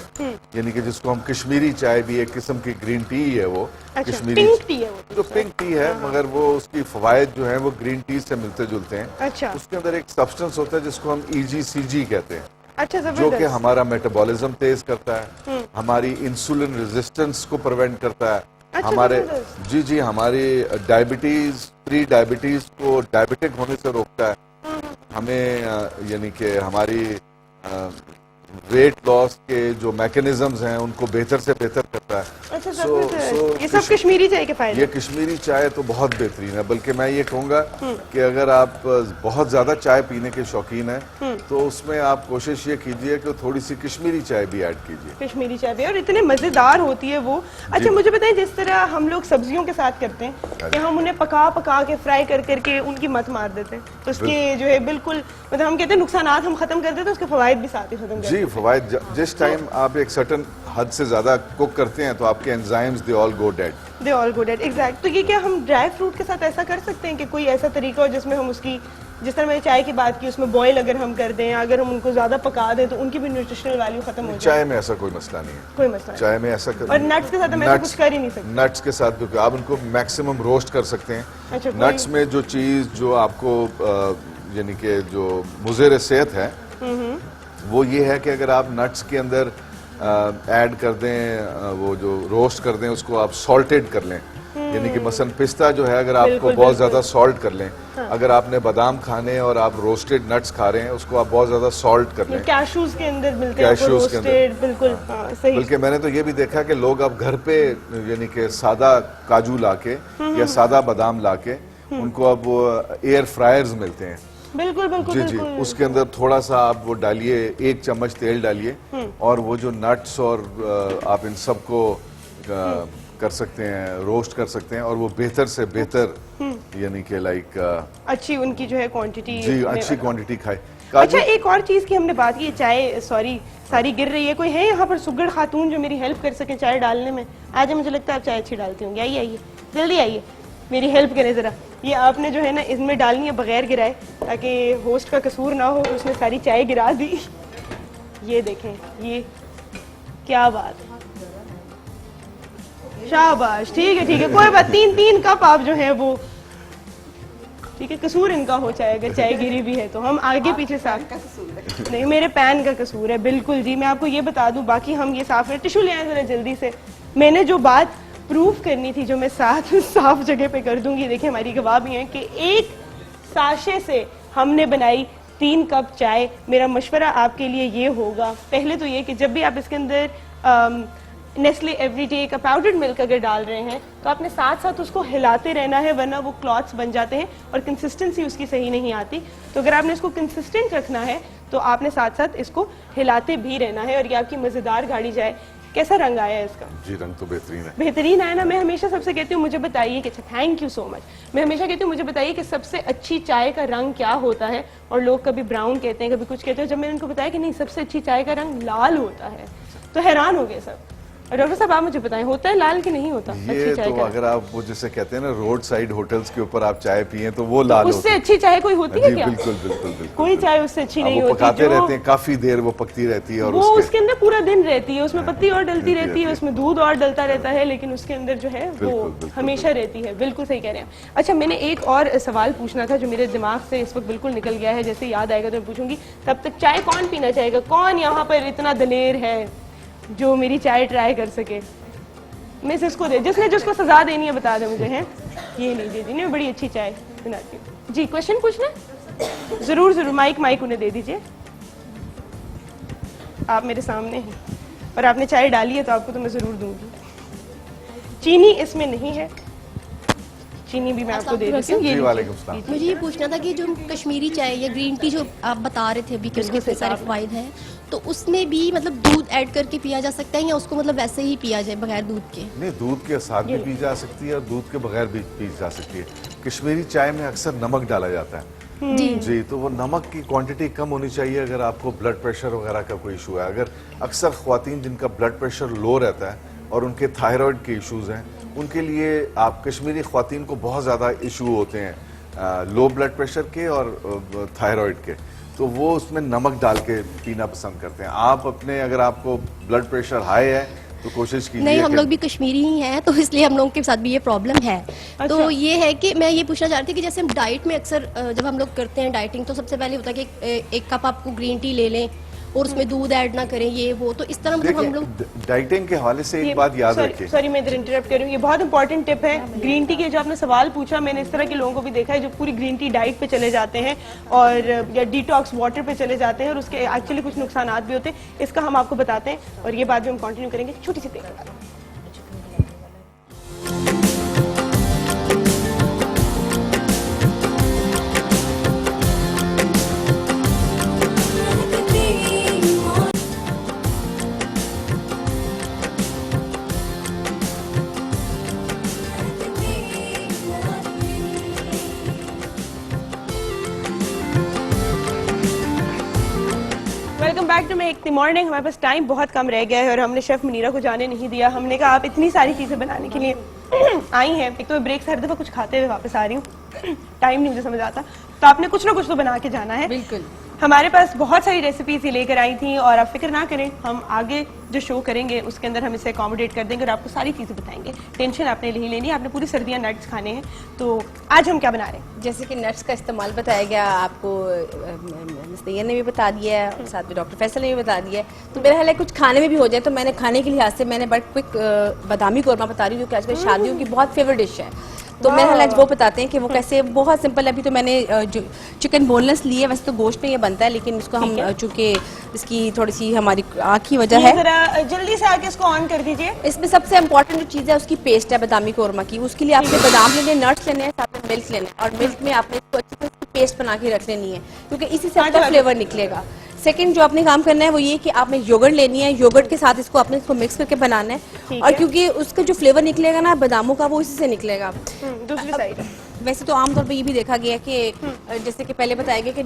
यानी कि जिसको हम कश्मीरी चाय भी, एक किस्म की ग्रीन टी है वो। अच्छा, कश्मीरी पिंक टी है वो तो। जो पिंक टी है, मगर वो उसकी फवायद जो है वो ग्रीन टी से मिलते जुलते हैं। अच्छा। उसके अंदर एक सब्सटेंस होता है जिसको हम EGCG कहते हैं, अच्छा, जो जबरदस्त। कि हमारा मेटाबॉलिज्म तेज करता है, हमारी इंसुलिन रेजिस्टेंस को प्रिवेंट करता है, अच्छा, हमारे जबरदस्त। जी हमारी डायबिटीज, प्री डायबिटीज को डायबिटिक होने से रोकता है। हमें यानी कि हमारी वेट लॉस के जो मैकेनिज्म्स हैं उनको बेहतर से बेहतर करता है। अच्छा, So- जबरदस्त। ये सब कश्मीरी चाय के फायदे। ये कश्मीरी चाय तो बहुत बेहतरीन है। बल्कि मैं ये कहूँगा कि अगर आप बहुत ज्यादा चाय पीने के शौकीन हैं तो उसमें आप कोशिश ये कीजिए कि थोड़ी सी कश्मीरी चाय भी ऐड कीजिए। कश्मीरी चाय भी, और इतने मजेदार होती है वो। अच्छा, मुझे बताएं, जिस तरह हम लोग सब्जियों के साथ करते हैं कि हम उन्हें पका पका के फ्राई कर करके उनकी मत मार देते हैं, तो उसके जो है बिल्कुल मतलब हम कहते हैं नुकसानात हम खत्म कर देते हैं, उसके फवायद भी साथ ही खत्म कर देते हैं। जी, फवायद जिस टाइम आप एक सर्टन हद से ज्यादा कुक करते हैं तो आपके enzymes they all go dead. They all good at, exact. तो ये क्या हम ड्राई फ्रूट के साथ ऐसा कर सकते हैं कि कोई ऐसा तरीका हो जिसमें हम उसकी, जिस तरह मैंने चाय की बात की, उसमें बॉयल अगर हम कर दें, अगर हम उनको ज्यादा पका दें तो उनकी भी न्यूट्रिशनल वैल्यू खत्म हो जाए? चाय में ऐसा कोई मसला नहीं है। कोई मसला नहीं। चाय में ऐसा और nuts के साथ हम ऐसा कुछ कर ही नहीं सकते। नट्स के साथ क्योंकि आप उनको मैक्सिमम रोस्ट कर सकते हैं। अच्छा, नट्स में जो चीज जो आपको यानी कि जो मुज़र सेहत है वो ये है कि अगर आप नट्स के अंदर ऐड कर दें, वो जो रोस्ट कर दें उसको आप सॉल्टेड कर लें, यानी कि मसलन पिस्ता जो है अगर आपको बहुत ज्यादा सॉल्ट कर लें, अगर आपने बादाम खाने और आप रोस्टेड नट्स खा रहे हैं उसको आप बहुत ज्यादा सॉल्ट कर लें। कैशूज के अंदर मिलते हैं कैशूज के अंदर। रोस्टेड, बिल्कुल सही। बल्कि मैंने तो ये भी देखा कि लोग अब घर पे यानी कि सादा काजू लाके या सादा बादाम लाके उनको अब वो एयर फ्रायर्स मिलते हैं। बिल्कुल बिल्कुल जी जी, बिल्कुल। उसके अंदर थोड़ा सा आप वो डालिए, 1 चम्मच तेल डालिए और वो जो नट्स और आप इन सबको कर सकते हैं, रोस्ट कर सकते हैं और वो बेहतर से बेहतर यानी कि लाइक अच्छी उनकी जो है क्वांटिटी। जी अच्छी क्वांटिटी खाए। अच्छा, एक और चीज की हमने बात की, चाय सॉरी सारी गिर रही है, कोई है यहाँ पर सुगड़ खातून जो मेरी हेल्प कर सके चाय डालने में? आज मुझे लगता है आप चाय अच्छी डालती होंगी। आइए आइए, जल्दी आइए, मेरी हेल्प करें जरा। ये आपने जो है ना इसमें डालनी है बगैर गिराए, ताकि होस्ट का कसूर ना हो, उसने सारी चाय गिरा दी। ये देखें, ये क्या बात है, शाबाश। ठीक है कोई बात, 3 कप आप जो है वो, ठीक है, कसूर इनका हो चाहे, अगर चाय गिरी भी है तो हम आगे पीछे साफ नहीं, मेरे पैन का कसूर है बिल्कुल जी। मैं आपको ये बता दूं, बाकी हम ये साफ टिश्यू ले आए जरा जल्दी से। मैंने जो बात प्रूफ करनी थी जो मैं साफ जगह पे कर दूंगी। देखिए हमारी गवाही है कि 1 साशे से हमने बनाई 3 कप चाय। मेरा मशवरा आपके लिए ये होगा, पहले तो ये कि जब भी आप इसके अंदर नेस्ले एवरीडे का पाउडर्ड मिल्क अगर डाल रहे हैं तो आपने साथ साथ उसको हिलाते रहना है, वरना वो क्लॉट्स बन जाते हैं और कंसिस्टेंसी उसकी सही नहीं आती। तो अगर आपने इसको कंसिस्टेंट रखना है तो आपने साथ साथ इसको हिलाते भी रहना है। और ये आपकी मजेदार गाड़ी जाए। कैसा रंग आया है इसका? जी रंग तो बेहतरीन है। बेहतरीन आया ना। मैं हमेशा सबसे कहती हूँ मुझे बताइए कि, अच्छा थैंक यू सो मच, मैं हमेशा कहती हूँ मुझे बताइए कि सबसे अच्छी चाय का रंग क्या होता है। और लोग कभी ब्राउन कहते हैं, कभी कुछ कहते हैं। जब मैंने उनको बताया कि नहीं, सबसे अच्छी चाय का रंग लाल होता है, तो हैरान हो गए सब। डॉक्टर साहब आप मुझे बताएं, होता है लाल कि नहीं होता? ये तो अगर आप वो जैसे कहते हैं ना रोड साइड होटल्स के ऊपर आप चाय पिए तो वो लाल उससे अच्छी चाय कोई होती है क्या? बिल्कुल बिल्कुल बिल्कुल। कोई चाय उससे अच्छी नहीं होती। पकाते रहते हैं काफी देर, वो पकती रहती है और वो उसके अंदर पूरा दिन रहती है, उसमें पत्ती और डलती रहती है, उसमें दूध और डलता रहता है, लेकिन उसके अंदर जो है वो हमेशा रहती है। बिल्कुल सही कह रहे हैं। अच्छा, मैंने एक और सवाल पूछना था जो मेरे दिमाग से इस वक्त बिल्कुल निकल गया है, जैसे याद आएगा तो मैं पूछूंगी। तब तक चाय कौन पीना चाहेगा? कौन यहाँ पर इतना दलेर है जो मेरी चाय ट्राई कर सके? मैं इसको दे, जिसको सजा देनी है बता दे मुझे। हैं ये नहीं दे दी, नहीं बड़ी अच्छी चाय बनाती हूँ जी। क्वेश्चन पूछना? जरूर जरूर, माइक उन्हें दे दीजिए। आप मेरे सामने हैं और आपने चाय डाली है तो आपको तो मैं जरूर दूंगी। चीनी इसमें नहीं है, चीनी भी मैं आपको दे देती हूँ। जी वालेकुम सलाम। मुझे ये पूछना था कि जो कश्मीरी चाय या ग्रीन टी जो आप बता रहे थे अभी कि उसके इतने सारे फायद हैं, तो उसमें भी मतलब दूध ऐड करके पिया जा सकता है या उसको मतलब वैसे ही पिया जाए बगैर दूध के? नहीं, दूध के साथ भी पी जा सकती है और दूध के बगैर भी पी जा सकती है। कश्मीरी चाय में अक्सर नमक डाला जाता है जी, तो वो नमक की क्वांटिटी कम होनी चाहिए अगर आपको ब्लड प्रेशर वगैरह का कोई इशू है। अगर अक्सर ख्वातीन जिनका ब्लड प्रेशर लो रहता है और उनके थायराइड के इश्यूज हैं, उनके लिए आप कश्मीरी ख्वातीन को बहुत ज़्यादा इशू होते हैं लो ब्लड प्रेशर के और थायराइड के, तो वो उसमें नमक डाल के पीना पसंद करते हैं। आप अपने अगर आपको ब्लड प्रेशर हाई है तो कोशिश कीजिए। नहीं, हम लोग भी कश्मीरी ही हैं तो इसलिए हम लोगों के साथ भी ये प्रॉब्लम है। तो ये है कि मैं ये पूछना चाह रही थी कि जैसे हम डाइट में अक्सर जब हम लोग करते हैं डाइटिंग, तो सबसे पहले होता है कि एक कप आपको ग्रीन टी ले लें और उसमें दूध ऐड ना करें, ये वो, तो इस तरह मतलब हम लोग डाइटिंग के हवाले से एक बात याद रखिए। सॉरी मैं इधर इंटरप्ट कर रही हूँ, ये बहुत इंपॉर्टेंट टिप है। ग्रीन टी के जो आपने सवाल पूछा, मैंने इस तरह के लोगों को भी देखा है जो पूरी ग्रीन टी डाइट पे चले जाते हैं और या डिटॉक्स वाटर पे चले जाते हैं और उसके एक्चुअली कुछ नुकसानात भी होते हैं। इसका हम आपको बताते हैं और ये बात भी हम कंटिन्यू करेंगे छोटी सी ब्रेक के बाद। Welcome back to make the morning. हमारे पास टाइम बहुत कम रह गया है और हमने शेफ मुनीरा को जाने नहीं दिया। हमने कहा आप इतनी सारी चीजें बनाने के लिए आई हैं, एक तो ब्रेक से हर दफा कुछ खाते हुए वापस आ रही हूँ, टाइम नहीं मुझे समझ आता, तो आपने कुछ ना कुछ तो बना के जाना है। बिल्कुल। हमारे पास बहुत सारी रेसिपीज लेकर आई थी और आप फिक्र ना करें, हम आगे जो शो करेंगे उसके अंदर हम इसे अकोमोडेट कर देंगे और आपको सारी चीजें बताएंगे। टेंशन आपने नहीं लेनी, आपने पूरी सर्दियां नट्स खाने हैं। तो आज हम क्या बना रहे हैं? जैसे कि नट्स का इस्तेमाल बताया गया आपको, मिस्टर ने भी बता दिया है और साथ में डॉक्टर फैसल ने भी बता दिया है। तो मेरा ख्याल है कुछ खाने में भी हो जाए, तो मैंने खाने के लिहाज से मैंने बड़ा क्विक बादामी कौरमा बता रही हूँ जो कि आजकल शादियों की बहुत फेवरेट डिश है। तो मेरे ख्याल आज वो बताते हैं कि वो कैसे, बहुत सिंपल। अभी तो मैंने जो चिकन बोनलेस लिए, वैसे तो गोश्त में ये बनता है, लेकिन इसको हम चूंकि इसकी थोड़ी सी हमारी आँख की वजह है, जरा जल्दी से आके इसको ऑन कर दीजिए। इसमें सबसे इम्पोर्टेंट जो चीज़ है उसकी पेस्ट है बादामी कौरमा की। उसके लिए आपने बादाम लेने, नट्स लेने हैं, साथ में मिल्क लेना है और मिल्क में आपने इसको अच्छे से पेस्ट बना के रख लेनी है क्योंकि इसी से आपका फ्लेवर निकलेगा। सेकंड जो आपने काम करना है वो ये कि आपने योगर्ट लेनी है, योगर्ट के साथ इसको आपने इसको मिक्स करके बनाना है और क्योंकि उसका जो फ्लेवर निकलेगा ना बादामों का, वो इसी से निकलेगा। दूसरी साइड वैसे तो आमतौर पे ये भी देखा गया कि जैसे कि पहले बताया गया कि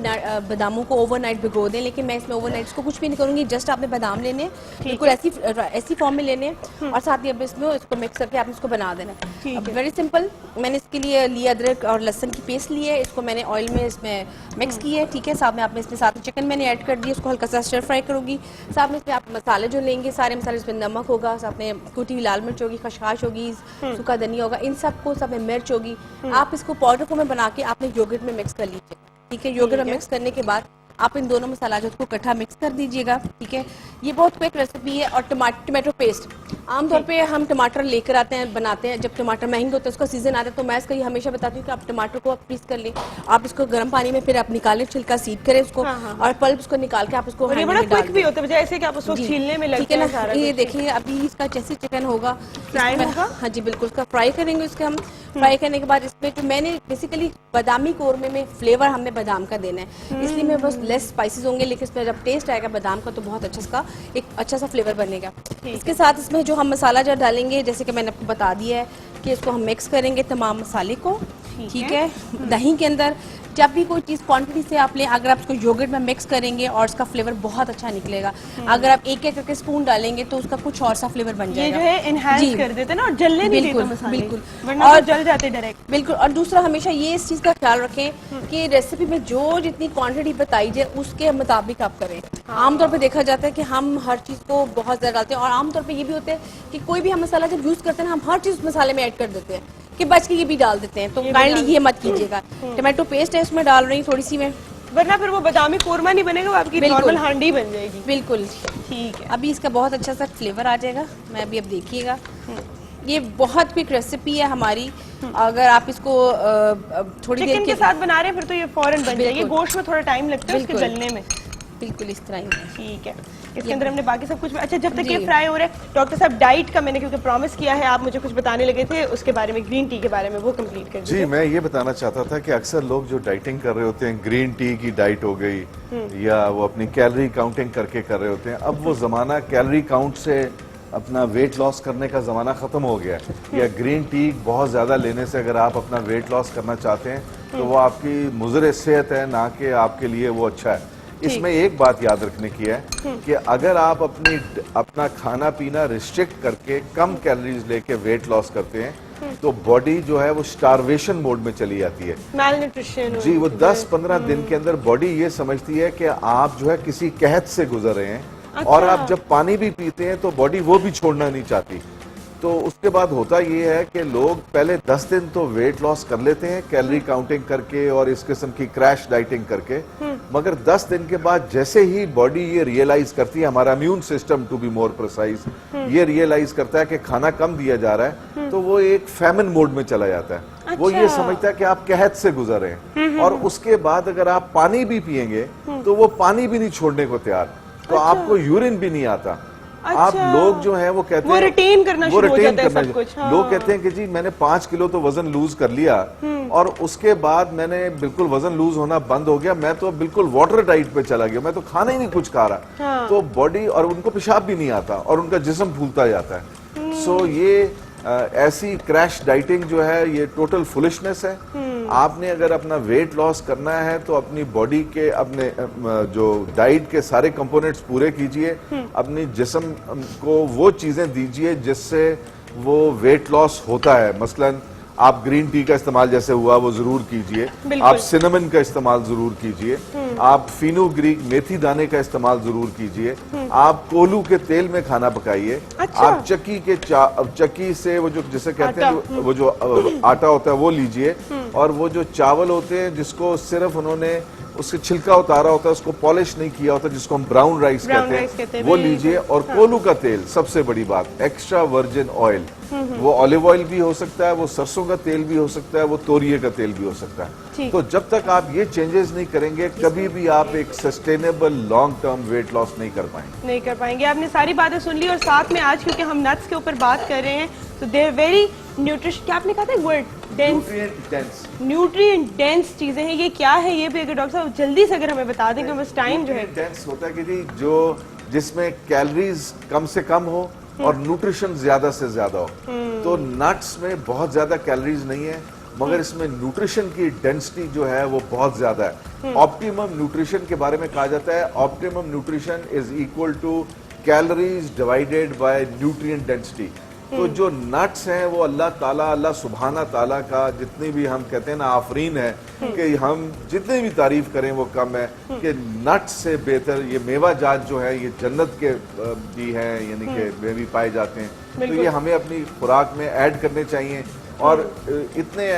बादामों को ओवरनाइट भिगो दें, लेकिन मैं इसमें ओवरनाइट इसको कुछ भी नहीं करूंगी। जस्ट आपने बादाम लेने, बिल्कुल ऐसी फॉर्म में लेने और साथ ही अब इसमें इसको मिक्स करके आपने इसको बना देना। Very simple. मैंने इसके लिए लिया अदरक और लहसुन की पेस्ट ली है, इसको मैंने ऑयल में इसमें मिक्स की है, ठीक है। साथ में आपने इसमें साथ चिकन मैंने ऐड कर दिया, इसको हल्का सा स्टर फ्राई करूंगी। साथ में इसमें आप मसाले जो लेंगे, सारे मसाले, इसमें नमक होगा, साथ में कुटी हुई लाल मिर्च होगी, खसखस होगी, सूखा धनिया होगा, इन सबको, साथ में मिर्च होगी। आप इसको पाउडर फॉर्म में बना के आपने योगर्ट में मिक्स कर लीजिए, ठीक है। योगर्ट में मिक्स करने के बाद आप इन दोनों मसाला को इकट्ठा मिक्स कर दीजिएगा, ठीक है। ये बहुत क्विक रेसिपी है। और टमाटो पेस्ट, आमतौर पे हम टमाटर लेकर आते हैं, बनाते हैं, जब टमाटर महंगे होते हैं, उसका सीजन आता है, तो मैं इसका ये हमेशा बताती हूँ कि आप टमाटर को आप पीस कर लें, आप इसको गर्म पानी में फिर आप निकालें, छिलका सीध करें उसको और पल्प उसको निकाल के आप उसको ये बड़ा क्विक भी होता है, जैसे कि आप उसको छीलने में लगते हैं सारा। ये देखिए अभी इसका जैसे चिकन होगा फ्राई होगा, हाँ जी बिल्कुल, उसका फ्राई करेंगे। उसके हम फ्राई करने के बाद इसमें जो मैंने बेसिकली बादामी कौरमे में फ्लेवर हमने बादाम का देना है, इसलिए मैं बस लेस स्पाइसेस होंगे, लेकिन इसमें जब टेस्ट आएगा बादाम का तो बहुत अच्छा इसका एक अच्छा सा फ्लेवर बनेगा। इसके साथ इसमें जो हम मसाला जो डालेंगे, जैसे कि मैंने आपको बता दिया है कि इसको हम मिक्स करेंगे तमाम मसाले को, ठीक है। दही के अंदर जब भी कोई चीज़ क्वांटिटी से आप लें, अगर आप इसको योगर्ट में मिक्स करेंगे और उसका फ्लेवर बहुत अच्छा निकलेगा। अगर आप एक एक करके स्पून डालेंगे तो उसका कुछ और सा फ्लेवर बन जाएगा। ये जो है एनहांस कर देते हैं ना, और जलने नहीं देते मसाले, बिल्कुल, वरना तो जल जाते डायरेक्ट। बिल्कुल। और दूसरा हमेशा ये इस चीज़ का ख्याल रखें कि रेसिपी में जो जितनी क्वांटिटी बताई जाए उसके मुताबिक आप करें। आमतौर पे देखा जाता है कि हम हर चीज़ को बहुत ज़्यादा डालते हैं और आमतौर पे ये भी होता है कि कोई भी हम मसाला जब यूज़ करते हैं ना, हम हर चीज़ मसाले में ऐड कर देते हैं कि बच के ये भी डाल देते हैं, तो काइंडली ये मत कीजिएगा। टमाटो पेस्ट है उसमें डाल रही हूँ थोड़ी सी मैं, वरना फिर वो बादामी कौरमा नहीं बनेगा, वो आपकी नॉर्मल हांडी बन जाएगी। बिल्कुल ठीक है। अभी इसका बहुत अच्छा सा फ्लेवर आ जाएगा। मैं अभी अब देखिएगा, ये बहुत क्विक रेसिपी है हमारी। अगर आप इसको थोड़ी देर के साथ बना रहे हैं फिर तो ये फौरन बन जाएगी। गोश्त में थोड़ा टाइम लगता है उसके गलने में। बिल्कुल इस तरह ही है। ठीक है, इसके अंदर हमने बाकी सब कुछ। अच्छा, जब तक ये फ्राई हो रहा है, डॉक्टर साहब डाइट का मैंने क्योंकि प्रॉमिस किया है, आप मुझे कुछ बताने लगे थे उसके बारे में, ग्रीन टी के बारे में, वो कंप्लीट कर जी, दीजिए। मैं ये बताना चाहता था कि अक्सर लोग जो डाइटिंग कर रहे होते हैं, ग्रीन टी की डाइट हो गई या वो अपनी कैलोरी काउंटिंग करके कर रहे होते हैं, अब वो जमाना कैलोरी काउंट से अपना वेट लॉस करने का जमाना खत्म हो गया है। या ग्रीन टी बहुत ज्यादा लेने से अगर आप अपना वेट लॉस करना चाहते हैं तो वो आपकी मुज़र सेहत है, ना कि आपके लिए वो अच्छा है। इसमें एक बात याद रखने की है कि अगर आप अपना खाना पीना रिस्ट्रिक्ट करके कम कैलोरीज लेके वेट लॉस करते हैं तो बॉडी जो है वो स्टारवेशन मोड में चली जाती है, मैलन्यूट्रिशन जी। वो 10-15 दिन के अंदर बॉडी ये समझती है कि आप जो है किसी कहत से गुजर रहे हैं। और आप जब पानी भी पीते हैं तो बॉडी वो भी छोड़ना नहीं चाहती। तो उसके बाद होता ये है कि लोग पहले 10 दिन तो वेट लॉस कर लेते हैं कैलोरी काउंटिंग करके और इस किस्म की क्रैश डाइटिंग करके, मगर 10 दिन के बाद जैसे ही बॉडी ये रियलाइज करती है, हमारा immune system to be more precise ये रियलाइज करता है कि खाना कम दिया जा रहा है, तो वो एक फैमिन मोड में चला जाता है। अच्छा। वो ये समझता है कि आप कहत से गुजर रहे हैं। और उसके बाद अगर आप पानी भी पिएंगे तो वो पानी भी नहीं छोड़ने को तैयार, तो आपको यूरिन भी नहीं आता। आप लोग जो हैं वो कहते हैं वो रिटेन करना शुरू हो जाता है सब कुछ। हाँ। लोग कहते हैं कि जी मैंने 5 किलो तो वजन लूज कर लिया और उसके बाद मैंने बिल्कुल वजन लूज होना बंद हो गया, मैं तो बिल्कुल वाटर डाइट पे चला गया, मैं तो खाना ही नहीं कुछ खा रहा। हाँ। तो बॉडी और उनको पेशाब भी नहीं आता और उनका जिस्म फूलता जाता है। सो ये ऐसी क्रैश डाइटिंग जो है ये टोटल फुलिशनेस है। आपने अगर अपना वेट लॉस करना है तो अपनी बॉडी के अपने जो डाइट के सारे कंपोनेंट्स पूरे कीजिए, अपनी जिस्म को वो चीजें दीजिए जिससे वो वेट लॉस होता है। मसलन आप ग्रीन टी का इस्तेमाल जैसे हुआ वो जरूर कीजिए, आप सिनेमन का इस्तेमाल जरूर कीजिए, आप फिनोग्रीक मेथी दाने का इस्तेमाल जरूर कीजिए, आप कोलू के तेल में खाना पकाइए। अच्छा। आप चक्की से वो जो जिसे कहते हैं वो जो आटा होता है वो लीजिए, और वो जो चावल होते हैं जिसको सिर्फ उन्होंने उसके छिलका उतारा होता है, उसको पॉलिश नहीं किया होता, जिसको हम ब्राउन राइस कहते हैं, वो लीजिए। और कोलू का तेल, सबसे बड़ी बात, एक्स्ट्रा वर्जिन ऑयल, वो ऑलिव ऑयल भी हो सकता है, वो सरसों का तेल भी हो सकता है, वो तोरिए का तेल भी हो सकता है। तो जब तक आप ये चेंजेस नहीं करेंगे कभी भी आप एक sustainable long term weight loss नहीं कर पाएंगे। आपने सारी बातें सुन ली, और साथ में आज क्योंकि हम नट्स के ऊपर बात कर रहे हैं तो दे वेरी न्यूट्रिशन, क्या आपने कहा था वर्ड, न्यूट्रिएंट डेंस चीजें हैं। ये क्या है ये भी अगर डॉक्टर साहब जल्दी से अगर हमें बता दें कि बस टाइम जो है। डेंस होता है कि जी जो जिसमें कैलोरीज कम से कम हो और न्यूट्रिशन ज्यादा से ज्यादा हो। तो नट्स में बहुत ज्यादा कैलोरीज नहीं है, मगर इसमें न्यूट्रिशन की डेंसिटी जो है वो बहुत ज्यादा है। ऑप्टिमम न्यूट्रिशन के बारे में कहा जाता है optimum nutrition is equal to calories divided by nutrient density. तो जो नट्स हैं वो अल्लाह सुब्हाना ताला का जितनी भी हम कहते हैं ना आफरीन है कि हम जितनी भी तारीफ करें वो कम है कि नट्स से बेहतर ये मेवा जात जो है ये जन्नत के भी है, यानी कि वे भी पाए जाते हैं। तो ये हमें अपनी खुराक में ऐड करने चाहिए। और इतने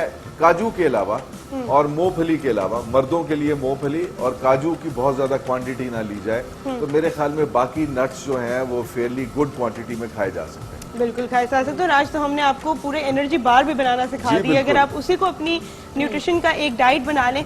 काजू के अलावा और मूंगफली के अलावा, मर्दों के लिए मूंगफली और काजू की बहुत ज्यादा क्वांटिटी ना ली जाए तो मेरे ख्याल में बाकी नट्स जो हैं वो फेयरली गुड क्वांटिटी में खाए जा सकते हैं। बिल्कुल खाए जा सकते हैं। आज तो हमने आपको पूरे एनर्जी बार भी बनाना सिखा दिया, अगर आप उसी को अपनी न्यूट्रिशन का एक डाइट बना लें।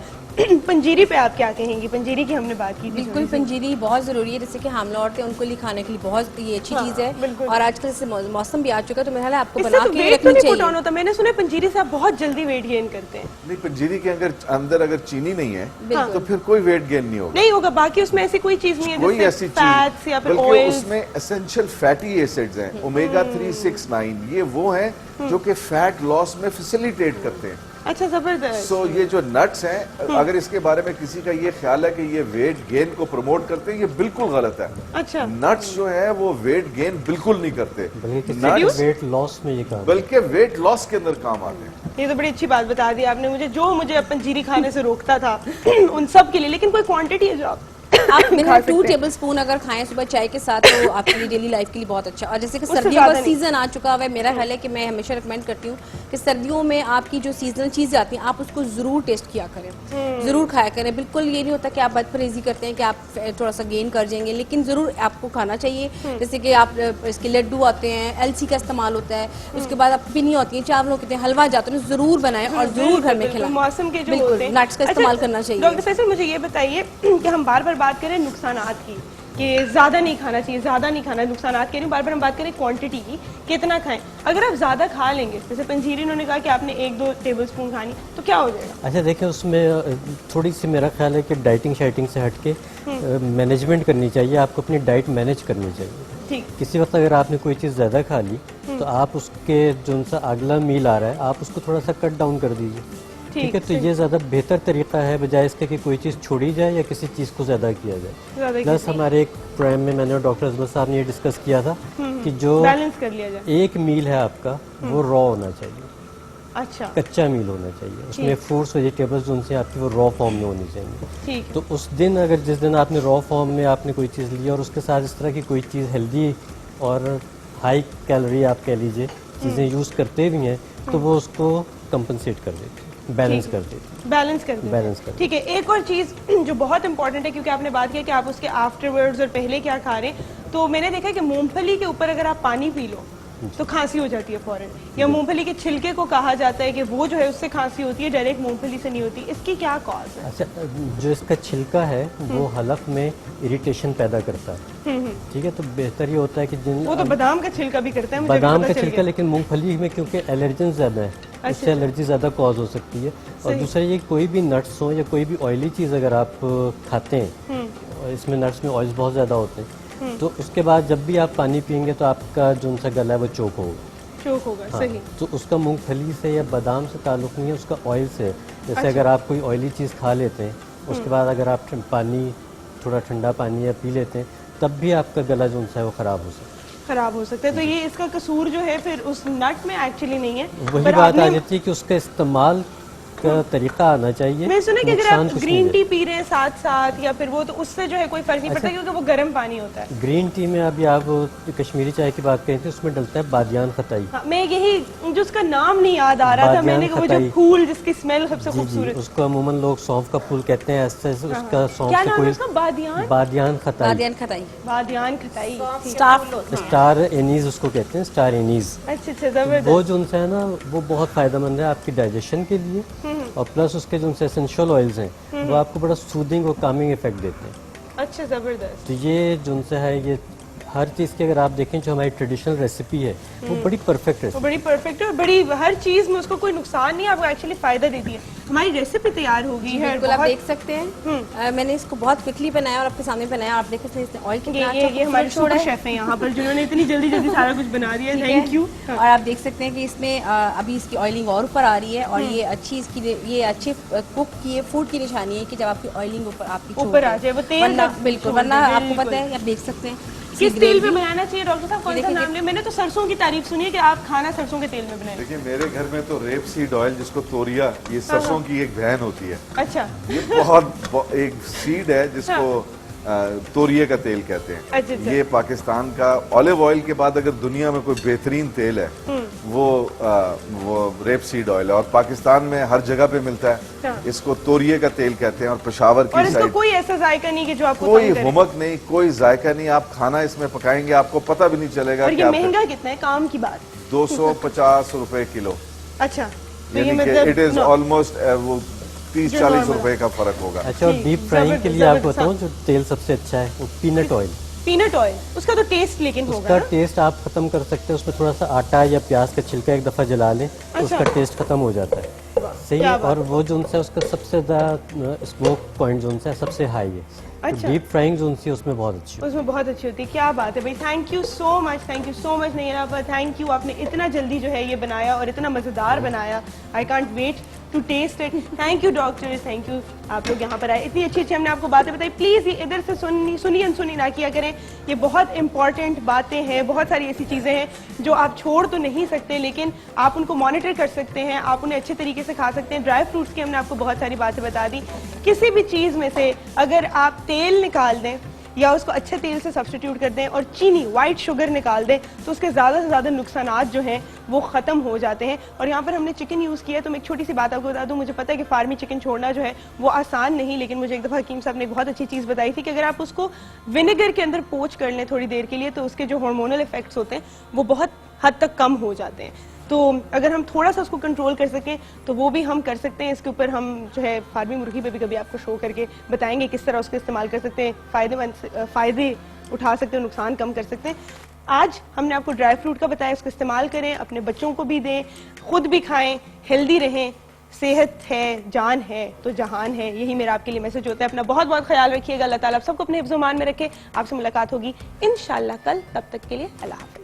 पंजीरी पे आप क्या कहेंगी? पंजीरी की हमने बात की थी। बिल्कुल, पंजीरी बहुत जरूरी है, जैसे कि हामला औरतें उनको लिए खाने के लिए बहुत ये अच्छी चीज है। और आजकल जैसे मौसम भी आ चुका है तो मेरा ख्याल है आपको बना के रखनी चाहिए। होता मैंने सुना पंजीरी से आप बहुत जल्दी वेट गेन करते हैं। नहीं, पंजीरी के अंदर अगर चीनी नहीं है तो फिर कोई वेट गेन नहीं होगा। बाकी उसमें ऐसी कोई चीज नहीं है, कोई ऐसी फैट्स या फिर बल्कि उसमें एसेंशियल फैटी एसिड्स हैं, ओमेगा 3, 6, 9, ये वो हैं जो कि फैट लॉस में फैसिलिटेट करते हैं। अच्छा, जबरदस्त। सो ये जो नट्स हैं, अगर इसके बारे में किसी का ये ख्याल है कि ये वेट गेन को प्रमोट करते हैं, ये बिल्कुल गलत है। अच्छा, नट्स जो है वो वेट गेन बिल्कुल नहीं करते, नट्स वेट लॉस में ये काम, बल्कि वेट लॉस के अंदर काम आते हैं। ये तो बड़ी अच्छी बात बता दी आपने मुझे, जो मुझे पंजीरी खाने से रोकता था उन सब के लिए। लेकिन कोई क्वांटिटी है जो आप मेरा 2 टेबलस्पून अगर खाएं सुबह चाय के साथ तो आपके लिए डेली लाइफ के लिए बहुत अच्छा। और जैसे कि सर्दियों का सीजन आ चुका है, मेरा ख्याल है कि मैं हमेशा रिकमेंड करती हूँ कि सर्दियों में आपकी जो सीजनल चीजें आती हैं आप उसको जरूर टेस्ट किया करें, जरूर खाया करें। बिल्कुल ये नहीं होता कि आप बदपरहेजी करते हैं कि आप थोड़ा सा गेन कर जाएंगे, लेकिन जरूर आपको खाना चाहिए। जैसे कि आप इसके लड्डू आते हैं, एलसी का इस्तेमाल होता है, उसके बाद आप पिनी होती है, चावलों के हलवा जाते हैं, जरूर बनाएं और जरूर घर में खिलाएं। मौसम के जो होते हैं नट्स का इस्तेमाल करना चाहिए। डॉक्टर फैसल मुझे ये बताइए कि हम बार बार बात करें नुकसानात की कि ज़्यादा नहीं खाना चाहिए, ज़्यादा नहीं खाना, नुकसानात कह रही हूँ, बार बार हम बात करें क्वांटिटी की, कितना खाएं। अगर आप ज़्यादा खा लेंगे, जैसे पंजीरी उन्होंने कहा कि आपने 1-2 टेबलस्पून खानी, तो क्या हो जाएगा? अच्छा देखिए, उसमें थोड़ी सी मेरा ख्याल है कि डाइटिंग शाइटिंग से हट के मैनेजमेंट करनी चाहिए, आपको अपनी डाइट मैनेज करनी चाहिए। ठीक, किसी वक्त अगर आपने कोई चीज़ ज़्यादा खा ली तो आप उसके जो सा अगला मील आ रहा है आप उसको थोड़ा सा कट डाउन कर दीजिए, ठीक है। तो ये ज़्यादा बेहतर तरीका है बजाय इसके कि कोई चीज़ छोड़ी जाए या किसी चीज़ को ज़्यादा किया जाए। प्लस हमारे एक प्राइम में मैंने और डॉक्टर अजमत साहब ने ये डिस्कस किया था कि जो बैलेंस कर लिया जाए। एक मील है आपका वो रॉ होना चाहिए, अच्छा, कच्चा मील होना चाहिए, उसमें फ्रूट्स वेजिटेबल्स जो उनसे आपकी वो रॉ फॉर्म में होनी चाहिए। ठीक, तो उस दिन अगर जिस दिन आपने रॉ फॉर्म में आपने कोई चीज़ ली और उसके साथ इस तरह की कोई चीज़ हेल्दी और हाई कैलोरी आप कह लीजिए चीज़ें यूज़ करते भी हैं तो वो उसको कंपनसेट कर देती है, बैलेंस कर देती है, बैलेंस कर दें। ठीक है, एक और चीज़ जो बहुत इंपॉर्टेंट है, क्योंकि आपने बात किया कि आप उसके आफ्टरवर्ड्स और पहले क्या खा रहे हैं, तो मैंने देखा कि मूंगफली के ऊपर अगर आप पानी पी लो तो खांसी हो जाती है फौरन, या मूंगफली के छिलके को कहा जाता है कि वो जो है उससे खांसी होती है, डायरेक्ट मूंगफली से नहीं होती, इसकी क्या कॉज है? अच्छा, जो इसका छिलका है वो हलक में इरिटेशन पैदा करता है, ठीक है। तो बेहतर ये होता है कि जिन वो तो बादाम का छिलका भी करता है, मुझे बादाम पता का चल छिलका, गया। लेकिन मूंगफली में क्योंकि एलर्जन ज़्यादा है, उससे एलर्जी ज़्यादा कॉज हो सकती है। और दूसरा ये कोई भी नट्स हो या कोई भी ऑयली चीज़ अगर आप खाते हैं, और इसमें नट्स में ऑयल्स बहुत ज़्यादा होते हैं, तो उसके बाद जब भी आप पानी पियेंगे तो आपका जो सा गला है वो चोक होगा। हाँ, सही। तो उसका मूंगफली से या बादाम से ताल्लुक़ नहीं है, उसका ऑयल से। जैसे अगर आप कोई ऑयली चीज़ खा लेते हैं उसके बाद अगर आप पानी थोड़ा ठंडा पानी या पी लेते हैं तब भी आपका गला जो है वो ख़राब हो सकता है। तो ये इसका कसूर जो है फिर उस नट में एक्चुअली नहीं है, वही पर बात आ आपने- जाती है कि उसका इस्तेमाल का तरीका आना चाहिए। मैं सुना कि अगर नुकसान आप कुछ ग्रीन नहीं टी पी रहे हैं साथ साथ या फिर वो, तो उससे जो है कोई फर्क नहीं पड़ता क्योंकि वो गर्म पानी होता है। है। ग्रीन टी में अभी आप कश्मीरी चाय की बात करें थे, उसमें डलता है बादियान खताई। हाँ, मैं यही, जो उसका नाम नहीं याद आ रहा था, बादियान मैंने कहा वो जो खताई। फूल जिसकी स्मेल सबसे जी, खूबसूरत। उसको अमूमन लोग सौंफ का फूल कहते हैं, ऐसे उसका सौंफ क्या से नाम है कोई उसका? बादियान बादियान खताई, बादियान खताई, बादियान खताई, स्टार एनीज उसको कहते हैं, स्टार एनीज। अच्छा, जबरदस्त। वो जो है ना वो बहुत फायदेमंद है आपकी डाइजेशन के लिए, और प्लस उसके जो एसेंशियल ऑयल्स हैं वो आपको बड़ा सूदिंग और कामिंग इफेक्ट देते हैं। अच्छा, जबरदस्त। तो ये जो है ये हर चीज़ की अगर आप देखें जो हमारी ट्रेडिशनल रेसिपी है वो बड़ी परफेक्ट वो रेसिपी। बड़ी परफेक्ट है और बड़ी हर चीज में उसको कोई नुकसान नहीं है, आपको एक्चुअली फायदा देती है। हमारी रेसिपी तैयार हो गई है। बिल्कुल आप बहुत- देख सकते हैं। मैंने इसको बहुत क्विकली बनाया और आपके सामने बनाया। आप देख सकते हैं इसने ऑयल कितना ये अच्छा हमारे खूबसूरत छोड़ा सुपर है। शेफ हैं यहाँ पर जिन्होंने इतनी जल्दी जल्दी सारा कुछ बना दिया। ठीक थैंक है? यू। और आप देख सकते हैं कि इसमें अभी इसकी ऑयलिंग और ऊपर आ रही है और ये अच्छी इसकी ये अच्छे कुक की फूड की निशानी है कि जब आपकी ऑयलिंग ऊपर आपकी छोड़ ऊपर आ दे। जाए, वो तेल वरना तक बिल्कुल, छोड़ वरना दे, आपको बिल्कुल। पता है, आप देख सकते हैं किस इसकी तेल ग्रेवी- में बनाना चाहिए डॉक्टर साहब? कौन सा देखिए, नाम लिया? मैंने तो सरसों की तारीफ सुनी है कि आप खाना सरसों के तेल में बनाएं। देखिए मेरे घर में तो रेप सीड ऑयल जिसको तोरिया, ये सरसों की एक बहन होती है। अच्छा, ये बहुत एक सीड है जिसको तोरिये का तेल कहते हैं। अच्छा, अच्छा। ये पाकिस्तान का ऑलिव ऑयल के बाद अगर दुनिया में कोई बेहतरीन तेल है वो रेप सीड ऑयल है और पाकिस्तान में हर जगह पे मिलता है। इसको तोरिये का तेल कहते हैं और पेशावर और की इसका साइड कोई ऐसा जायका नहीं कि जो आपको कोई तंग करे। हुमक नहीं, कोई जायका नहीं। आप खाना इसमें पकाएंगे आपको पता भी नहीं चलेगा और कि ये आप महंगा कितना है? काम की बात। 250 रुपए किलो, अच्छा, तो ये यानी कि मतलब इट इज ऑलमोस्ट वो 30-40 रुपए का फर्क होगा। अच्छा, और डीप फ्राइंग के लिए आपको बताऊं जो तेल सबसे अच्छा है वो पीनट ऑयल। पीनट ऑयल, उसका तो टेस्ट लेकिन होगा उसका ना? टेस्ट आप खत्म कर सकते हैं, उसमें थोड़ा सा आटा या प्याज का छिलका एक दफा जला लें तो उसका टेस्ट खत्म हो जाता है। सही है। क्या बात और वो जो है उसका सबसे ज्यादा स्मोक पॉइंट जो है सबसे हाई है। अच्छा। तो डीप फ्राइंग जो है उसमें बहुत अच्छी है। उसमें बहुत अच्छी होती है। क्या बात है भाई, थैंक यू सो मच नैरा पर, थैंक यू। आपने इतना जल्दी जो है ये बनाया और इतना मज़ेदार बनाया। I can't wait to taste it. Thank you doctors, thank you आप लोग यहाँ पर आए, इतनी अच्छी अच्छी हमने आपको बातें बताई। प्लीज़ ये इधर से सुनी अनसुनी ना किया करें। ये बहुत इंपॉर्टेंट बातें हैं, बहुत सारी ऐसी चीज़ें हैं जो आप छोड़ तो नहीं सकते लेकिन आप उनको मॉनिटर कर सकते हैं, आप उन्हें अच्छे तरीके से खा सकते हैं। ड्राई फ्रूट्स की हमने आपको बहुत सारी बातें बता दी। किसी भी चीज़ में से अगर आप तेल निकाल दें या उसको अच्छे तेल से सब्स्टिट्यूट कर दें और चीनी, वाइट शुगर निकाल दें तो उसके ज़्यादा से ज़्यादा नुकसानात जो हैं वो ख़त्म हो जाते हैं। और यहाँ पर हमने चिकन यूज़ किया है तो मैं एक छोटी सी बात आपको बता दूँ, मुझे पता है कि फार्मी चिकन छोड़ना जो है वो आसान नहीं, लेकिन मुझे एक दफ़ा हकीम साहब ने एक बहुत अच्छी चीज़ बताई थी कि अगर आप उसको विनेगर के अंदर पोच कर लें थोड़ी देर के लिए तो उसके जो हार्मोनल इफेक्ट्स होते हैं वो बहुत हद तक कम हो जाते हैं। तो अगर हम थोड़ा सा उसको कंट्रोल कर सकें तो वो भी हम कर सकते हैं। इसके ऊपर हम जो है फार्मी मुर्गी पे भी कभी आपको शो करके बताएंगे किस तरह उसको इस्तेमाल कर सकते हैं, फ़ायदे उठा सकते हैं, नुकसान कम कर सकते हैं। आज हमने आपको ड्राई फ्रूट का बताया, उसको इस्तेमाल करें, अपने बच्चों को भी दें, खुद भी खाएं, हेल्दी रहें। सेहत है, जान है तो जहान है, यही मेरा आपके लिए मैसेज होता है। अपना बहुत बहुत ख्याल रखिएगा। अल्लाह ताला आप सबको अपने हिफ्ज़-ओ-मान में रखे। आपसे मुलाकात होगी इंशाअल्लाह कल, तब तक के लिए अल्लाह हाफ़िज़।